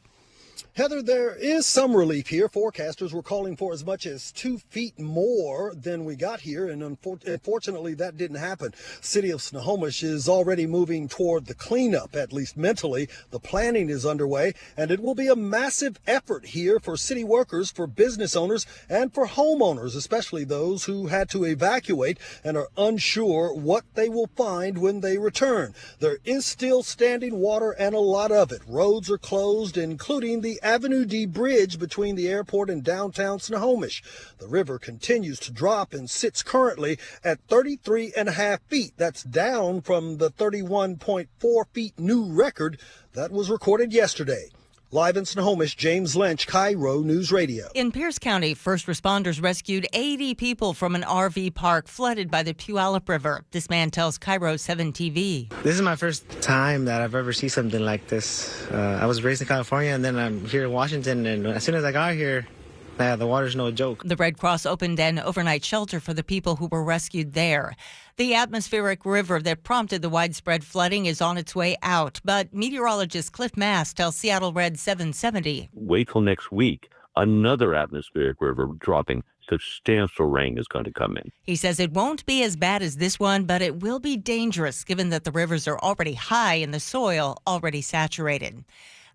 Heather, there is some relief here. Forecasters were calling for as much as 2 feet more than we got here, and unfortunately that didn't happen. City of Snohomish is already moving toward the cleanup, at least mentally. The planning is underway, and it will be a massive effort here for city workers, for business owners, and for homeowners, especially those who had to evacuate and are unsure what they will find when they return. There is still standing water, and a lot of it. Roads are closed, including the Avenue D Bridge between the airport and downtown Snohomish. The river continues to drop and sits currently at 33.5 feet. That's down from the 31.4 feet new record that was recorded yesterday. Live in Snohomish, James Lynch, KIRO News Radio.
In Pierce County, first responders rescued 80 people from an RV park flooded by the Puyallup River. This man tells KIRO 7 TV.
This is my first time that I've ever seen something like this. I was raised in California, and then I'm here in Washington, and as soon as I got here, the water's no joke.
The Red Cross opened an overnight shelter for the people who were rescued there. The atmospheric river that prompted the widespread flooding is on its way out, but meteorologist Cliff Mass tells Seattle Red 770.
Wait till next week. Another atmospheric river dropping substantial rain is going to come in.
He says it won't be as bad as this one, but it will be dangerous given that the rivers are already high and the soil already saturated.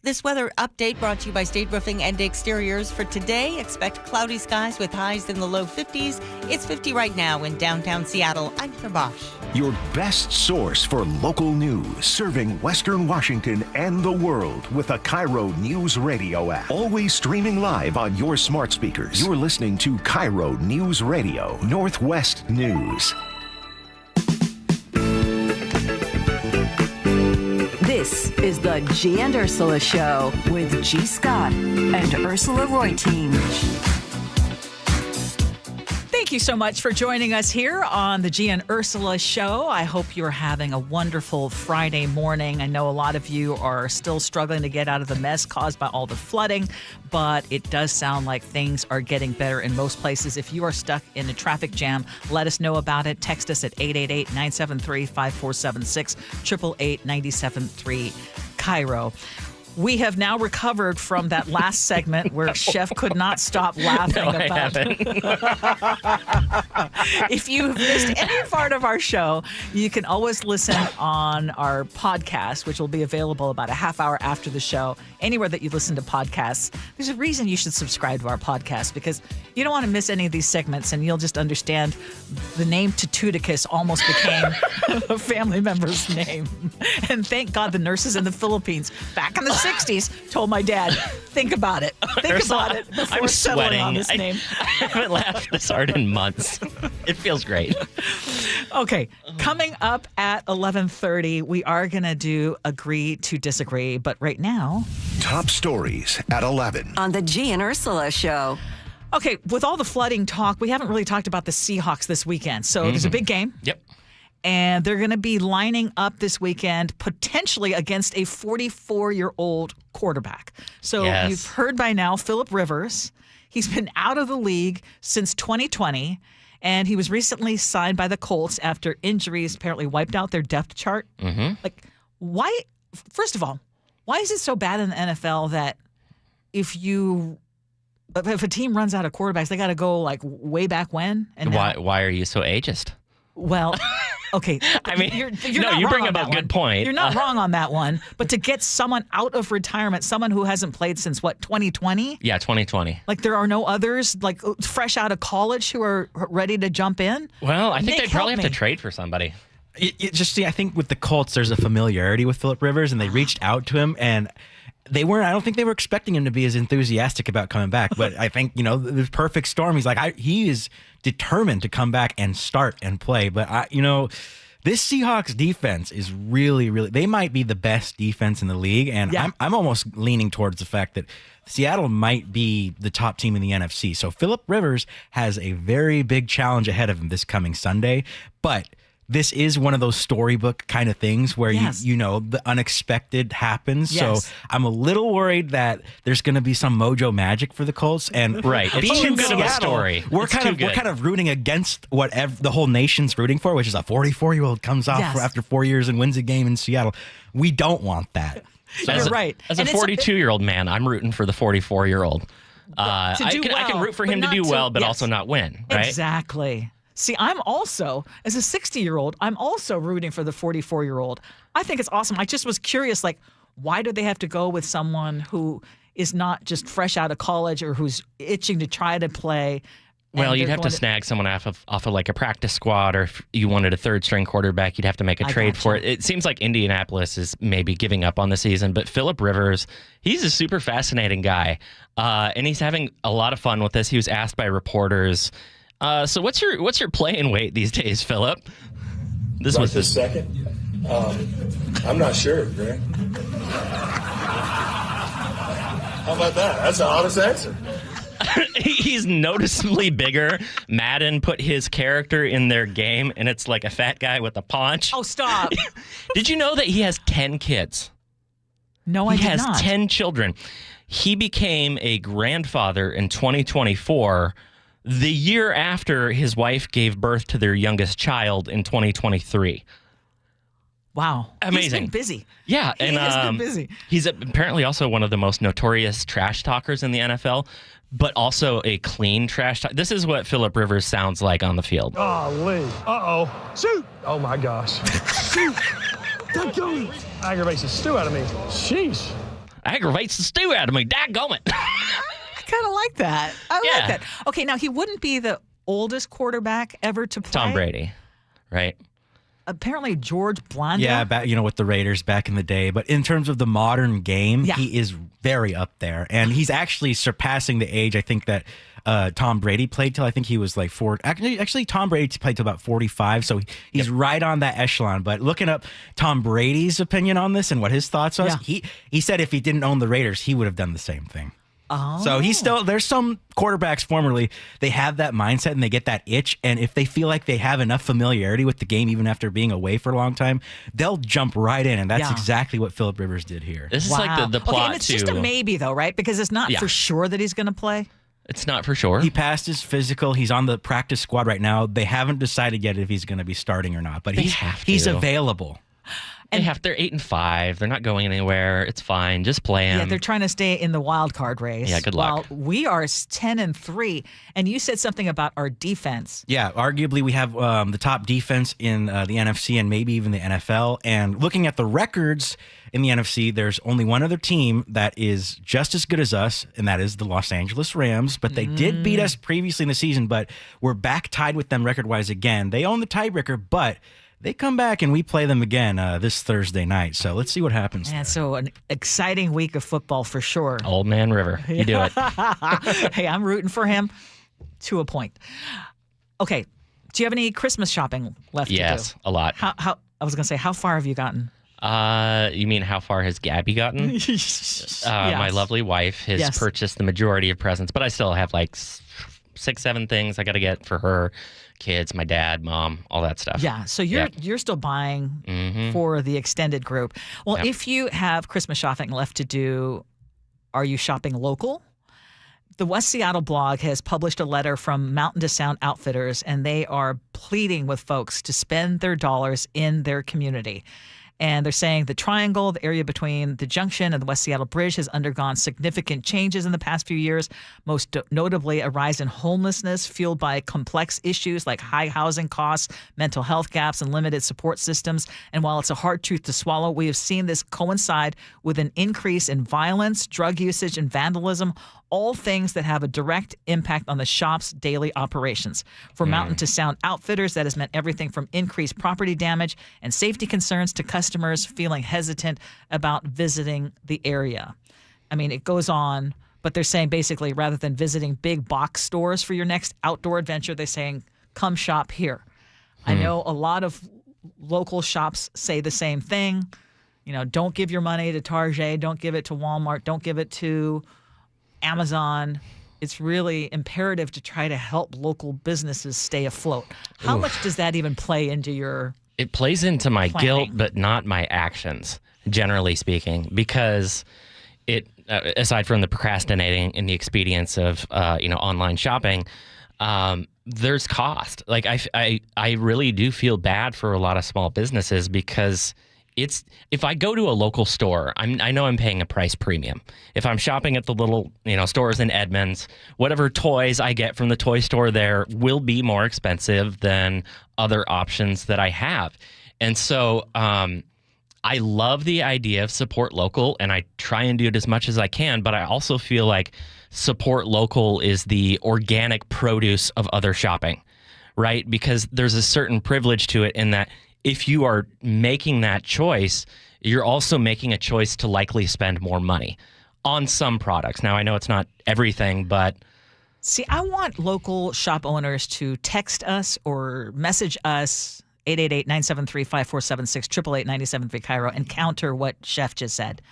This weather update brought to you by State Roofing and Exteriors. For today, expect cloudy skies with highs in the low 50s. It's 50 right now in downtown Seattle. I'm Heather Bosch.
Your best source for local news, serving Western Washington and the world with a KIRO News Radio app. Always streaming live on your smart speakers. You're listening to KIRO News Radio, Northwest News.
This is the Gee and Ursula Show with G. Scott and Ursula Reutin.
Thank
Thank you so much for joining us here on the Gee and Ursula Show. I hope you're having a wonderful Friday morning. I know a lot of you are still struggling to get out of the mess caused by all the flooding, but it does sound like things are getting better in most places. If you are stuck in a traffic jam, let us know about it. Text us at 888-973-5476, 888-973 KIRO. We have now recovered from that last segment where Chef could not stop laughing about it. If you've missed any part of our show, you can always listen on our podcast, which will be available about a half hour after the show, anywhere that you listen to podcasts. There's a reason you should subscribe to our podcast because you don't want to miss any of these segments, and you'll just understand the name Tututicus almost became a family member's name. And thank God the nurses in the Philippines back in the 60s told my dad, think about it. Think about it before settling on this name.
I haven't laughed this hard in months. It feels great.
Okay, coming up at 11:30, we are going to do Agree to Disagree. But right now...
Top stories at 11.
On the Gee and Ursula Show.
Okay, with all the flooding talk, we haven't really talked about the Seahawks this weekend. So there's a big game.
Yep.
And they're going to be lining up this weekend potentially against a 44-year-old quarterback. So you've heard by now, Phillip Rivers. He's been out of the league since 2020, and he was recently signed by the Colts after injuries apparently wiped out their depth chart. Like, why? First of all, why is it so bad in the NFL that if a team runs out of quarterbacks, they got to go like way back when? And
why are you so ageist?
Well, okay.
I mean,
you're
no,
not
you
wrong
bring
on
up
that
a good
one.
point.
You're not wrong on that one. But to get someone out of retirement, someone who hasn't played since 2020?
Yeah, 2020.
Like there are no others like fresh out of college who are ready to jump in?
Well, I think they'd probably have to trade for somebody.
I think with the Colts, there's a familiarity with Phillip Rivers, and they reached out to him, and I don't think they were expecting him to be as enthusiastic about coming back. But I think, the perfect storm. He's like, he is determined to come back and start and play. But, this Seahawks defense is really, really, they might be the best defense in the league. And I'm almost leaning towards the fact that Seattle might be the top team in the NFC. So Phillip Rivers has a very big challenge ahead of him this coming Sunday. But this is one of those storybook kind of things where the unexpected happens.
Yes.
So I'm a little worried that there's going to be some mojo magic for the Colts. And
right, it's too good of a story.
We're kind of rooting against whatever the whole nation's rooting for, which is a 44-year-old comes off after 4 years and wins a game in Seattle. We don't want that.
So you're right.
As a 42-year-old man, I'm rooting for the 44-year-old. I can root for him to do well, but also not win. Right?
Exactly. See, I'm also, as a 60-year-old, I'm also rooting for the 44-year-old. I think it's awesome. I just was curious, like, why do they have to go with someone who is not just fresh out of college or who's itching to try to play?
Well, you'd have to snag someone off of like a practice squad, or if you wanted a third-string quarterback, you'd have to make a trade for it. It seems like Indianapolis is maybe giving up on the season, but Phillip Rivers, he's a super fascinating guy, and he's having a lot of fun with this. He was asked by reporters, so what's your playing weight these days, Phillip?
This second? I'm not sure, Greg. How about that? That's an honest answer.
He's noticeably bigger. Madden put his character in their game, and it's like a fat guy with a paunch.
Oh, stop.
Did you know that he has 10 kids?
No, I did not.
He has 10 children. He became a grandfather in 2024, the year after his wife gave birth to their youngest child in 2023.
Wow.
Amazing.
He's been busy.
Yeah.
He has been busy.
He's apparently also one of the most notorious trash talkers in the NFL, but also a clean trash talker. This is what Phillip Rivers sounds like on the field.
Golly. Uh-oh. Shoot. Oh, my gosh. Shoot. Aggravates the stew out of me. Sheesh.
Aggravates the stew out of me. Dadgummit.
I kind of like that. I like that. Okay, now he wouldn't be the oldest quarterback ever to play.
Tom Brady, right?
Apparently George Blanda.
Yeah, with the Raiders back in the day. But in terms of the modern game, he is very up there. And he's actually surpassing the age, I think, that Tom Brady played till. I think he was like 40. Actually, Tom Brady played till about 45. So he's right on that echelon. But looking up Tom Brady's opinion on this and what his thoughts was, he said if he didn't own the Raiders, he would have done the same thing.
Oh.
So there's some quarterbacks formerly, they have that mindset and they get that itch. And if they feel like they have enough familiarity with the game, even after being away for a long time, they'll jump right in. And that's exactly what Phillip Rivers did here.
This is like the plot,
and it's just a maybe, though, right? Because it's not for sure that he's going to play.
It's not for sure.
He passed his physical. He's on the practice squad right now. They haven't decided yet if he's going to be starting or not, but he's available.
They're 8-5. They're not going anywhere. It's fine. Just play him.
Yeah, they're trying to stay in the wild card race.
Yeah, good luck.
While we are 10-3, and you said something about our defense.
Yeah, arguably we have the top defense in the NFC and maybe even the NFL. And looking at the records in the NFC, there's only one other team that is just as good as us, and that is the Los Angeles Rams. But they did beat us previously in the season, but we're back tied with them record-wise again. They own the tiebreaker, but they come back and we play them again this Thursday night. So let's see what happens.
And so an exciting week of football for sure.
Old Man River. You do it.
Hey, I'm rooting for him to a point. Okay. Do you have any Christmas shopping left to do?
Yes, a lot.
How I was going to say, how far have you gotten?
You mean how far has Gabby gotten?
Yes.
My lovely wife has purchased the majority of presents, but I still have like 6-7 things I got to get for her, kids, my dad, mom, all that stuff.
Yeah, so you're still buying for the extended group. Well, if you have Christmas shopping left to do, are you shopping local? The West Seattle blog has published a letter from Mountain to Sound Outfitters, and they are pleading with folks to spend their dollars in their community. And they're saying the triangle, the area between the junction and the West Seattle Bridge, has undergone significant changes in the past few years, most notably a rise in homelessness fueled by complex issues like high housing costs, mental health gaps, and limited support systems. And while it's a hard truth to swallow, we have seen this coincide with an increase in violence, drug usage, and vandalism, all things that have a direct impact on the shop's daily operations. For Mountain to Sound Outfitters, that has meant everything from increased property damage and safety concerns to customers feeling hesitant about visiting the area. I mean, it goes on, but they're saying basically rather than visiting big box stores for your next outdoor adventure, they're saying, come shop here. I know a lot of local shops say the same thing. You know, don't give your money to Target, don't give it to Walmart, don't give it to Amazon. It's really imperative to try to help local businesses stay afloat. How much does that even play into your
It plays into my
planning?
guilt, but not my actions, generally speaking, because it, aside from the procrastinating and the expedience of, online shopping, there's cost. Like I really do feel bad for a lot of small businesses because if I go to a local store, I know I'm paying a price premium. If I'm shopping at the little stores in Edmonds, whatever toys I get from the toy store there will be more expensive than other options that I have. And so I love the idea of support local, and I try and do it as much as I can, but I also feel like support local is the organic produce of other shopping, right? Because there's a certain privilege to it in that if you are making that choice, you're also making a choice to likely spend more money on some products. Now, I know it's not everything, but...
See, I want local shop owners to text us or message us, 888-973-5476, 888-973 KIRO, and counter what Chef just said.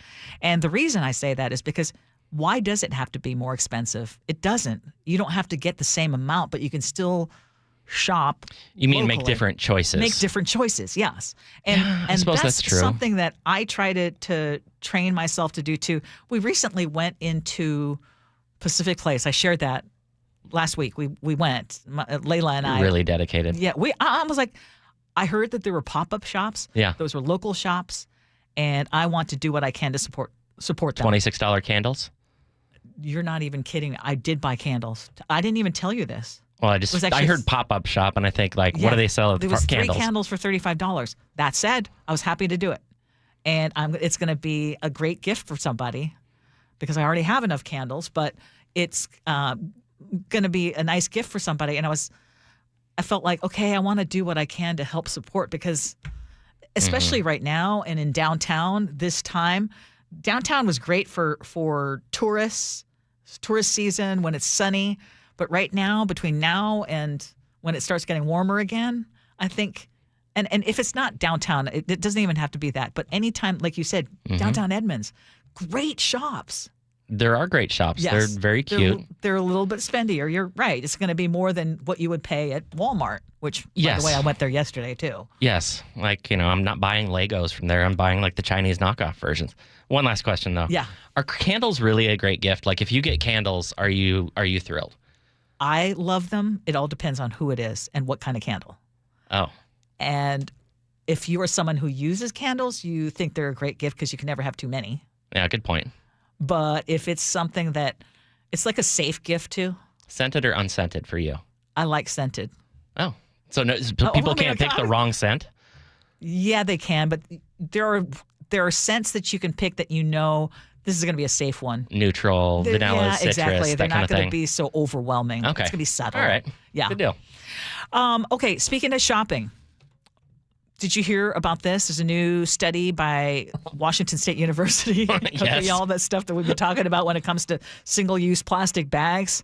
And the reason I say that is because why does it have to be more expensive? It doesn't. You don't have to get the same amount, but you can still shop.
You mean
locally.
make different choices?
Make different choices, yes. And
I suppose that's true.
Something that I try to train myself to do too. We recently went into Pacific Place. I shared that last week. We went, Layla and I.
Really dedicated.
Yeah, I was like, I heard that there were pop-up shops.
Yeah.
Those were local shops, and I want to do what I can to support them.
$26 candles?
You're not even kidding. I did buy candles. I didn't even tell you this.
Well, I heard pop-up shop, and I think, what do they sell at
there was
candles?
3 candles for $35. That said, I was happy to do it. And it's going to be a great gift for somebody because I already have enough candles, but it's going to be a nice gift for somebody. And I felt like, okay, I want to do what I can to help support because especially right now and in downtown this time, downtown was great for tourist season when it's sunny. But right now, between now and when it starts getting warmer again, I think, and if it's not downtown, it doesn't even have to be that. But anytime, like you said, downtown Edmonds, great shops.
There are great shops.
Yes.
They're very cute.
They're a little bit spendier. You're right. It's going to be more than what you would pay at Walmart, which, by the way, I went there yesterday, too.
Yes. Like, I'm not buying Legos from there. I'm buying, like, the Chinese knockoff versions. One last question, though.
Yeah.
Are candles really a great gift? Like, if you get candles, are you thrilled?
I love them. It all depends on who it is and what kind of candle.
Oh.
And if you are someone who uses candles, you think they're a great gift because you can never have too many.
Yeah, good point.
But if it's something that it's like a safe gift too.
Scented or unscented for you?
I like scented.
Oh. So people can't pick the wrong scent?
Yeah, they can, but there are scents that you can pick that this is going to be a safe one.
Neutral, vanilla, citrus,
exactly. They're
that kind
not
of
going
thing.
to be so overwhelming.
Okay.
It's going to be subtle.
All right.
Yeah.
Good deal.
Okay, speaking of shopping, did you hear about this? There's a new study by Washington State University.
Yes.
Okay, all that stuff that we've been talking about when it comes to single-use plastic bags.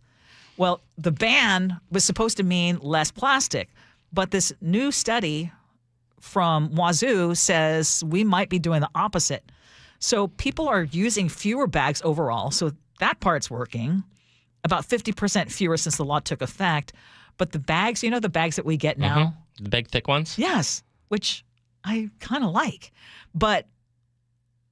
Well, the ban was supposed to mean less plastic, but this new study from Wazoo says we might be doing the opposite. So people are using fewer bags overall, so that part's working. About 50% fewer since the law took effect. But the bags, the bags that we get now?
The big, thick ones?
Yes, which I kind of like. But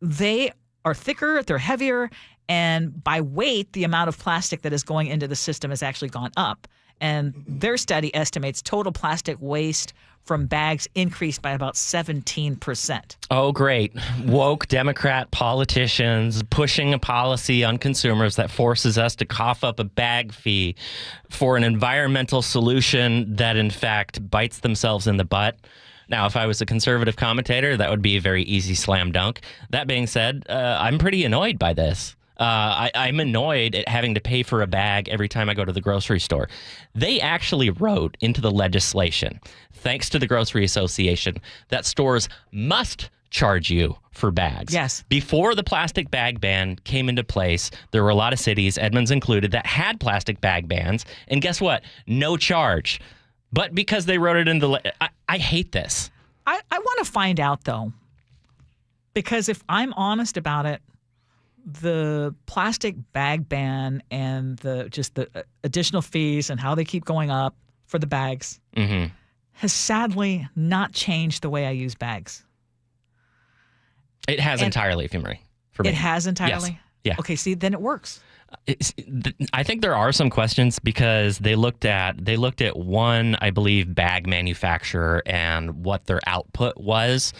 they are thicker, they're heavier, and by weight, the amount of plastic that is going into the system has actually gone up. And their study estimates total plastic waste from bags increased by about 17%.
Oh, great. Woke Democrat politicians pushing a policy on consumers that forces us to cough up a bag fee for an environmental solution that, in fact, bites themselves in the butt. Now, if I was a conservative commentator, that would be a very easy slam dunk. That being said, I'm pretty annoyed by this. I'm annoyed at having to pay for a bag every time I go to the grocery store. They actually wrote into the legislation, thanks to the Grocery Association, that stores must charge you for bags.
Yes.
Before the plastic bag ban came into place, there were a lot of cities, Edmonds included, that had plastic bag bans. And guess what? No charge. But because they wrote it in I hate this.
I want to find out, though, because if I'm honest about it, the plastic bag ban and the additional fees and how they keep going up for the bags has sadly not changed the way I use bags.
It has entirely, Marie. For me.
It has entirely?
Yes. Yeah.
Okay, see, then it works.
I think there are some questions because they looked at one, I believe, bag manufacturer and what their output was.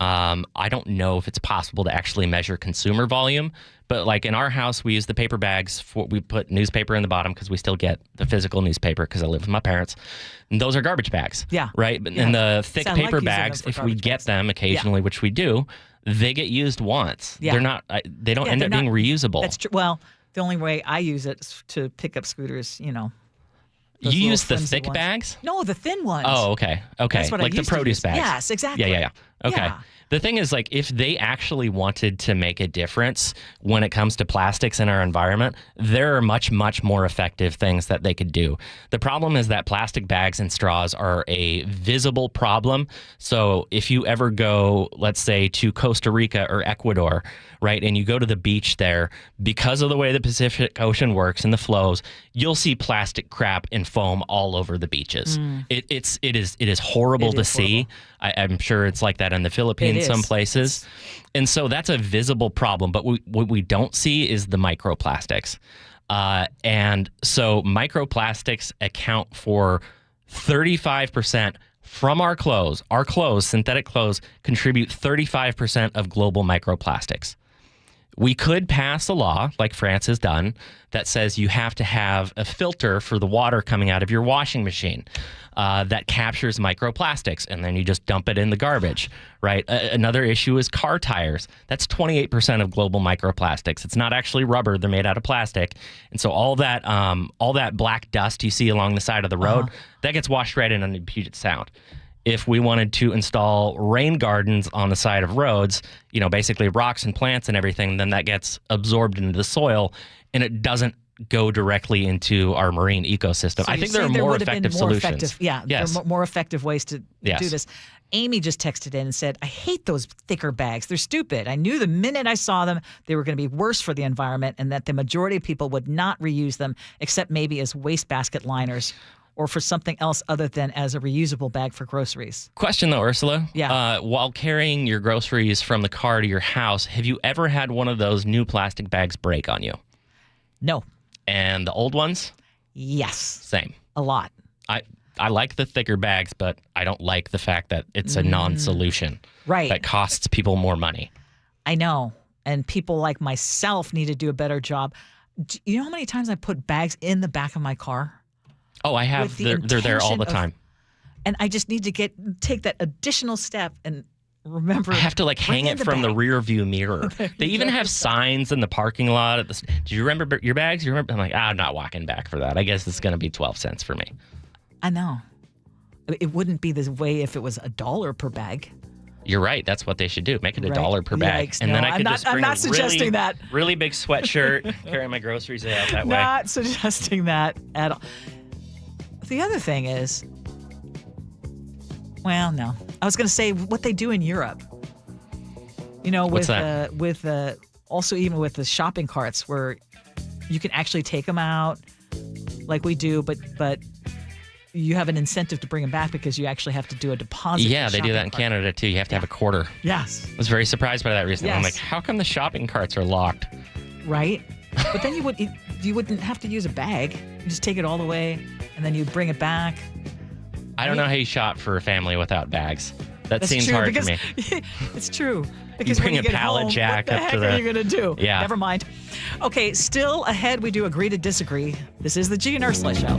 I don't know if it's possible to actually measure consumer volume, but like in our house, we use the paper bags. We put newspaper in the bottom because we still get the physical newspaper because I live with my parents. And those are garbage bags.
Yeah.
Right? But in the thick paper bags, if we get them occasionally, which we do, they get used once.
Yeah.
They're not. They don't end up being reusable.
That's true. Well, the only way I use it is to pick up scooters,
You use the thick bags?
No, the thin ones.
Oh, okay.
That's what I
like the
used to
produce
use.
bags.
Yes, exactly.
Yeah. Okay.
Yeah.
The thing is, like, if they actually wanted to make a difference when it comes to plastics in our environment, there are much, much more effective things that they could do. The problem is that plastic bags and straws are a visible problem. So if you ever go, let's say, to Costa Rica or Ecuador, right, and you go to the beach there, because of the way the Pacific Ocean works and the flows, you'll see plastic crap and foam all over the beaches. It is horrible to see. I'm sure it's like that in the Philippines, some places. And so that's a visible problem. But what we don't see is the microplastics. And so microplastics account for 35% from our clothes. Our clothes, synthetic clothes, contribute 35% of global microplastics. We could pass a law, like France has done, that says you have to have a filter for the water coming out of your washing machine that captures microplastics, and then you just dump it in the garbage, right? Another issue is car tires. That's 28% of global microplastics. It's not actually rubber. They're made out of plastic. And so all that black dust you see along the side of the road, that gets washed right in on Puget Sound. If we wanted to install rain gardens on the side of roads, basically rocks and plants and everything, then that gets absorbed into the soil and it doesn't go directly into our marine ecosystem.
So
I think there are more effective solutions.
There are more effective ways to do this. Amy just texted in and said, I hate those thicker bags. They're stupid. I knew the minute I saw them, they were going to be worse for the environment and that the majority of people would not reuse them except maybe as wastebasket liners or for something else other than as a reusable bag for groceries.
Question though, Ursula.
Yeah.
While carrying your groceries from the car to your house, have you ever had one of those new plastic bags break on you?
No.
And the old ones?
Yes.
Same.
A lot.
I like the thicker bags, but I don't like the fact that it's a non-solution.
Right.
That costs people more money.
I know. And people like myself need to do a better job. Do you know how many times I put bags in the back of my car?
Oh, I have. They're there all the time.
And I just need to take that additional step and remember.
I have to hang it from the rear view mirror. They even have signs in the parking lot. Do you remember your bags? You remember? I'm like, I'm not walking back for that. I guess it's going to be 12 cents for me.
I know. It wouldn't be this way if it was $1 per bag.
You're right. That's what they should do. Make it $1 per bag.
Yikes,
and then I could just bring
I'm not suggesting that.
Really big sweatshirt, carry my groceries out that way.
Not suggesting that at all. The other thing is, well, no. I was going to say what they do in Europe. You know,
What's that?
Also even with the shopping carts where you can actually take them out like we do, but you have an incentive to bring them back because you actually have to do a deposit.
Yeah, they do that in Canada too. You have to have a quarter.
Yes.
I was very surprised by that recently.
Yes.
I'm like, how come the shopping carts are locked?
Right? But then you wouldn't have to use a bag. You just take it all the way and then you bring it back.
I don't know how you shop for a family without bags. That's seems
true,
hard for me.
It's true. Because
You bring
when you
a
get
pallet
home,
jack
what the
up
heck
to
are
the-
you going to do?
Yeah.
Never mind. Okay, still ahead, we do agree to disagree. This is the Gee and Ursula Show.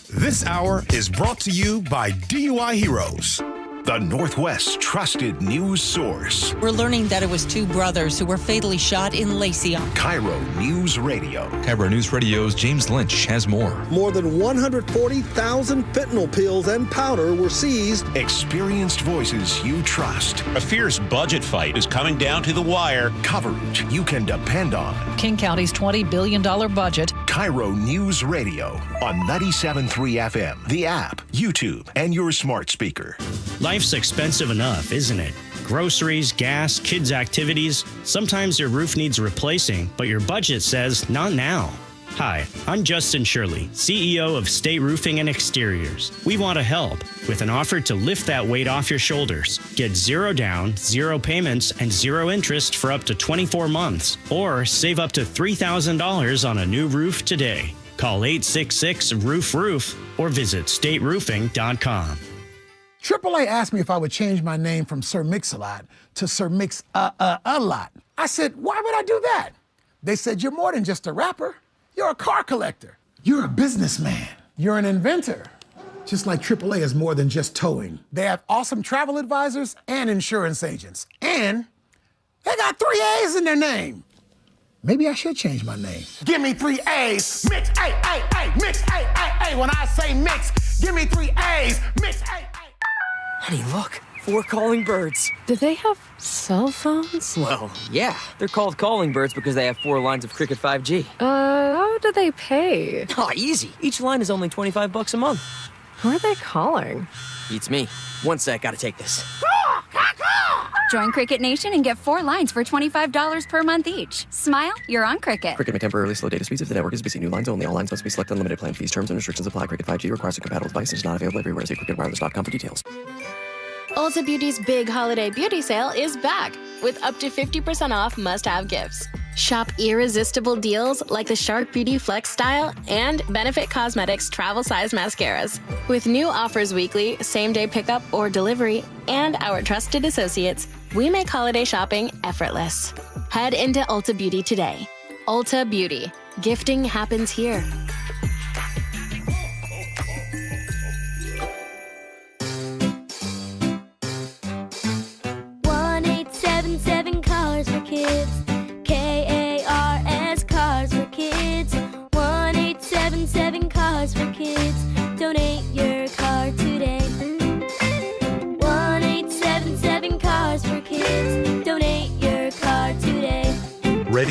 This hour is brought to you by DUI Heroes,
the Northwest's trusted news source.
We're learning that it was two brothers who were fatally shot in Lacey.
KIRO News Radio.
KIRO News Radio's James Lynch has more.
More than 140,000 fentanyl pills and powder were seized.
Experienced voices you trust.
A fierce budget fight is coming down to the wire.
Coverage you can depend on.
King County's $20 billion budget.
KIRO News Radio on 97.3 FM, the app, YouTube, and your smart speaker.
Life's expensive enough, isn't it? Groceries, gas, kids' activities. Sometimes your roof needs replacing, but your budget says not now. Hi, I'm Justin Shirley, CEO of State Roofing and Exteriors. We want to help with an offer to lift that weight off your shoulders. Get 0 down, 0 payments, and 0 interest for up to 24 months. Or save up to $3,000 on a new roof today. Call 866-ROOF-ROOF or visit stateroofing.com.
AAA asked me if I would change my name from Sir Mix-a-Lot to Sir Mix-a-Lot. I said, why would I do that? They said, you're more than just a rapper. You're a car collector. You're a businessman. You're an inventor. Just like AAA is more than just towing. They have awesome travel advisors and insurance agents. And they got 3 A's in their name. Maybe I should change my name. Give me 3 A's. Mix A. Mix A. When I say mix, give me 3 A's. Mix A.
Honey, look. 4 calling birds.
Do they have cell phones?
Well, yeah. They're called calling birds because they have 4 lines of Cricket 5G.
How do they pay?
Oh, easy. Each line is only $25 a month.
Who are they calling?
Beats me. One sec, gotta take this.
Join Cricket Nation and get 4 lines for $25 per month each. Smile, you're on Cricket.
Cricket may temporarily slow data speeds if the network is busy. New lines only. All lines must be selected. Unlimited plan fees. Terms and restrictions apply. Cricket 5G requires a compatible device and is not available everywhere. See cricketwireless.com for details.
Ulta Beauty's big holiday beauty sale is back with up to 50% off must-have gifts. Shop irresistible deals like the Shark Beauty Flex Style and Benefit Cosmetics travel-size mascaras. With new offers weekly, same-day pickup or delivery, and our trusted associates, we make holiday shopping effortless. Head into Ulta Beauty today. Ulta Beauty. Gifting happens here.
1-877 Cars for Kids. KARS Cars for Kids. 1-877 Cars for Kids. Donate your car today.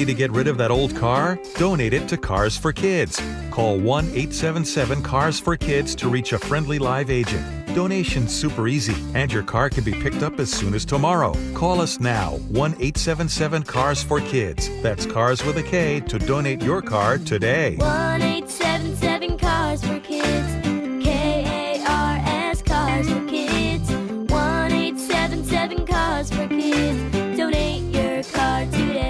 Ready to get rid of that old car? Donate it to Cars for Kids. Call 1-877-CARS-FOR-KIDS to reach a friendly live agent. Donation's super easy, and your car can be picked up as soon as tomorrow. Call us now, 1-877-CARS-FOR-KIDS. That's Cars with a K to donate your car today.
1-877-CARS-FOR-KIDS. K-A-R-S, Cars for Kids. 1-877-CARS-FOR-KIDS. Donate your car today.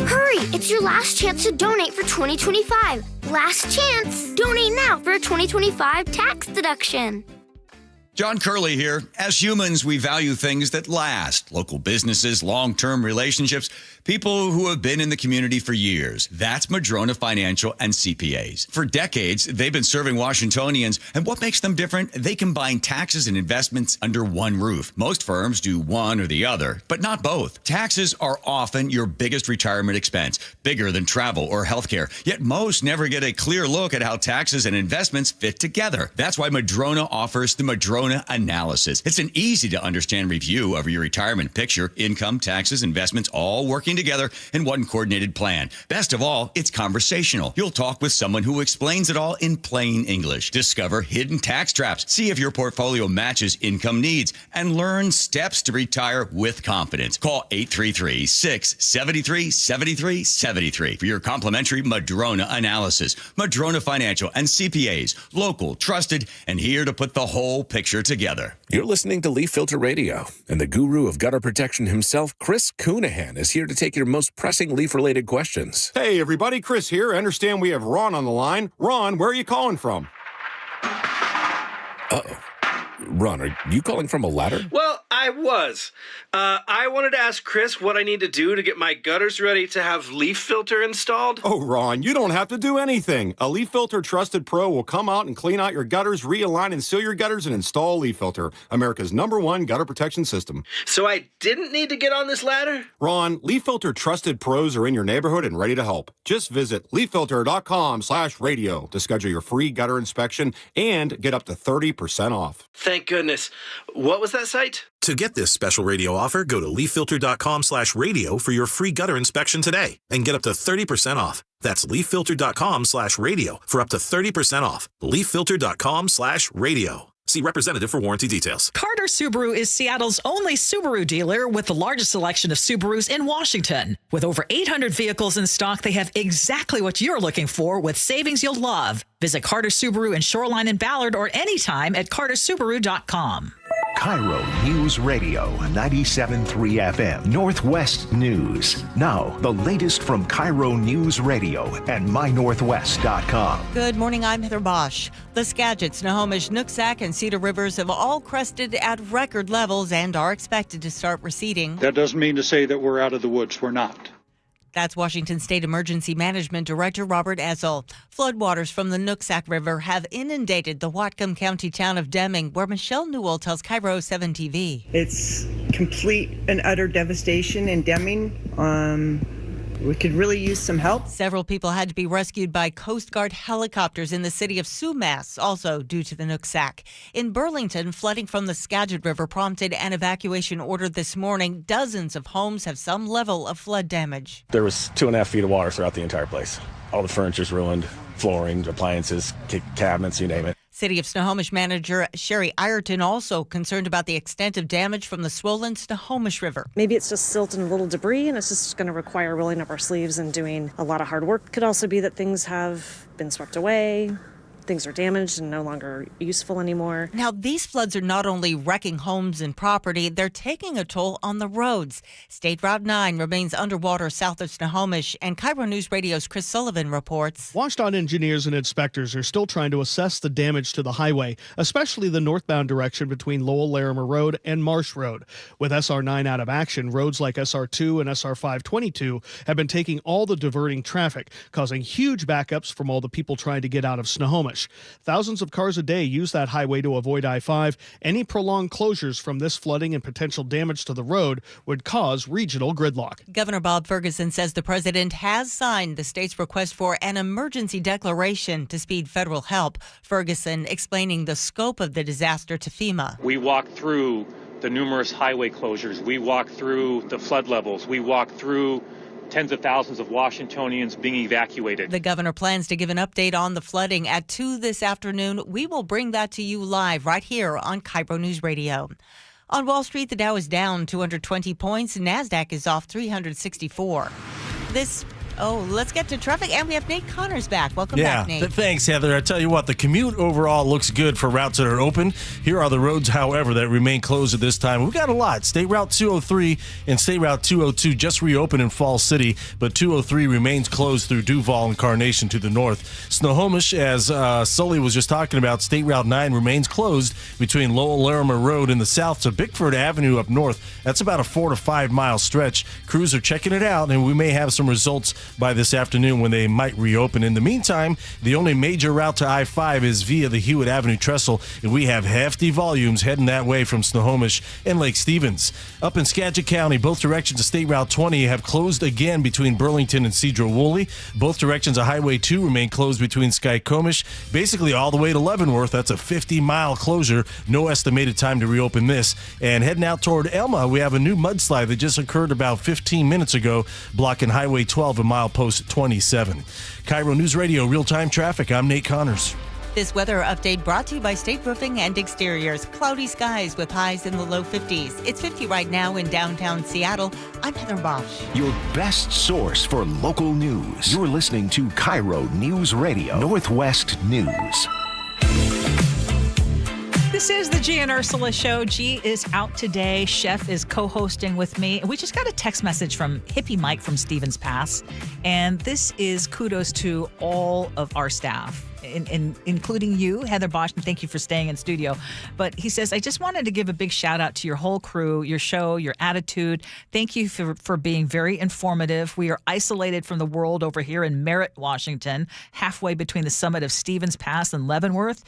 Hurry! It's your last chance to donate for 2025. Last chance! Donate now for a 2025 tax deduction.
John Curley here. As humans, we value things that last. Local businesses, long-term relationships, people who have been in the community for years. That's Madrona Financial and CPAs. For decades, they've been serving Washingtonians, and what makes them different? They combine taxes and investments under one roof. Most firms do one or the other, but not both. Taxes are often your biggest retirement expense, bigger than travel or healthcare. Yet most never get a clear look at how taxes and investments fit together. That's why Madrona offers the Madrona Analysis. It's an easy-to-understand review of your retirement picture, income, taxes, investments, all working together in one coordinated plan. Best of all, it's conversational. You'll talk with someone who explains it all in plain English. Discover hidden tax traps, see if your portfolio matches income needs, and learn steps to retire with confidence. Call 833-673-7373 for your complimentary Madrona Analysis. Madrona Financial and CPAs, local, trusted, and here to put the whole picture together.
You're listening to Leaf Filter Radio, and the guru of gutter protection himself, Chris Coonahan, is here to take your most pressing leaf-related questions.
Hey, everybody, Chris here. I understand we have Ron on the line. Ron, where are you calling from?
Uh-oh. Ron, are you calling from a ladder?
Well, I was. I wanted to ask Chris what I need to do to get my gutters ready to have leaf filter installed.
Oh, Ron, you don't have to do anything. A Leaf Filter Trusted Pro will come out and clean out your gutters, realign and seal your gutters, and install Leaf Filter, America's #1 gutter protection system.
So I didn't need to get on this ladder?
Ron, Leaf Filter Trusted Pros are in your neighborhood and ready to help. Just visit leaffilter.com/radio to schedule your free gutter inspection and get up to 30% off.
Thank goodness. What was that site?
To get this special radio offer, go to leaffilter.com/radio for your free gutter inspection today and get up to 30% off. That's leaffilter.com/radio for up to 30% off. leaffilter.com/radio. See representative for warranty details.
Carter Subaru is Seattle's only Subaru dealer with the largest selection of Subarus in Washington. With over 800 vehicles in stock, they have exactly what you're looking for with savings you'll love. Visit Carter Subaru in Shoreline and Ballard or anytime at cartersubaru.com.
KIRO News Radio 97.3 FM Northwest News. Now, the latest from KIRO News Radio and mynorthwest.com.
Good morning, I'm Heather Bosch. The Skagit, Snohomish, Nooksack, and Cedar Rivers have all crested at record levels and are expected to start receding.
That doesn't mean to say that we're out of the woods. We're not.
That's Washington State Emergency Management Director Robert Ezel. Floodwaters from the Nooksack River have inundated the Whatcom County town of Deming, where Michelle Newell tells KIRO 7 TV.
It's complete and utter devastation in Deming. We could really use some help.
Several people had to be rescued by Coast Guard helicopters in the city of Sumas, also due to the Nooksack. In Burlington, flooding from the Skagit River prompted an evacuation order this morning. Dozens of homes have some level of flood damage.
There was 2.5 feet of water throughout the entire place. All the furniture's ruined, flooring, appliances, cabinets, you name it.
City of Snohomish manager Sherry Ireton also concerned about the extent of damage from the swollen Snohomish River.
Maybe it's just silt and a little debris, and it's just going to require rolling up our sleeves and doing a lot of hard work. Could also be that things have been swept away. Things are damaged and no longer useful anymore.
Now, these floods are not only wrecking homes and property, they're taking a toll on the roads. State Route 9 remains underwater south of Snohomish, and KIRO News Radio's Chris Sullivan reports.
WashDOT engineers and inspectors are still trying to assess the damage to the highway, especially the northbound direction between Lowell-Larimer Road and Marsh Road. With SR9 out of action, roads like SR2 and SR 522 have been taking all the diverting traffic, causing huge backups from all the people trying to get out of Snohomish. Thousands of cars a day use that highway to avoid I-5. Any prolonged closures from this flooding and potential damage to the road would cause regional gridlock.
Governor Bob Ferguson says the president has signed the state's request for an emergency declaration to speed federal help. Ferguson explaining the scope of the disaster to FEMA.
We walked through the numerous highway closures. We walked through the flood levels. We walked through
tens of thousands of Washingtonians being evacuated.
The governor plans to give an update on the flooding at 2 this afternoon. We will bring that to you live right here on KIRO News Radio. On Wall Street, the Dow is down 220 points. NASDAQ is off 364. Let's get to traffic, and we have Nate Connors back. Welcome back, Nate.
Thanks, Heather. I tell you what, the commute overall looks good for routes that are open. Here are the roads, however, that remain closed at this time. We've got a lot. State Route 203 and State Route 202 just reopened in Falls City, but 203 remains closed through Duval and Carnation to the north. Snohomish, as Sully was just talking about, State Route 9 remains closed between Lowell Larimer Road in the south to Bickford Avenue up north. That's about a 4 to 5 mile stretch. Crews are checking it out, and we may have some results by this afternoon when they might reopen. In the meantime, the only major route to I-5 is via the Hewitt Avenue Trestle, and we have hefty volumes heading that way from Snohomish and Lake Stevens. Up in Skagit County, both directions of State Route 20 have closed again between Burlington and Cedro-Woolley. Both directions of Highway 2 remain closed between Skykomish, basically all the way to Leavenworth. That's a 50-mile closure. No estimated time to reopen this. And heading out toward Elma, we have a new mudslide that just occurred about 15 minutes ago, blocking Highway 12 and milepost 27. KIRO News Radio real-time traffic. I'm Nate Connors.
This weather update brought to you by State Roofing and Exteriors. Cloudy skies with highs in the low 50s. It's 50 right now in downtown Seattle. I'm Heather Bosch.
Your best source for local news. You're listening to KIRO News Radio, Northwest News.
This is the Gee and Ursula Show. Gee is out today. Chef is co-hosting with me. We just got a text message from Hippie Mike from Stevens Pass. And this is kudos to all of our staff, including you, Heather Bosch, and thank you for staying in studio. But he says, I just wanted to give a big shout out to your whole crew, your show, your attitude. Thank you for being very informative. We are isolated from the world over here in Merritt, Washington, halfway between the summit of Stevens Pass and Leavenworth.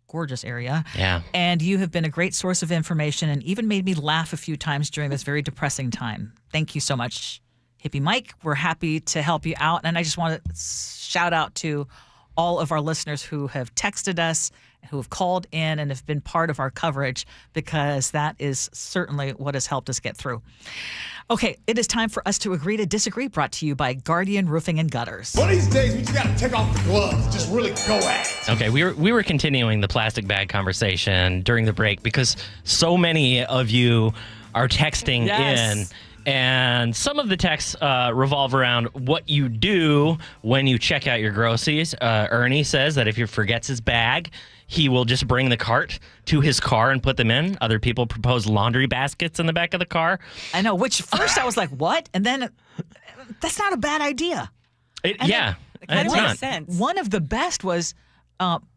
Gorgeous area.
Yeah.
And you have been a great source of information and even made me laugh a few times during this very depressing time. Thank you so much, Hippie Mike. We're happy to help you out. And I just want to shout out to all of our listeners who have texted us, who have called in and have been part of our coverage, because that is certainly what has helped us get through. Okay, it is time for us to agree to disagree, brought to you by Guardian Roofing and Gutters.
One of these days, we just got to take off the gloves, just really go at it.
Okay, we were continuing the plastic bag conversation during the break because so many of you are texting in. And some of the texts revolve around what you do when you check out your groceries. Ernie says that if he forgets his bag, he will just bring the cart to his car and put them in. Other people propose laundry baskets in the back of the car.
I know, which first I was like, what? And then that's not a bad idea.
It kind of makes sense.
One of the best was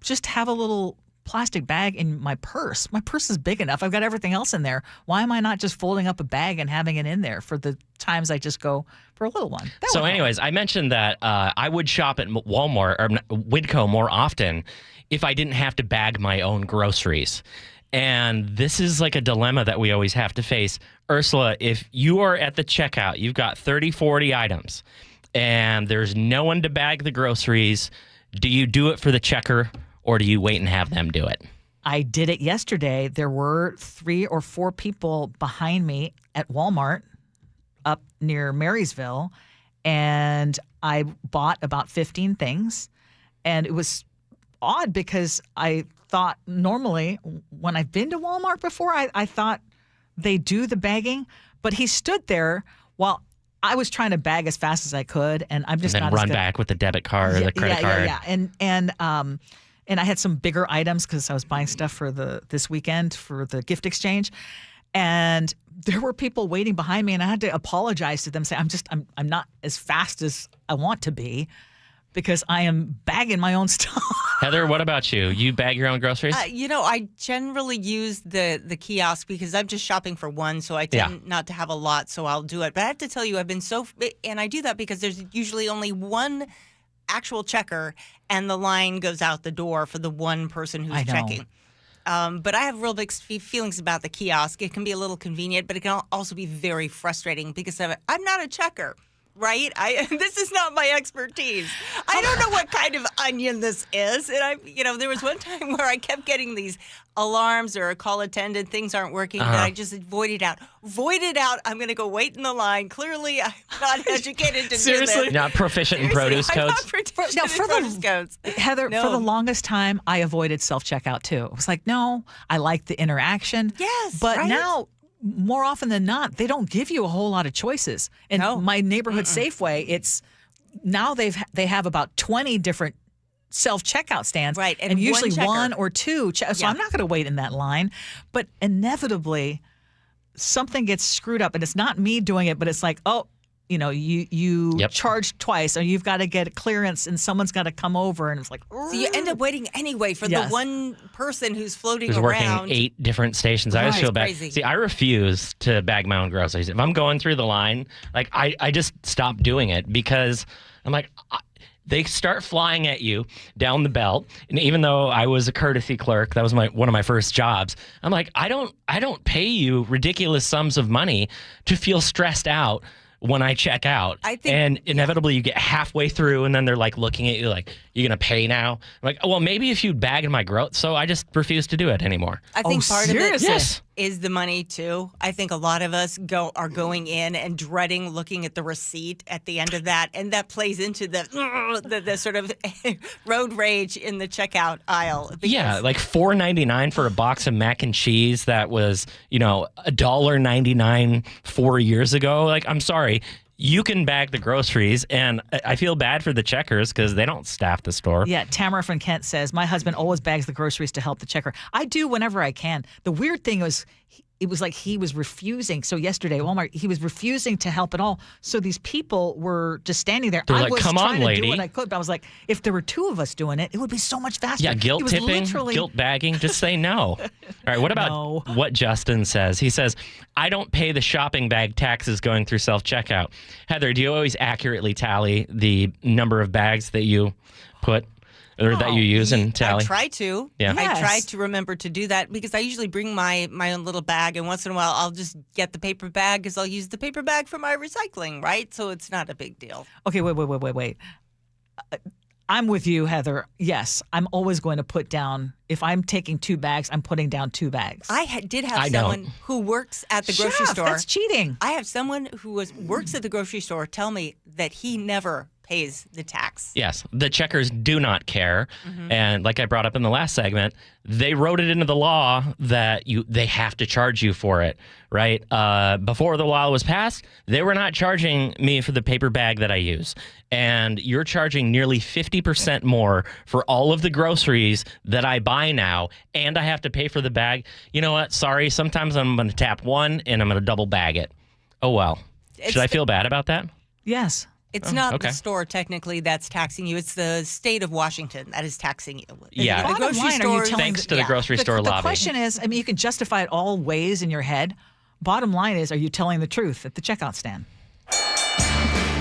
just have a little plastic bag in my purse. My purse is big enough. I've got everything else in there. Why am I not just folding up a bag and having it in there for the times I just go for a little one?
So anyways, I mentioned that I would shop at Walmart or Widco more often if I didn't have to bag my own groceries. And this is like a dilemma that we always have to face. Ursula, if you are at the checkout, you've got 30, 40 items, and there's no one to bag the groceries, do you do it for the checker, or do you wait and have them do it?
I did it yesterday. There were 3 or 4 people behind me at Walmart up near Marysville, and I bought about 15 things. And it was odd because I thought normally when I've been to Walmart before, I thought they do the bagging, but he stood there while I was trying to bag as fast as I could, and I'm just
and then
not
run back with the debit card or the credit card.
And I had some bigger items because I was buying stuff for this weekend for the gift exchange, and there were people waiting behind me, and I had to apologize to them, say I'm not as fast as I want to be because I am bagging my own stuff.
Heather, what about you? You bag your own groceries?
I generally use the kiosk because I'm just shopping for one, so I tend not to have a lot, so I'll do it. But I have to tell you, and I do that because there's usually only one actual checker, and the line goes out the door for the one person who's checking. But I have real big feelings about the kiosk. It can be a little convenient, but it can also be very frustrating because I'm not a checker. right? This is not my expertise. I don't know what kind of onion this is. And there was one time where I kept getting these alarms or a call attendant, things aren't working, and I just voided out. I'm going to go wait in the line. Clearly, I'm not educated to do this.
Not proficient in produce
I'm
codes?
not proficient in produce codes.
Heather,
No.
for the longest time, I avoided self-checkout too. It was like, no, I like the interaction.
Yes,
But
right?
now, more often than not, they don't give you a whole lot of choiches. In my neighborhood Safeway, they have about 20 different self-checkout stands.
Right,
And
and
usually
one checker.
one or two. So I'm not going to wait in that line. But inevitably, something gets screwed up. And it's not me doing it, but it's like, you charged twice, or you've got to get clearance, and someone's got to come over, and it's like,
So you end up waiting anyway for the one person who's floating
Who's
around.
working 8 different stations. I always
Right.
feel bad.
Crazy.
See, I refuse to bag my own groceries. If I'm going through the line, like I just stop doing it because I'm like, they start flying at you down the belt. And even though I was a courtesy clerk, that was one of my first jobs. I'm like, I don't pay you ridiculous sums of money to feel stressed out when I check out. And inevitably you get halfway through and then they're like looking at you like, you're going to pay now? I'm like, well, maybe if you'd bagged my growth. So I just refuse to do it anymore.
I think part of it
Yes.
is the money too. I think a lot of us are going in and dreading looking at the receipt at the end of that, and that plays into the sort of road rage in the checkout aisle.
Yeah, like $4.99 for a box of mac and cheese that was, $1.99 4 years ago. Like, I'm sorry. You can bag the groceries, and I feel bad for the checkers because they don't staff the store.
Yeah, Tamara from Kent says, my husband always bags the groceries to help the checker. I do whenever I can. The weird thing was, it was like he was refusing. So yesterday, Walmart, he was refusing to help at all. So these people were just standing there.
They're
I
like,
was
"Come
trying
on,
to
lady."
do what I could, but I was like, if there were 2 of us doing it, it would be so much faster.
Yeah, guilt
It was
tipping,
literally-
guilt bagging. Just say no. All right, what about what Justin says? He says, I don't pay the shopping bag taxes going through self-checkout. Heather, do you always accurately tally the number of bags that you put or that you use in tally?
I try to.
Yeah.
I try to remember to do that because I usually bring my own little bag, and once in a while I'll just get the paper bag because I'll use the paper bag for my recycling, right? So it's not a big deal.
Okay, wait. I'm with you, Heather. Yes, I'm always going to put down, if I'm taking 2 bags, I'm putting down 2 bags.
I did have someone who works at the grocery store.
That's cheating.
I have someone who works at the grocery store tell me that he never pays the tax.
Yes, the checkers do not care.
Mhm.
And like I brought up in the last segment, they wrote it into the law that they have to charge you for it, right? Before the law was passed, they were not charging me for the paper bag that I use. And you're charging nearly 50% more for all of the groceries that I buy now, and I have to pay for the bag. You know what? Sorry, sometimes I'm going to tap one and I'm going to double bag it. Oh, well. Should I feel bad about that?
Yes.
It's not
okay.
the store technically that's taxing you. It's the state of Washington that is taxing you.
Yeah.
The
Bottom
grocery
line, are you
stores.
telling
Thanks to the grocery store
The
lobby.
question is, you can justify it all ways in your head. Bottom line is, are you telling the truth at the checkout stand?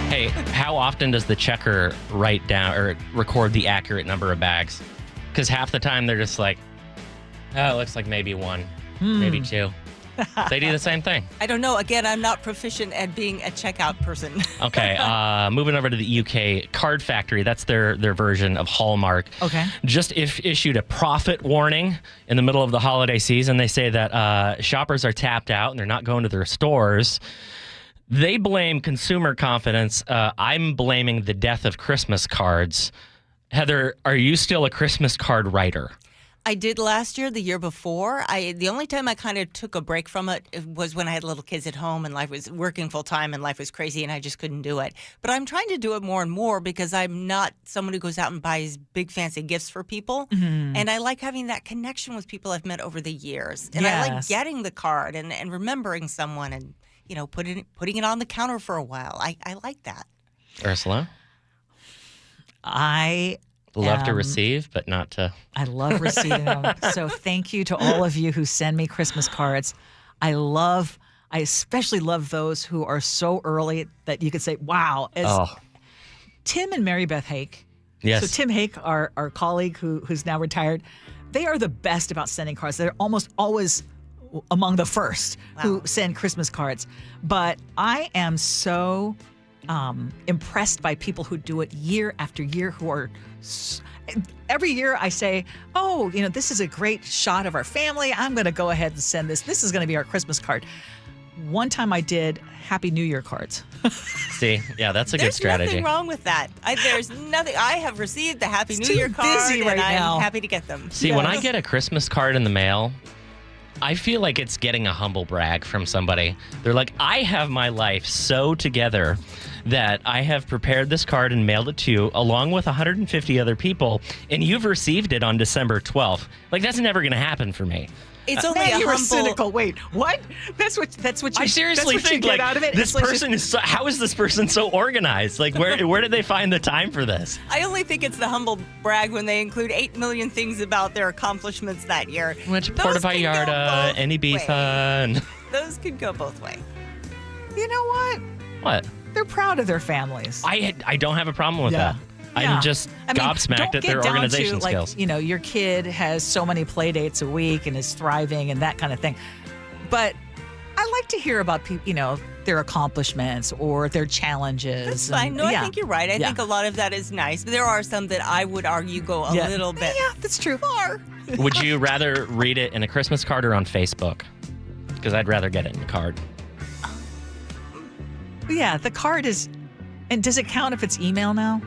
Hey, how often does the checker write down or record the accurate number of bags? Because half the time they're just like, oh, it looks like maybe 1, maybe 2. They do the same thing.
I don't know. Again, I'm not proficient at being a checkout person.
Okay, moving over to the UK, Card Factory, that's their version of Hallmark.
Okay.
Just issued a profit warning in the middle of the holiday season. They say that shoppers are tapped out and they're not going to their stores. They blame consumer confidence. I'm blaming the death of Christmas cards. Heather, are you still a Christmas card writer?
I did last year, the year before. The only time I kind of took a break from it was when I had little kids at home and life was working full time and life was crazy and I just couldn't do it. But I'm trying to do it more and more because I'm not someone who goes out and buys big fancy gifts for people.
Mm-hmm.
And I like having that connection with people I've met over the years. And I like
Yes.
getting the card and remembering someone and, putting it on the counter for a while. I like that.
Ursula?
I
Love to receive, but not to...
I love receiving them. So thank you to all of you who send me Christmas cards. I especially love those who are so early that you could say, wow. Tim and Mary Beth Hake.
Yes.
So Tim Hake, our colleague who's now retired, they are the best about sending cards. They're almost always among the first who send Christmas cards. But I am so impressed by people who do it year after year, who are every year I say, oh, this is a great shot of our family. I'm going to go ahead and send this. This is going to be our Christmas card. One time I did Happy New Year cards.
See, yeah, that's a good strategy.
There's nothing wrong with that. There's nothing. I have received the Happy New Year card,
busy right
and
now.
I'm happy to get them.
See, when I get a Christmas card in the mail, I feel like it's getting a humble brag from somebody. They're like, I have my life so together that I have prepared this card and mailed it to you along with 150 other people, and you've received it on December 12th. Like, that's never going to happen for me.
It's only
Man,
a
you were
humble.
cynical. Wait, what? That's what you.
I seriously
that's what
think
you get
like
out of it.
this person is. So, how is this person so organized? Like, where did they find the time for this?
I only think it's the humble brag when they include 8 million things about their accomplishments that year.
Went to Puerto Vallarta and Ibiza. And
those could go both ways.
You know what?
What?
They're proud of their families.
I don't have a problem with that. I'm just gobsmacked at their organization skills.
Your kid has so many play dates a week and is thriving and that kind of thing. But I like to hear about people, their accomplishments or their challenges.
That's fine. No, I think you're right. I think a lot of that is nice. But there are some that I would argue go a little bit.
Yeah, that's true. Far.
Would you rather read it in a Christmas card or on Facebook? Because I'd rather get it in a card.
Yeah, the card is. And does it count if it's email now?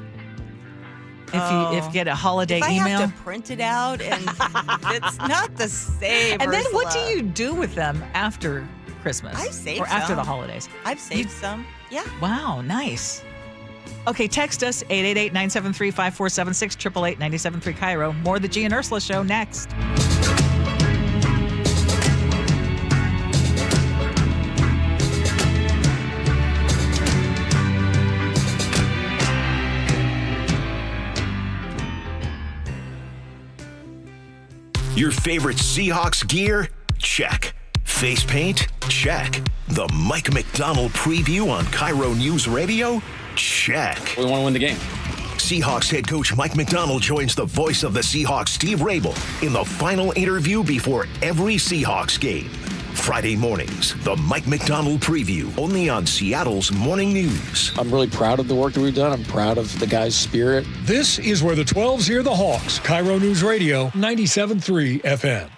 If you get a holiday email?
I have to print it out, and it's not the same.
And then what do
Ursula.
you do with them after Christmas?
I saved
Or after
some.
the holidays?
I've saved some. Yeah.
Wow, nice. Okay, text us 888-973-5476, 888-973 KIRO. More of the Gee and Ursula Show next.
Your favorite Seahawks gear? Check. Face paint? Check. The Mike McDonald preview on KIRO News Radio? Check.
We want to win the game.
Seahawks head coach Mike McDonald joins the voice of the Seahawks, Steve Rabel, in the final interview before every Seahawks game. Friday mornings, the Mike McDonald preview, only on Seattle's Morning News.
I'm really proud of the work that we've done. I'm proud of the guys' spirit.
This is where the 12s hear the Hawks. KIRO News Radio, 97.3 FM.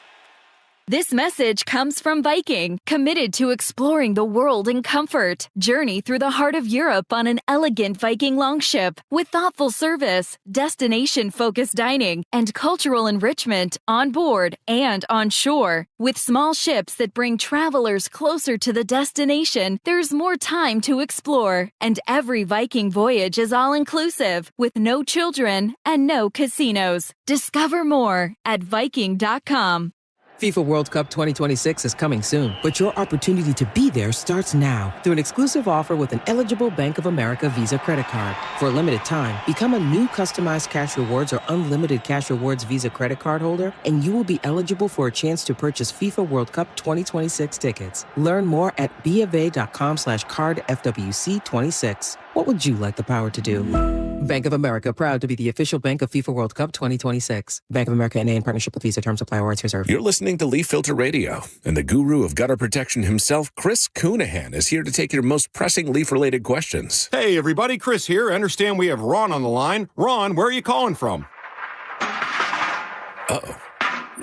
This message comes from Viking, committed to exploring the world in comfort. Journey through the heart of Europe on an elegant Viking longship with thoughtful service, destination-focused dining, and cultural enrichment on board and on shore. With small ships that bring travelers closer to the destination, there's more time to explore. And every Viking voyage is all-inclusive, with no children and no casinos. Discover more at Viking.com.
FIFA World Cup 2026 is coming soon, but your opportunity to be there starts now through an exclusive offer with an eligible Bank of America Visa credit card. For a limited time, become a new customized cash rewards or unlimited cash rewards Visa credit card holder, and you will be eligible for a chance to purchase FIFA World Cup 2026 tickets. Learn more at BofA.com/cardFWC26. What would you like the power to do? Bank of America, proud to be the official bank of FIFA World Cup 2026. Bank of America NA in partnership with Visa. Terms apply. Rights reserved.
You're listening to Leaf Filter Radio, and the guru of gutter protection himself, Chris Coonahan, is here to take your most pressing leaf-related questions.
Hey, everybody, Chris here. I understand we have Ron on the line. Ron, where are you calling from?
Uh-oh.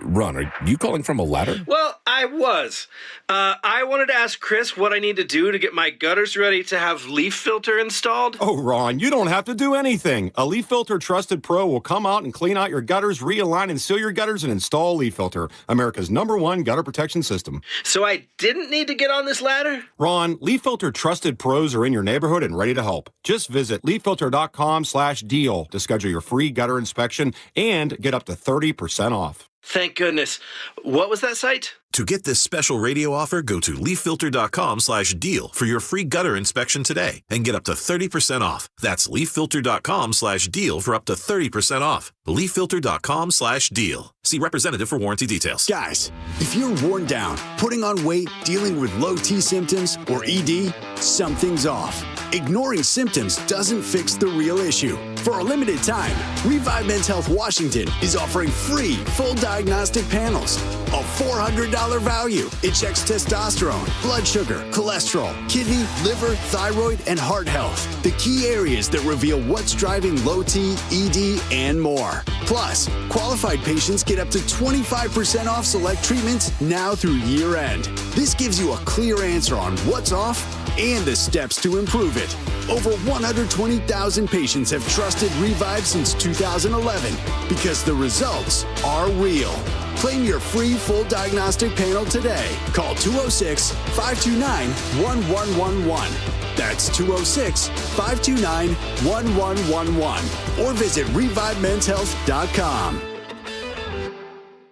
Ron, are you calling from a ladder?
Well, I was. I wanted to ask Chris what I need to do to get my gutters ready to have leaf filter installed.
Oh, Ron, you don't have to do anything. A Leaf Filter Trusted Pro will come out and clean out your gutters, realign and seal your gutters, and install Leaf Filter, America's #1 gutter protection system.
So I didn't need to get on this ladder?
Ron, Leaf Filter Trusted Pros are in your neighborhood and ready to help. Just visit leaffilter.com/deal to schedule your free gutter inspection and get up to 30% off.
Thank goodness. What was that site?
To get this special radio offer, go to leaffilter.com/deal for your free gutter inspection today and get up to 30% off. That's leaffilter.com/deal for up to 30% off. leaffilter.com/deal. See representative for warranty details.
Guys, if you're worn down, putting on weight, dealing with low T symptoms, or ED, something's off. Ignoring symptoms doesn't fix the real issue. For a limited time, Revive Men's Health Washington is offering free full diagnostic panels. A $400 value. It checks testosterone, blood sugar, cholesterol, kidney, liver, thyroid, and heart health. The key areas that reveal what's driving low T, ED, and more. Plus, qualified patients get up to 25% off select treatments now through year end. This gives you a clear answer on what's off and the steps to improve it. Over 120,000 patients have trusted Revive since 2011 because the results are real. Claim your free full diagnostic panel today. Call 206-529-1111. That's 206-529-1111. Or visit ReviveMen'sHealth.com.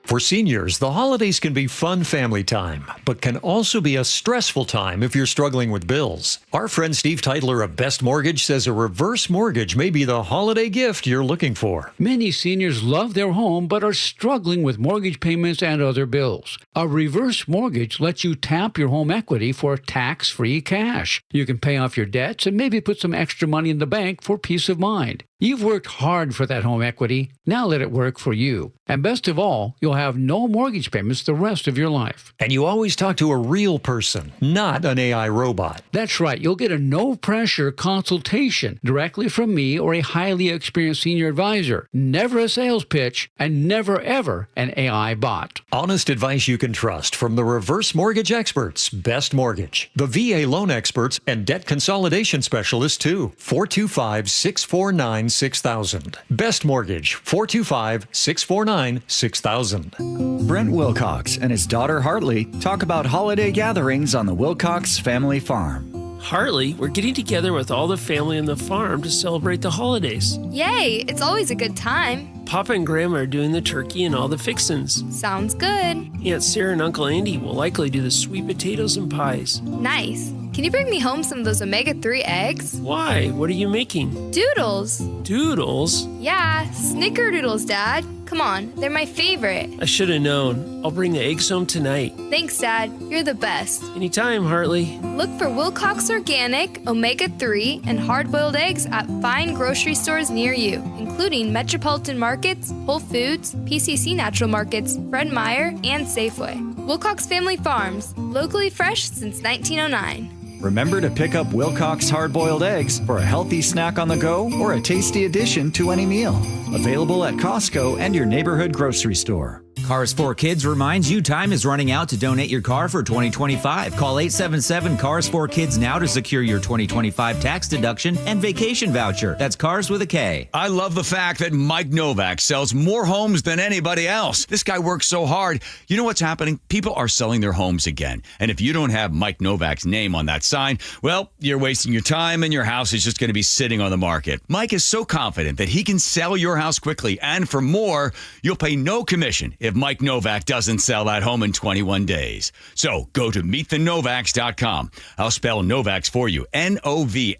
For seniors, the holidays can be fun family time, but can also be a stressful time if you're struggling with bills. Our friend Steve Teitler of Best Mortgage says a reverse mortgage may be the holiday gift you're looking for.
Many seniors love their home but are struggling with mortgage payments and other bills. A reverse mortgage lets you tap your home equity for tax-free cash. You can pay off your debts and maybe put some extra money in the bank for peace of mind. You've worked hard for that home equity. Now let it work for you. And best of all, you'll have no mortgage payments the rest of your life.
And you always talk to a real person, not an AI robot.
That's right. You'll get a no-pressure consultation directly from me or a highly experienced senior advisor. Never a sales pitch and never, ever an AI bot.
Honest advice you can trust from the reverse mortgage experts, Best Mortgage, the VA loan experts, and debt consolidation specialists too. 425-649-6000. Best Mortgage, 425-649-6000.
Brent Wilcox and his daughter Hartley talk about holiday gatherings on the Wilcox family farm.
Hartley, we're getting together with all the family on the farm to celebrate the holidays.
Yay! It's always a good time.
Papa and Grandma are doing the turkey and all the fixins.
Sounds good.
Aunt Sarah and Uncle Andy will likely do the sweet potatoes and pies.
Nice. Can you bring me home some of those omega-3 eggs?
Why? What are you making?
Doodles.
Doodles?
Yeah, snickerdoodles, Dad. Come on, they're my favorite.
I should have known. I'll bring the eggs home tonight.
Thanks, Dad. You're the best.
Anytime, Hartley.
Look for Wilcox Organic, omega-3, and hard-boiled eggs at fine grocery stores near you, including Metropolitan Markets, Whole Foods, PCC Natural Markets, Fred Meyer, and Safeway. Wilcox Family Farms, locally fresh since 1909.
Remember to pick up Wilcox hard-boiled eggs for a healthy snack on the go or a tasty addition to any meal. Available at Costco and your neighborhood grocery store.
Cars for Kids reminds you time is running out to donate your car for 2025. Call 877-CARS4KIDS now to secure your 2025 tax deduction and vacation voucher. That's Cars with a K.
I love the fact that Mike Novak sells more homes than anybody else. This guy works so hard. You know what's happening? People are selling their homes again. And if you don't have Mike Novak's name on that sign, well, you're wasting your time and your house is just going to be sitting on the market. Mike is so confident that he can sell your house quickly. And for more, you'll pay no commission if Mike Novak doesn't sell that home in 21 days. So go to meetthenovaks.com. I'll spell Novaks for you. Novaks.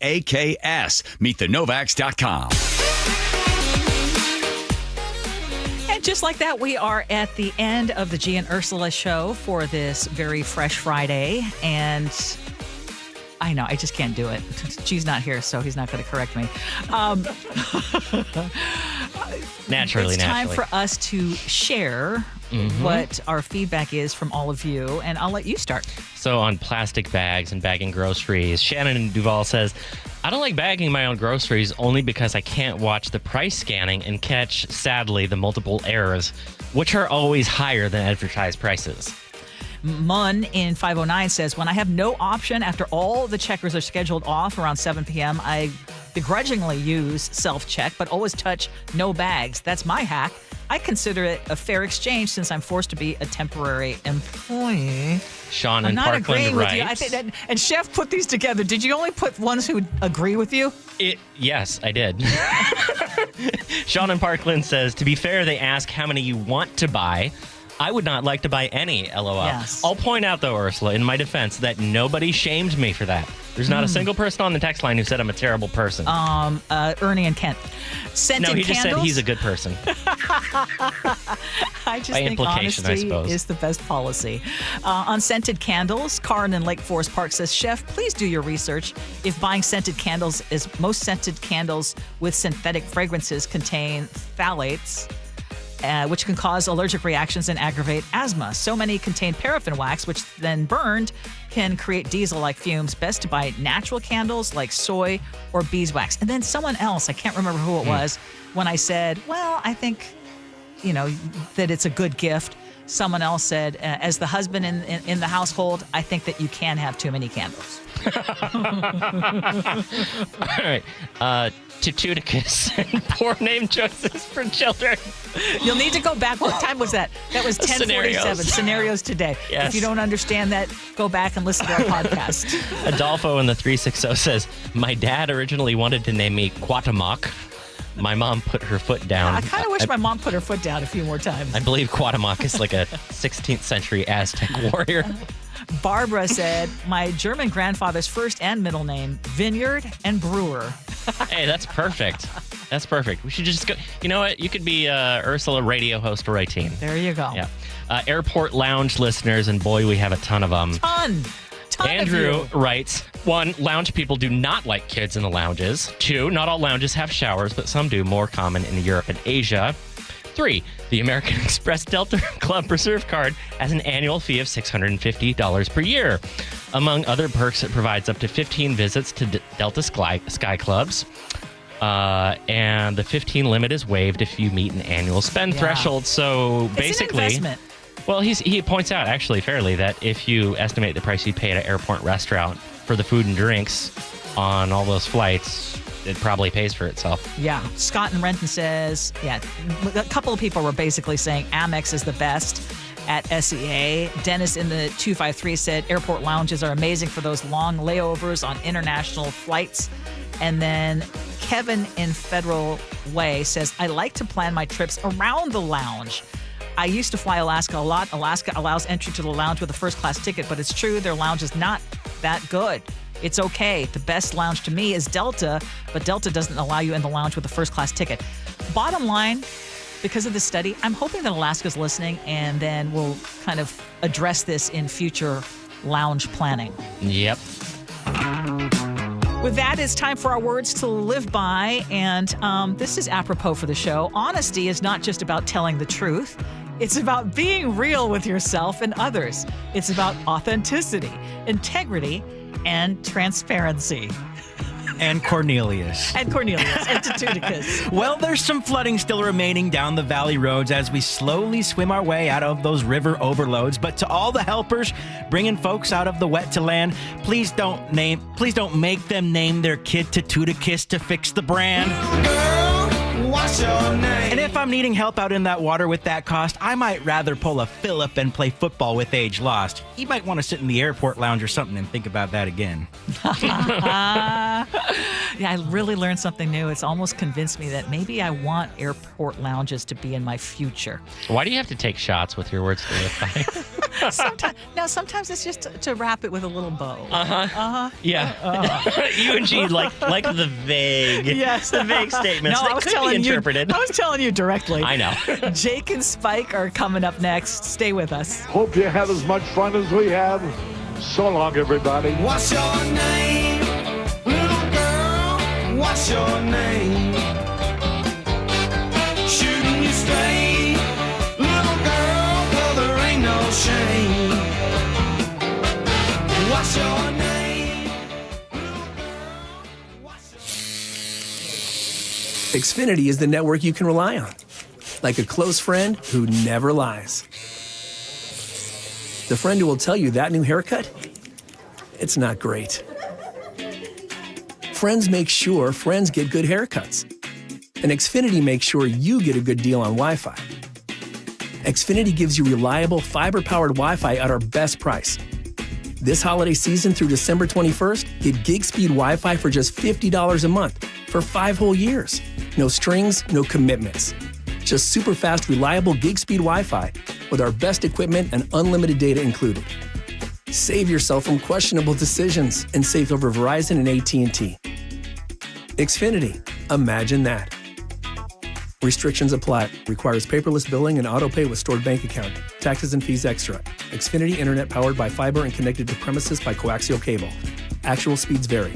Meetthenovaks.com.
And just like that, we are at the end of the Gee and Ursula Show for this very fresh Friday. And I know, I just can't do it. Gee's not here, so he's not going to correct me.
Naturally.
It's time for us to share what our feedback is from all of you, and I'll let you start.
So on plastic bags and bagging groceries, Shannon Duvall says, I don't like bagging my own groceries only because I can't watch the price scanning and catch, sadly, the multiple errors, which are always higher than advertised prices.
Mun in 509 says, when I have no option after all the checkers are scheduled off around 7 p.m., I begrudgingly use self-check, but always touch no bags. That's my hack. I consider it a fair exchange since I'm forced to be a temporary employee.
Sean
I'm
in
not
Parkland
agreeing with
writes,
you. I think that, and Chef put these together. Did you only put ones who agree with you?
Yes, I did. Sean in Parkland says, to be fair, they ask how many you want to buy. I would not like to buy any LOL.
Yes.
I'll point out, though, Ursula, in my defense, that nobody shamed me for that. There's not a single person on the text line who said I'm a terrible person.
Ernie and Kent. Scented
No, he just
candles?
said he's a good person.
I just
By
think
implication, I
honesty
suppose.
is the best policy. On scented candles, Karin in Lake Forest Park says, Chef, please do your research. If buying scented candles, is most scented candles with synthetic fragrances contain phthalates, which can cause allergic reactions and aggravate asthma. So many contain paraffin wax, which then burned can create diesel-like fumes. Best to buy natural candles like soy or beeswax. And then someone else, I can't remember who it was, when I said, well, I think, that it's a good gift. Someone else said, as the husband in the household, I think that you can have too many candles.
All right. Tututicus and poor name choices for children.
You'll need to go back. What time was that? That was 10:47. Scenarios today.
Yes.
If you don't understand that, go back and listen to our podcast.
Adolfo in the 360 says, my dad originally wanted to name me Quatamoc. My mom put her foot down.
I kind of wish my mom put her foot down a few more times.
I believe Quatamoc is like a 16th century Aztec warrior.
Barbara said, my German grandfather's first and middle name, Vineyard and Brewer.
Hey, that's perfect. That's perfect. We should just go. You know what? You could be Ursula radio host Reutin.
There you go.
Yeah. Airport lounge listeners, and boy, we have a ton of them.
Ton
Andrew
of you.
writes, 1, lounge people do not like kids in the lounges. 2, not all lounges have showers, but some do, more common in Europe and Asia. 3, the American Express Delta Club Reserve Card has an annual fee of $650 per year. Among other perks, it provides up to 15 visits to Delta Sky Clubs. And the 15 limit is waived if you meet an annual spend threshold. So basically,
it's an investment.
Well, he points out actually fairly that if you estimate the price you pay at an airport restaurant for the food and drinks on all those flights, it probably pays for itself.
Yeah. Scott and Renton says, a couple of people were basically saying Amex is the best at SEA. Dennis in the 253 said airport lounges are amazing for those long layovers on international flights. And then Kevin in Federal Way says, I like to plan my trips around the lounge. I used to fly Alaska a lot. Alaska allows entry to the lounge with a first-class ticket, but it's true their lounge is not that good. It's okay. The best lounge to me is Delta, but Delta doesn't allow you in the lounge with a first-class ticket. Bottom line, because of this study, I'm hoping that Alaska's listening, and then we'll kind of address this in future lounge planning.
Yep.
With that, it's time for our words to live by, and this is apropos for the show. Honesty is not just about telling the truth. It's about being real with yourself and others. It's about authenticity, integrity, and transparency.
And Cornelius.
And Tututicus.
Well, there's some flooding still remaining down the valley roads as we slowly swim our way out of those river overloads. But to all the helpers bringing folks out of the wet to land, please don't make them name their kid Tututicus to fix the brand. What's your name? And if I'm needing help out in that water with that cost, I might rather pull a Phillip and play football with age lost. He might want to sit in the airport lounge or something and think about that again.
Yeah, I really learned something new. It's almost convinced me that maybe I want airport lounges to be in my future.
Why do you have to take shots with your words to live by?
Sometimes it's just to wrap it with a little bow.
Yeah. You and Gee like the vague.
Yes.
The vague statements
No,
that could be interpreted.
I was telling you directly.
I know.
Jake and Spike are coming up next. Stay with us.
Hope you had as much fun as we had. So long, everybody.
What's your name, little girl? What's your name? Shouldn't you stay, little girl? Well, there ain't no shame. What's your name?
Xfinity is the network you can rely on. Like a close friend who never lies. The friend who will tell you that new haircut, it's not great. Friends make sure friends get good haircuts. And Xfinity makes sure you get a good deal on Wi-Fi. Xfinity gives you reliable fiber-powered Wi-Fi at our best price. This holiday season through December 21st, get gig speed Wi-Fi for just $50 a month for 5 whole years. No strings, no commitments. Just super fast, reliable gig speed Wi-Fi with our best equipment and unlimited data included. Save yourself from questionable decisions and save over Verizon and AT&T. Xfinity. Imagine that. Restrictions apply. Requires paperless billing and autopay with stored bank account. Taxes and fees extra. Xfinity Internet powered by fiber and connected to premises by coaxial cable. Actual speeds vary.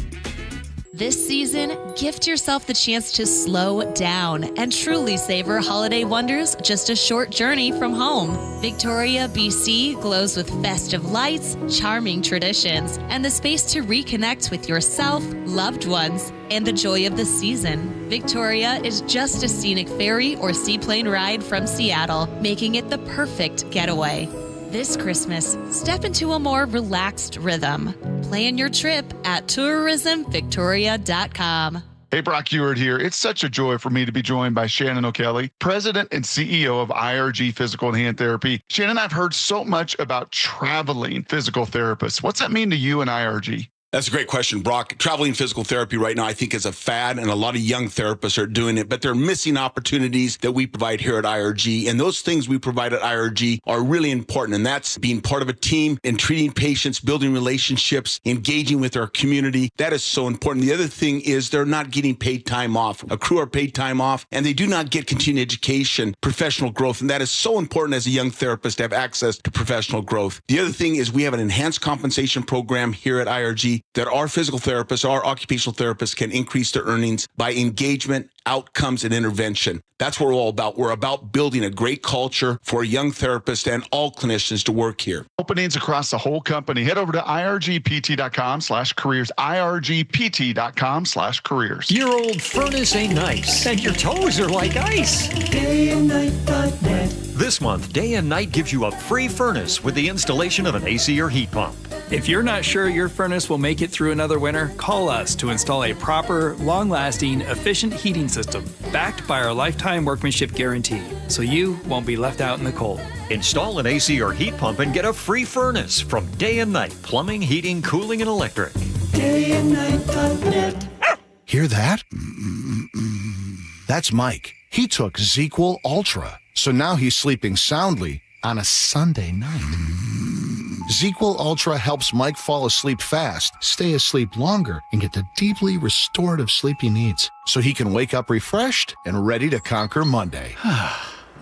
This season, gift yourself the chance to slow down and truly savor holiday wonders just a short journey from home. Victoria, BC glows with festive lights, charming traditions, and the space to reconnect with yourself, loved ones, and the joy of the season. Victoria is just a scenic ferry or seaplane ride from Seattle, making it the perfect getaway. This Christmas, step into a more relaxed rhythm. Plan your trip at tourismvictoria.com.
Hey, Brock Ewart here. It's such a joy for me to be joined by Shannon O'Kelly, President and CEO of IRG Physical and Hand Therapy. Shannon, I've heard so much about traveling physical therapists. What's that mean to you and IRG?
That's a great question, Brock. Traveling physical therapy right now, I think, is a fad, and a lot of young therapists are doing it, but they're missing opportunities that we provide here at IRG. And those things we provide at IRG are really important, and that's being part of a team and treating patients, building relationships, engaging with our community. That is so important. The other thing is they're not getting paid time off. A crew are paid time off, and they do not get continuing education, professional growth, and that is so important as a young therapist to have access to professional growth. The other thing is we have an enhanced compensation program here at IRG that our physical therapists, our occupational therapists can increase their earnings by engagement, outcomes, and intervention. That's what we're all about. We're about building a great culture for young therapists and all clinicians to work here.
Openings across the whole company. Head over to irgpt.com/careers, irgpt.com/careers.
Your old furnace ain't nice, and your toes are like ice.
DayandNight.net.
This month, Day and Night gives you a free furnace with the installation of an AC or heat pump.
If you're not sure your furnace will make it through another winter, call us to install a proper, long-lasting, efficient heating system backed by our lifetime workmanship guarantee, so you won't be left out in the cold.
Install an AC or heat pump and get a free furnace from Day and Night Plumbing, Heating, Cooling, and Electric.
DayandNight.net.
Hear that? That's Mike. He took ZQL Ultra, so now he's sleeping soundly on a Sunday night. ZQL Ultra helps Mike fall asleep fast, stay asleep longer, and get the deeply restorative sleep he needs so he can wake up refreshed and ready to conquer Monday.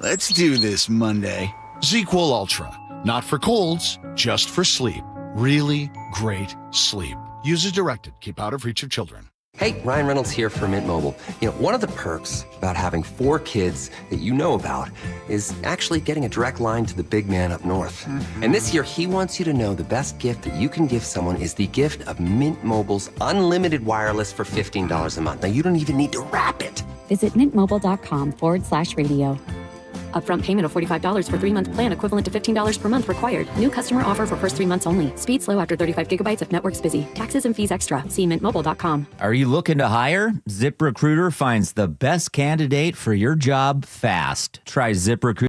Let's do this, Monday. ZQL Ultra. Not for colds, just for sleep. Really great sleep. Use as directed. Keep out of reach of children.
Hey, Ryan Reynolds here for Mint Mobile. You know, one of the perks about having 4 kids that you know about is actually getting a direct line to the big man up north. Mm-hmm. And this year, he wants you to know the best gift that you can give someone is the gift of Mint Mobile's unlimited wireless for $15 a month. Now, you don't even need to wrap it.
Visit mintmobile.com/radio. Upfront payment of $45 for 3-month plan equivalent to $15 per month required. New customer offer for first 3 months only. Speed slow after 35 gigabytes if network's busy. Taxes and fees extra. See mintmobile.com.
Are you looking to hire? ZipRecruiter finds the best candidate for your job fast. Try ZipRecruiter